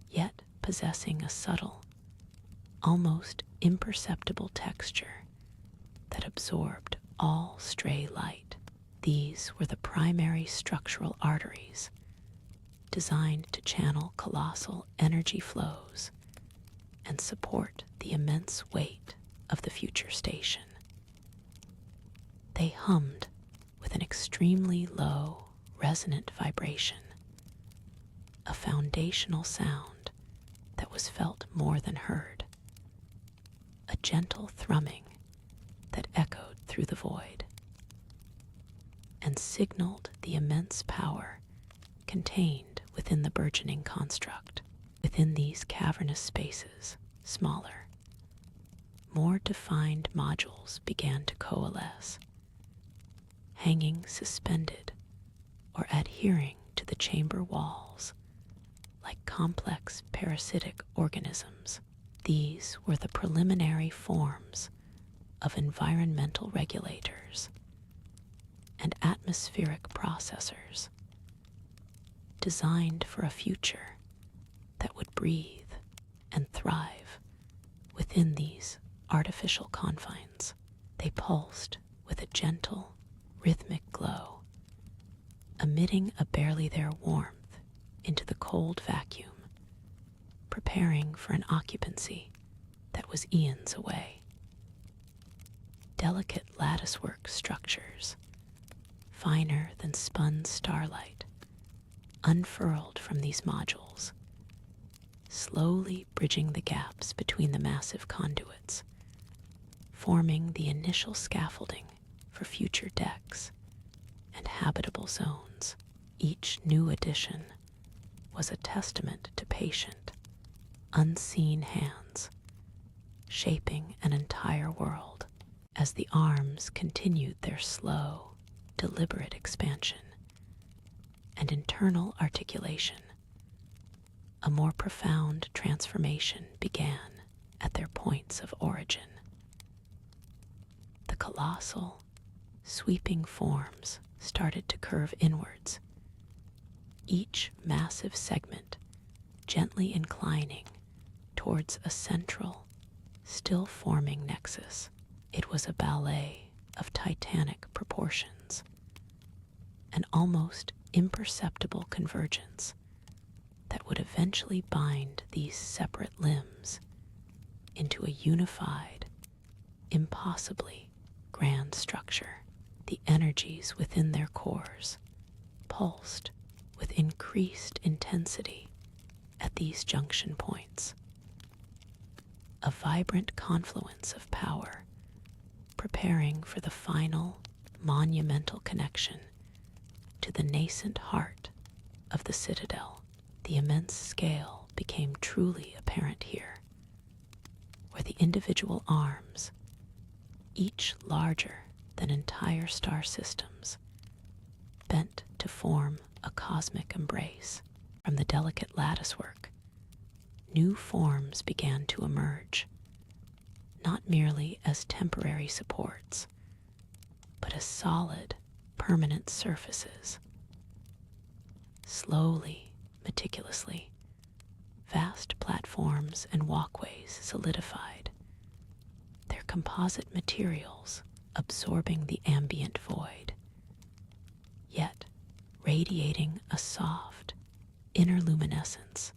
yet possessing a subtle, almost imperceptible texture that absorbed all stray light. These were the primary structural arteries, designed to channel colossal energy flows and support the immense weight of the future station. They hummed with an extremely low, resonant vibration, a foundational sound that was felt more than heard, a gentle thrumming that echoed through the void and signaled the immense power contained within the burgeoning construct. Within these cavernous spaces, smaller, more defined modules began to coalesce, hanging suspended or adhering to the chamber walls like complex parasitic organisms. These were the preliminary forms of environmental regulators and atmospheric processors, designed for a future that would breathe and thrive within these artificial confines. They pulsed with a gentle, rhythmic glow, emitting a barely there warmth into the cold vacuum, preparing for an occupancy that was eons away. Delicate latticework structures, finer than spun starlight, unfurled from these modules, slowly bridging the gaps between the massive conduits, forming the initial scaffolding for future decks and habitable zones. Each new addition was a testament to patient, unseen hands, shaping an entire world. As the arms continued their slow, deliberate expansion and internal articulation, a more profound transformation began at their points of origin. The colossal, sweeping forms started to curve inwards, each massive segment gently inclining towards a central, still forming nexus. It was a ballet of titanic proportions, an almost imperceptible convergence that would eventually bind these separate limbs into a unified, impossibly grand structure. The energies within their cores pulsed with increased intensity at these junction points. A vibrant confluence of power, preparing for the final, monumental connection to the nascent heart of the Citadel. The immense scale became truly apparent here, where the individual arms, each larger than entire star systems, bent to form a cosmic embrace. From the delicate latticework, new forms began to emerge, not merely as temporary supports, but as solid, permanent surfaces. Slowly, meticulously, vast platforms and walkways solidified, their composite materials absorbing the ambient void, yet radiating a soft, inner luminescence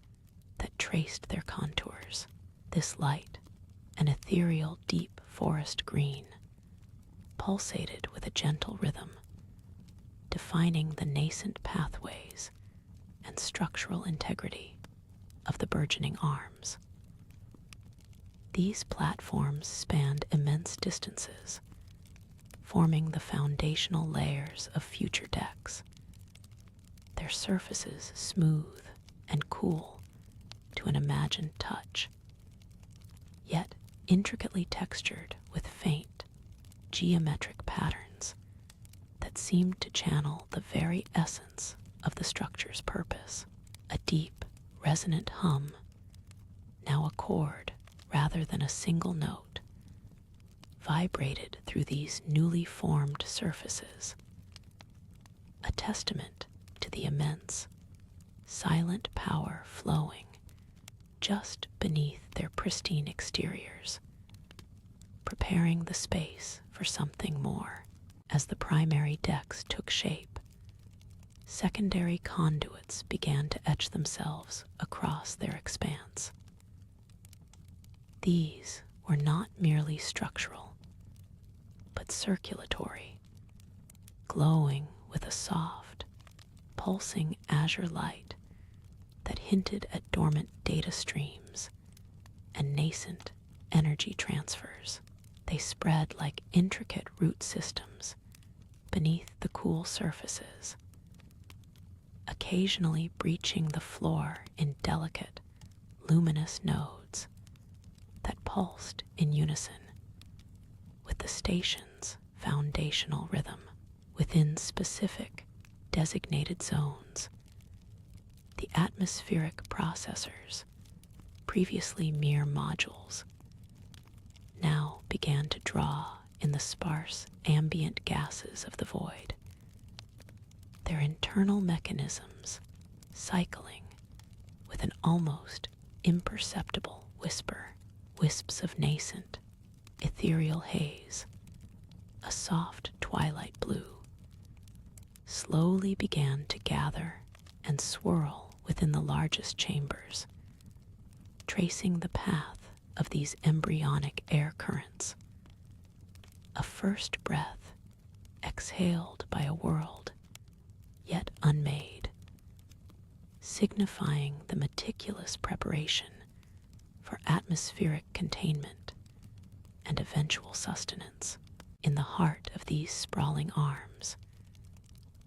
that traced their contours. This light, an ethereal deep forest green, pulsated with a gentle rhythm, defining the nascent pathways and structural integrity of the burgeoning arms. These platforms spanned immense distances, forming the foundational layers of future decks, their surfaces smooth and cool to an imagined touch, yet intricately textured with faint, geometric patterns that seemed to channel the very essence of the structure's purpose. A deep, resonant hum, now a chord rather than a single note, vibrated through these newly formed surfaces, a testament to the immense, silent power flowing just beneath their pristine exteriors, preparing the space for something more. As the primary decks took shape, secondary conduits began to etch themselves across their expanse. These were not merely structural, but circulatory, glowing with a soft, pulsing azure light that hinted at dormant data streams and nascent energy transfers. They spread like intricate root systems beneath the cool surfaces, occasionally breaching the floor in delicate, luminous nodes that pulsed in unison with the station's foundational rhythm. Within specific, designated zones, the atmospheric processors, previously mere modules, now began to draw in the sparse ambient gases of the void, their internal mechanisms cycling with an almost imperceptible whisper. Wisps of nascent, ethereal haze, a soft twilight blue, slowly began to gather and swirl within the largest chambers, tracing the path of these embryonic air currents. A first breath exhaled by a world yet unmade, signifying the meticulous preparation for atmospheric containment and eventual sustenance. In the heart of these sprawling arms,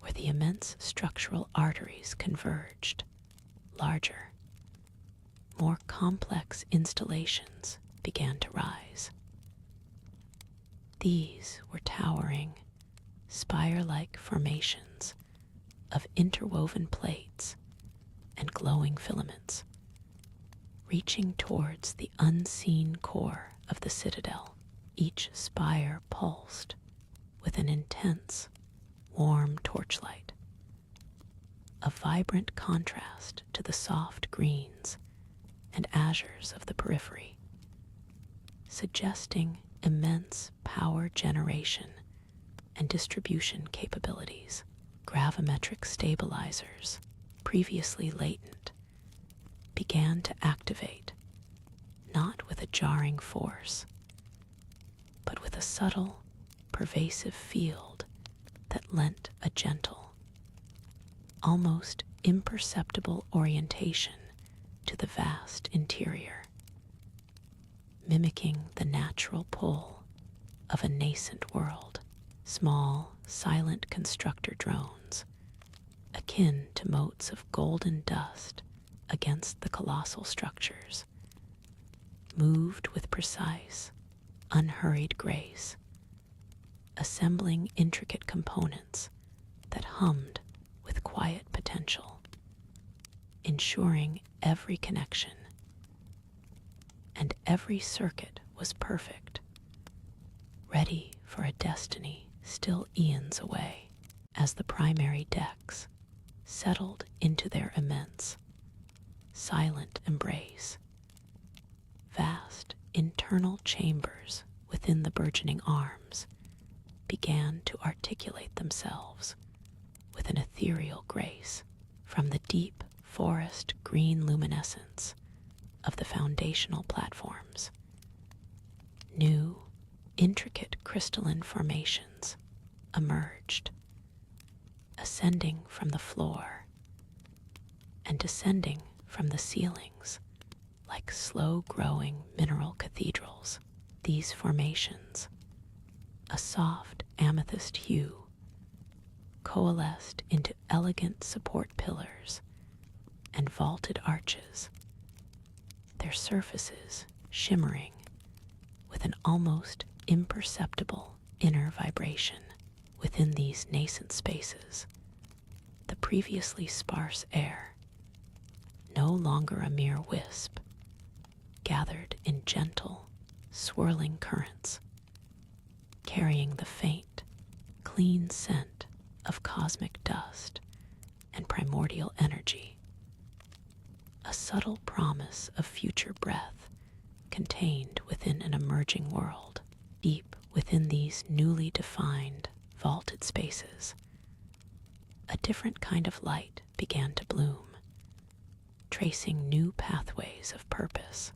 where the immense structural arteries converged, larger, more complex installations began to rise. These were towering, spire-like formations of interwoven plates and glowing filaments, reaching towards the unseen core of the Citadel. Each spire pulsed with an intense, warm torchlight, a vibrant contrast to the soft greens and azures of the periphery, suggesting immense power generation and distribution capabilities. Gravimetric stabilizers, previously latent, began to activate, not with a jarring force, but with a subtle, pervasive field that lent a gentle, almost imperceptible orientation to the vast interior, mimicking the natural pull of a nascent world. Small, silent constructor drones, akin to motes of golden dust against the colossal structures, moved with precise, unhurried grace, assembling intricate components that hummed with quiet potential, ensuring every connection and every circuit was perfect, ready for a destiny still eons away. As the primary decks settled into their immense, silent embrace, vast internal chambers within the burgeoning arms began to articulate themselves with an ethereal grace. From the deep forest green luminescence of the foundational platforms, new, intricate crystalline formations emerged, ascending from the floor and descending from the ceilings like slow-growing mineral cathedrals. These formations, a soft amethyst hue, coalesced into elegant support pillars and vaulted arches, their surfaces shimmering with an almost imperceptible inner vibration. Within these nascent spaces, the previously sparse air, no longer a mere wisp, gathered in gentle, swirling currents, carrying the faint, clean scent of cosmic dust and primordial energy, a subtle promise of future breath contained within an emerging world. Deep within these newly defined, vaulted spaces, a different kind of light began to bloom, tracing new pathways of purpose.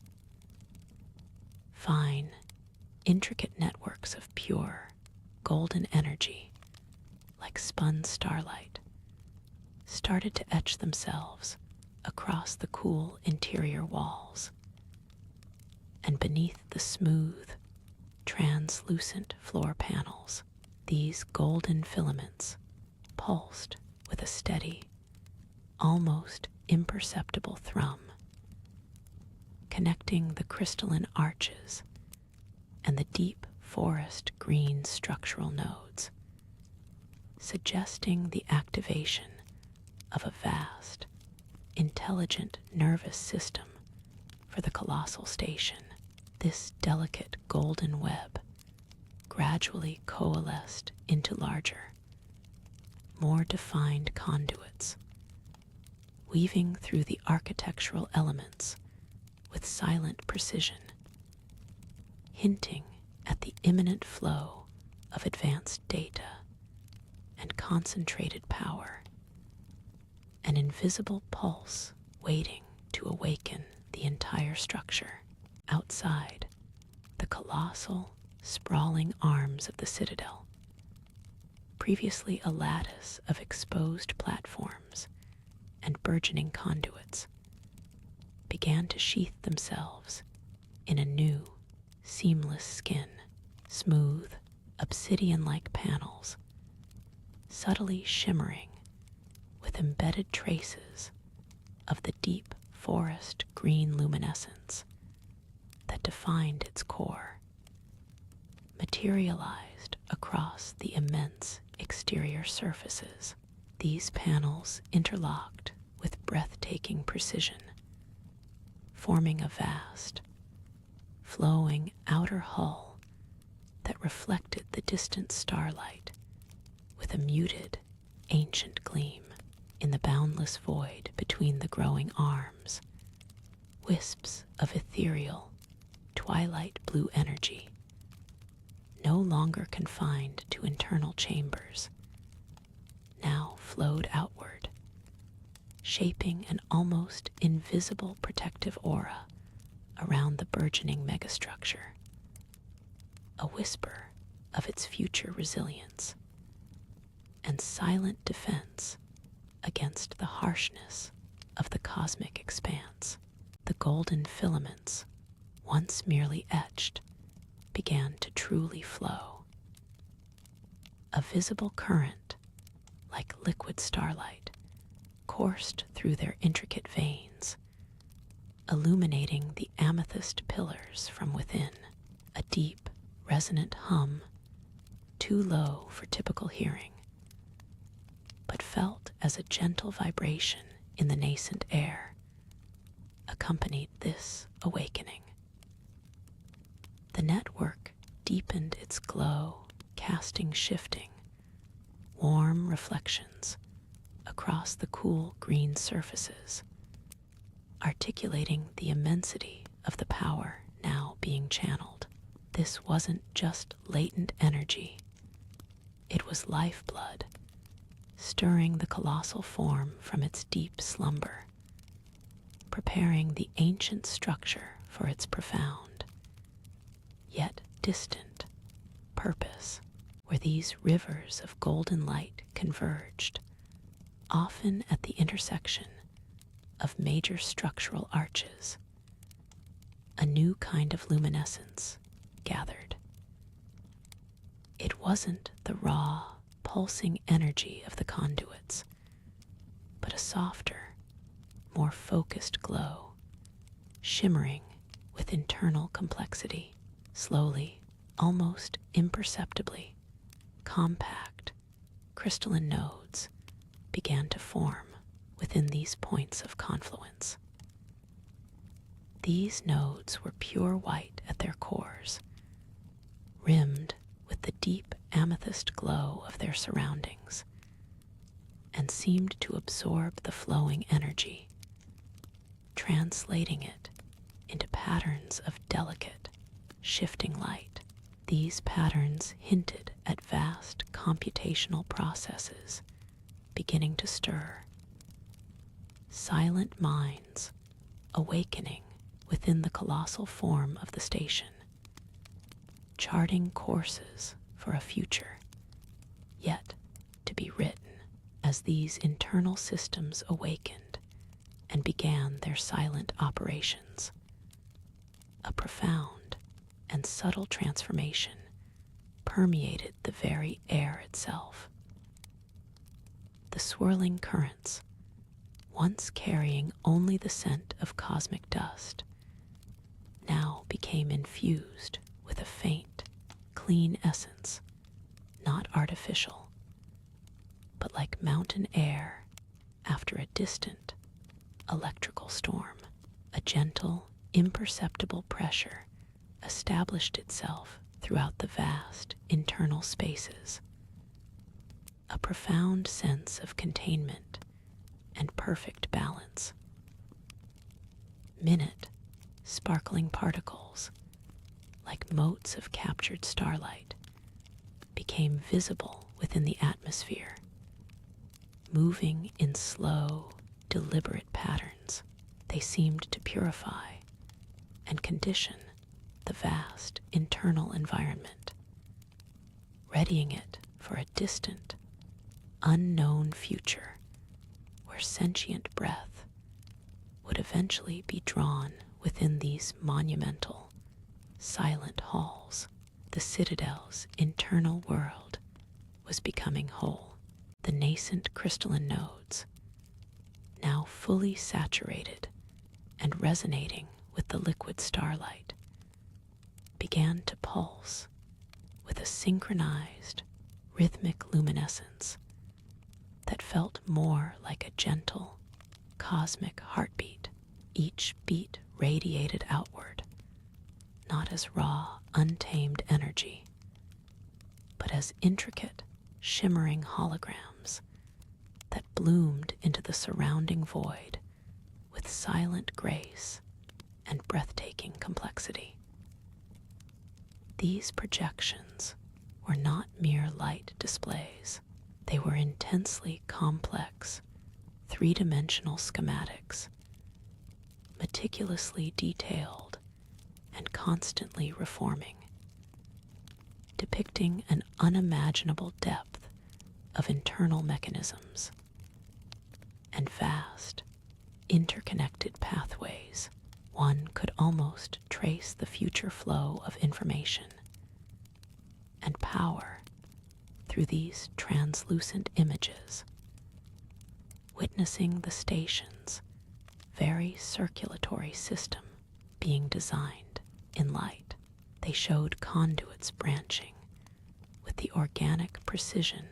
Fine, intricate networks of pure, golden energy, like spun starlight, started to etch themselves across the cool interior walls, and beneath the smooth, translucent floor panels, these golden filaments pulsed with a steady, almost imperceptible thrum, connecting the crystalline arches and the deep forest green structural nodes, suggesting the activation of a vast, intelligent nervous system for the colossal station. This delicate golden web gradually coalesced into larger, more defined conduits, weaving through the architectural elements with silent precision, hinting at the imminent flow of advanced data and concentrated power, an invisible pulse waiting to awaken the entire structure. Outside the colossal, sprawling arms of the Citadel, previously a lattice of exposed platforms and burgeoning conduits, began to sheath themselves in a new, seamless skin. Smooth, obsidian-like panels, subtly shimmering with embedded traces of the deep forest green luminescence that defined its core, materialized across the immense exterior surfaces. These panels interlocked with breathtaking precision, forming a vast, flowing outer hull that reflected the distant starlight with a muted, ancient gleam. In the boundless void between the growing arms, wisps of ethereal, twilight blue energy, no longer confined to internal chambers, now flowed outward, shaping an almost invisible protective aura around the burgeoning megastructure, a whisper of its future resilience and silent defense against the harshness of the cosmic expanse. The golden filaments, once merely etched, began to truly flow. A visible current, like liquid starlight, coursed through their intricate veins, illuminating the amethyst pillars from within. A deep, resonant hum, too low for typical hearing, but felt as a gentle vibration in the nascent air, accompanied this awakening. The network deepened its glow, casting shifting, warm reflections across the cool green surfaces, articulating the immensity of the power now being channeled. This wasn't just latent energy, it was lifeblood, stirring the colossal form from its deep slumber, preparing the ancient structure for its profound, yet distant, purpose. Where these rivers of golden light converged, often at the intersection of major structural arches, a new kind of luminescence gathered. It wasn't the raw, pulsing energy of the conduits, but a softer, more focused glow, shimmering with internal complexity. Slowly, almost imperceptibly, compact, crystalline nodes began to form within these points of confluence. These nodes were pure white at their cores, rimmed with the deep amethyst glow of their surroundings, and seemed to absorb the flowing energy, translating it into patterns of delicate, shifting light. These patterns hinted at vast computational processes beginning to stir, silent minds awakening within the colossal form of the station, charting courses for a future yet to be written. As these internal systems awakened and began their silent operations, a profound and subtle transformation permeated the very air itself. The swirling currents, once carrying only the scent of cosmic dust, now became infused with a faint, clean essence, not artificial, but like mountain air after a distant electrical storm. A gentle, imperceptible pressure established itself throughout the vast internal spaces, a profound sense of containment and perfect balance. Minute, sparkling particles, like motes of captured starlight, became visible within the atmosphere, moving in slow, deliberate patterns. They seemed to purify and condition the vast internal environment, readying it for a distant, unknown future where sentient breath would eventually be drawn within these monumental, silent halls. The Citadel's internal world was becoming whole. The nascent crystalline nodes, now fully saturated and resonating with the liquid starlight, began to pulse with a synchronized, rhythmic luminescence that felt more like a gentle, cosmic heartbeat. Each beat radiated outward, not as raw, untamed energy, but as intricate, shimmering holograms that bloomed into the surrounding void with silent grace and breathtaking complexity. These projections were not mere light displays. They were intensely complex, three-dimensional schematics, meticulously detailed and constantly reforming, depicting an unimaginable depth of internal mechanisms. and vast, interconnected pathways. One could almost trace the future flow of information and power through these translucent images, witnessing the station's very circulatory system being designed in light. They showed conduits branching with the organic precision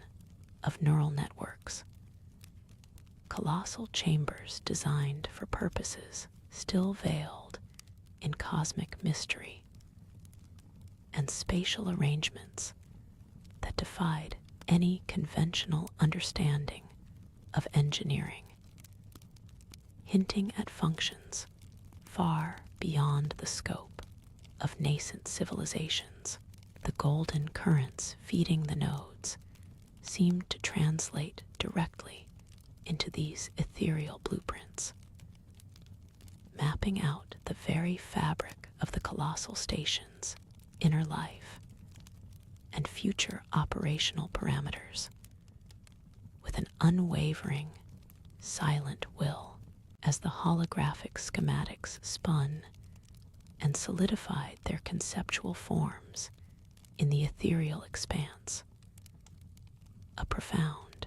of neural networks, colossal chambers designed for purposes still veiled in cosmic mystery, and spatial arrangements that defied any conventional understanding of engineering, hinting at functions far beyond the scope of nascent civilizations. The golden currents feeding the nodes seemed to translate directly into these ethereal blueprints, mapping out the very fabric of the colossal station's inner life and future operational parameters with an unwavering, silent will. As the holographic schematics spun and solidified their conceptual forms in the ethereal expanse, a profound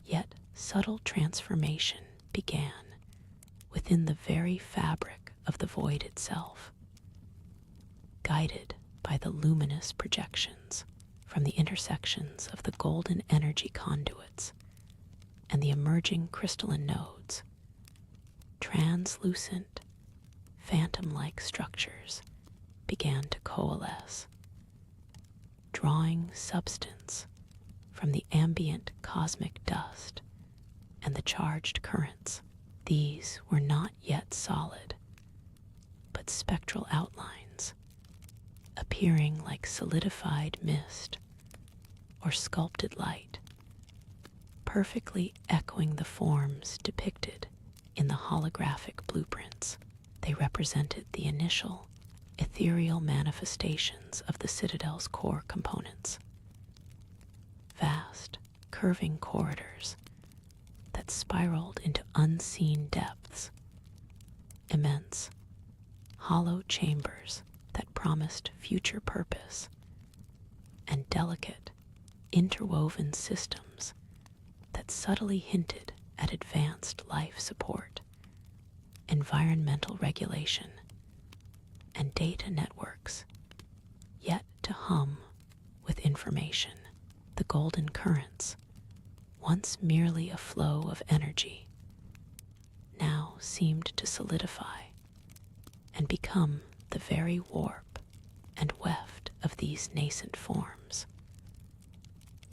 yet subtle transformation began within the very fabric of the void itself, guided by the luminous projections from the intersections of the golden energy conduits and the emerging crystalline nodes. Translucent, phantom-like structures began to coalesce, drawing substance from the ambient cosmic dust and the charged currents. These were not yet solid, but spectral outlines, appearing like solidified mist or sculpted light, perfectly echoing the forms depicted in the holographic blueprints. They represented the initial, ethereal manifestations of the Citadel's core components. Vast, curving corridors that spiraled into unseen depths. Immense, hollow chambers that promised future purpose. And delicate, interwoven systems that subtly hinted at advanced life support, environmental regulation, and data networks yet to hum with information. The golden currents, once merely a flow of energy, now seemed to solidify and become the very warp and weft of these nascent forms,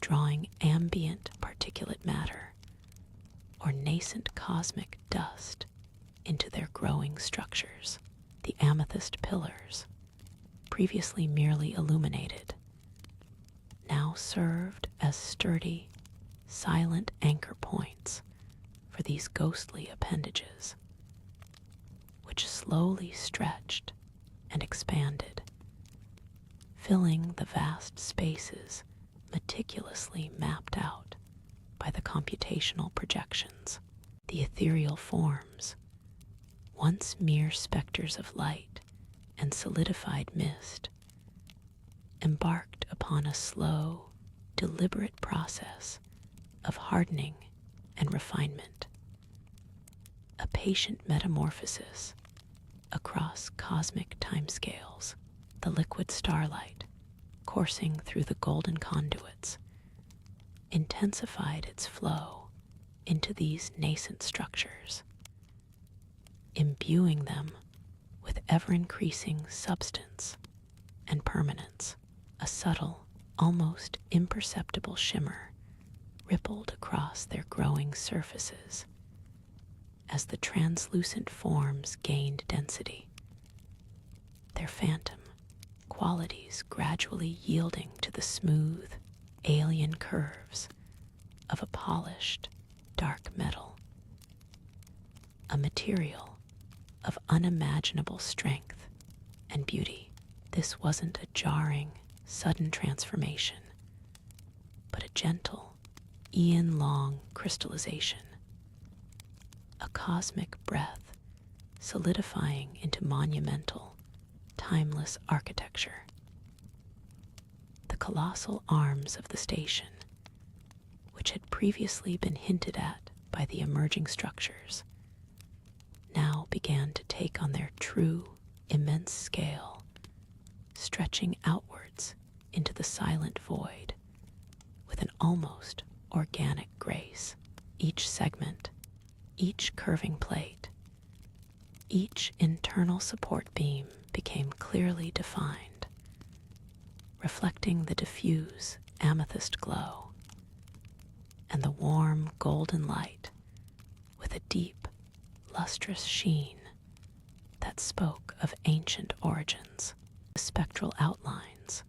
drawing ambient particulate matter or nascent cosmic dust into their growing structures. The amethyst pillars, previously merely illuminated, now served as sturdy, silent anchor points for these ghostly appendages, which slowly stretched and expanded, filling the vast spaces meticulously mapped out by the computational projections. The ethereal forms, once mere specters of light and solidified mist, embarked upon a slow, deliberate process of hardening and refinement, a patient metamorphosis across cosmic timescales. The liquid starlight, coursing through the golden conduits, intensified its flow into these nascent structures, imbuing them with ever-increasing substance and permanence. A subtle, almost imperceptible shimmer rippled across their growing surfaces as the translucent forms gained density, their phantom qualities gradually yielding to the smooth, alien curves of a polished, dark metal, a material of unimaginable strength and beauty. This wasn't a jarring, sudden transformation, but a gentle, eon-long crystallization, a cosmic breath solidifying into monumental, timeless architecture. The colossal arms of the station, which had previously been hinted at by the emerging structures, now began to take on their true, immense scale, stretching outwards into the silent void with an almost organic grace. Each segment, each curving plate, each internal support beam became clearly defined, reflecting the diffuse amethyst glow and the warm golden light with a deep, lustrous sheen that spoke of ancient origins. The spectral outlines,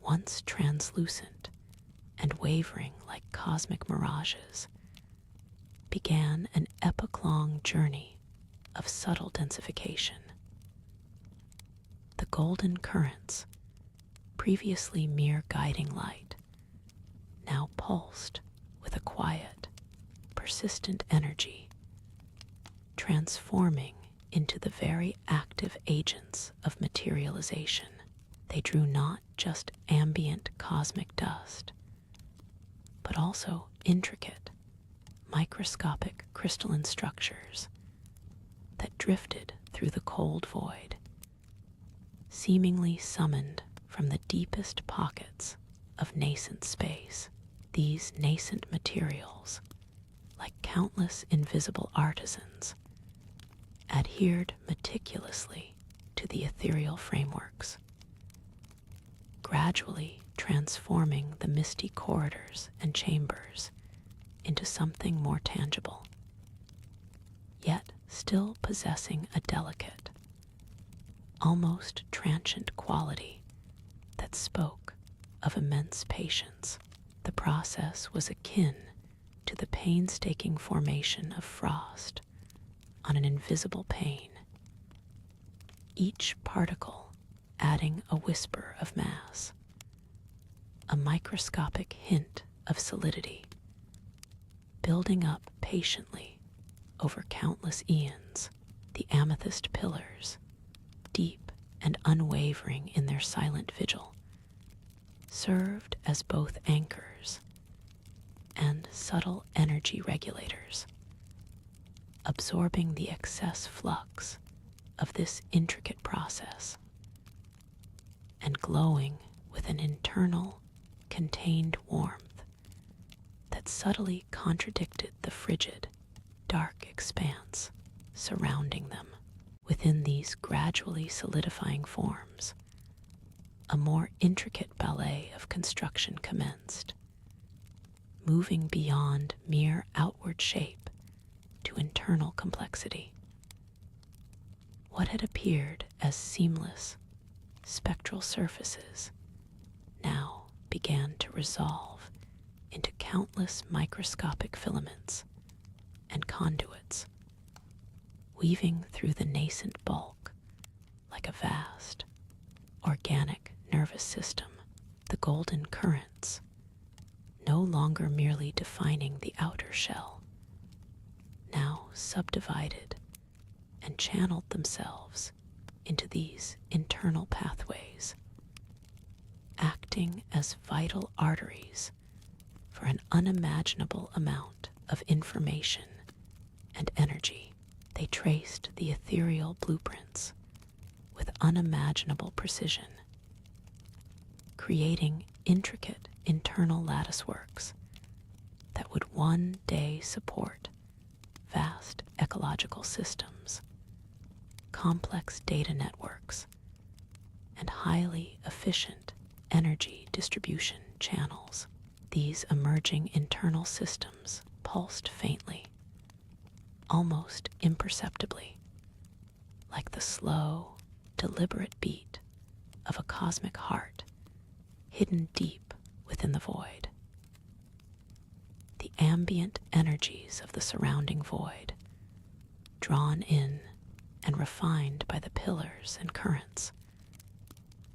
once translucent and wavering like cosmic mirages, began an epoch-long journey of subtle densification. The golden currents, previously mere guiding light, now pulsed with a quiet, persistent energy, transforming into the very active agents of materialization. They drew not just ambient cosmic dust, but also intricate, microscopic crystalline structures that drifted through the cold void, seemingly summoned from the deepest pockets of nascent space. These nascent materials, like countless invisible artisans, adhered meticulously to the ethereal frameworks, gradually transforming the misty corridors and chambers into something more tangible, yet still possessing a delicate, almost transient quality that spoke of immense patience. The process was akin to the painstaking formation of frost on an invisible pane, each particle adding a whisper of mass, a microscopic hint of solidity, building up patiently over countless eons. The amethyst pillars, deep and unwavering in their silent vigil, served as both anchors and subtle energy regulators, absorbing the excess flux of this intricate process and glowing with an internal, contained warmth that subtly contradicted the frigid, dark expanse surrounding them. Within these gradually solidifying forms, a more intricate ballet of construction commenced, moving beyond mere outward shape to internal complexity. What had appeared as seamless, spectral surfaces now began to resolve into countless microscopic filaments and conduits, weaving through the nascent bulk like a vast, organic nervous system. The golden currents, no longer merely defining the outer shell, now subdivided and channeled themselves into these internal pathways, acting as vital arteries for an unimaginable amount of information and energy. They traced the ethereal blueprints with unimaginable precision, creating intricate internal latticeworks that would one day support vast ecological systems, complex data networks, and highly efficient energy distribution channels. These emerging internal systems pulsed faintly, almost imperceptibly, like the slow, deliberate beat of a cosmic heart hidden deep within the void. The ambient energies of the surrounding void, drawn in and refined by the pillars and currents,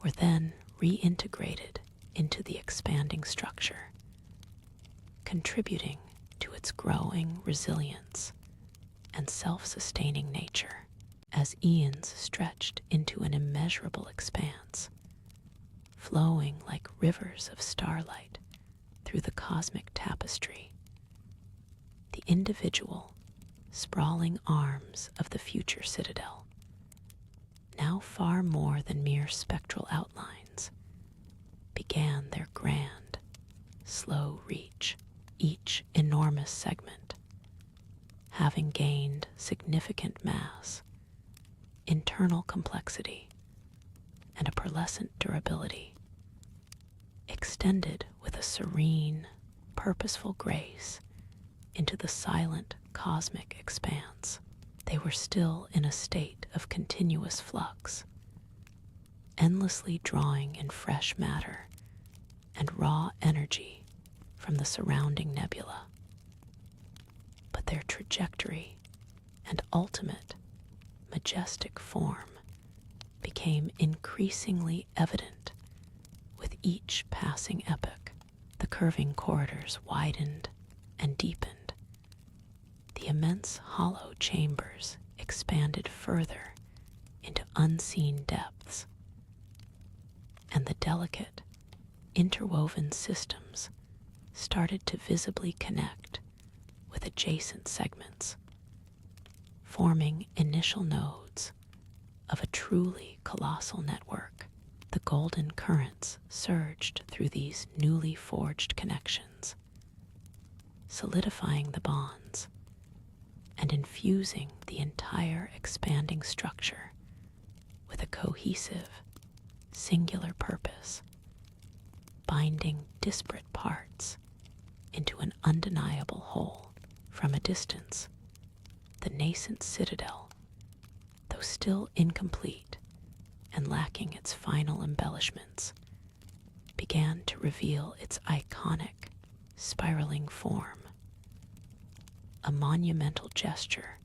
were then reintegrated into the expanding structure, contributing to its growing resilience and self-sustaining nature, as eons stretched into an immeasurable expanse, flowing like rivers of starlight through the cosmic tapestry. The individual, sprawling arms of the future Citadel, now far more than mere spectral outlines, began their grand, slow reach, each enormous segment, having gained significant mass, internal complexity, and a pearlescent durability, extended with a serene, purposeful grace into the silent cosmic expanse. They were still in a state of continuous flux, endlessly drawing in fresh matter and raw energy from the surrounding nebula. But their trajectory and ultimate, majestic form became increasingly evident with each passing epoch. The curving corridors widened and deepened. The immense hollow chambers expanded further into unseen depths, and the delicate, interwoven systems started to visibly connect with adjacent segments, forming initial nodes of a truly colossal network. The golden currents surged through these newly forged connections, solidifying the bonds and infusing the entire expanding structure with a cohesive, singular purpose, binding disparate parts into an undeniable whole. From a distance, the nascent Citadel, though still incomplete and lacking its final embellishments, began to reveal its iconic, spiraling form, a monumental gesture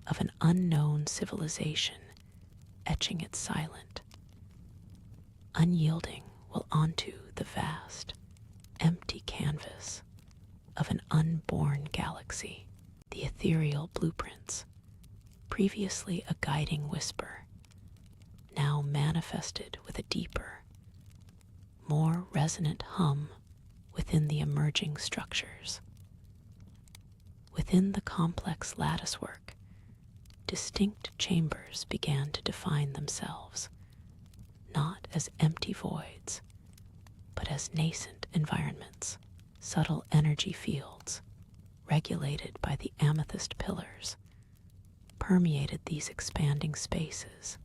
of an unknown civilization etching its silent, unyielding will onto the vast, empty canvas of an unborn galaxy. The ethereal blueprints, previously a guiding whisper, now manifested with a deeper, more resonant hum within the emerging structures. Within the complex latticework, distinct chambers began to define themselves, not as empty voids, but as nascent environments. Subtle energy fields, regulated by the amethyst pillars, permeated these expanding spaces,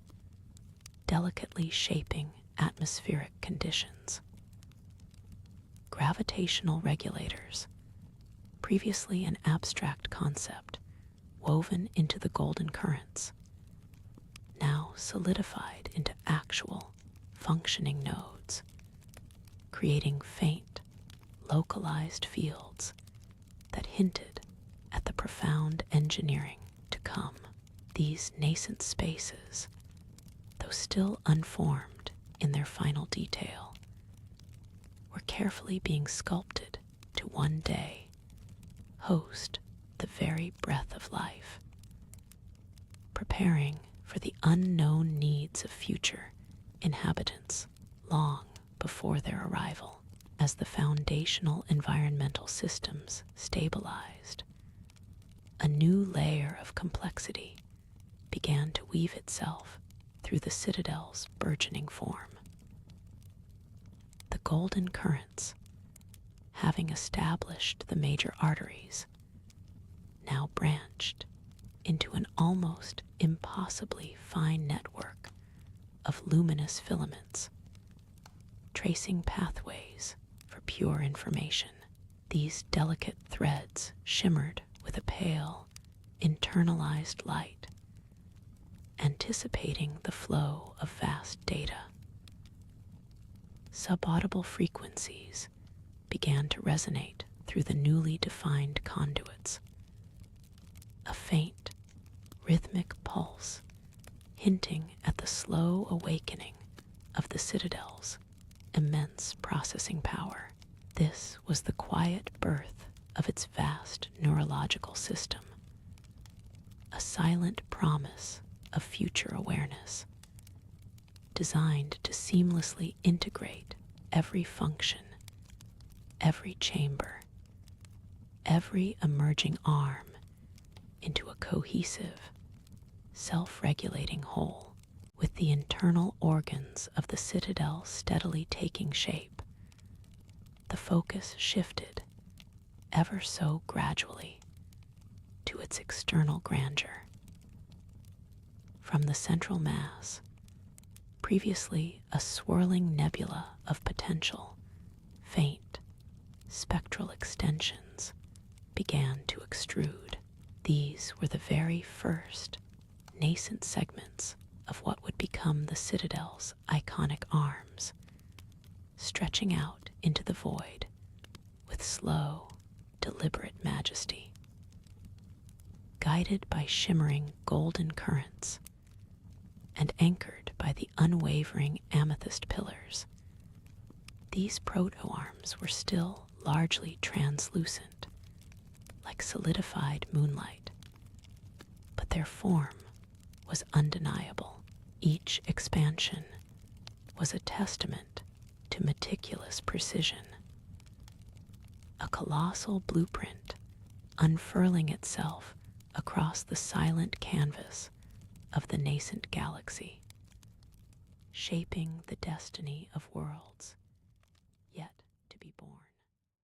delicately shaping atmospheric conditions. Gravitational regulators, previously an abstract concept woven into the golden currents, now solidified into actual, functioning nodes, creating faint, localized fields that hinted at the profound engineering to come. These nascent spaces, though still unformed in their final detail, were carefully being sculpted to one day host the very breath of life, preparing for the unknown needs of future inhabitants long before their arrival. As the foundational environmental systems stabilized, a new layer of complexity began to weave itself through the Citadel's burgeoning form. The golden currents, having established the major arteries, now branched into an almost impossibly fine network of luminous filaments, tracing pathways for pure information. These delicate threads shimmered with a pale, internalized light, anticipating the flow of vast data. Subaudible frequencies began to resonate through the newly defined conduits. A faint, rhythmic pulse hinting at the slow awakening of the Citadel's immense processing power. This was the quiet birth of its vast neurological system, a silent promise of future awareness, designed to seamlessly integrate every function, every chamber, every emerging arm into a cohesive, self-regulating whole. With the internal organs of the Citadel steadily taking shape, the focus shifted, ever so gradually, to its external grandeur. From the central mass, previously a swirling nebula of potential, faint, spectral extensions began to extrude. These were the very first nascent segments of what would become the Citadel's iconic arms, stretching out into the void with slow, deliberate majesty. Guided by shimmering golden currents and anchored by the unwavering amethyst pillars, these proto-arms were still largely translucent, like solidified moonlight, but their form was undeniable. Each expansion was a testament to meticulous precision, a colossal blueprint unfurling itself across the silent canvas of the nascent galaxy, shaping the destiny of worlds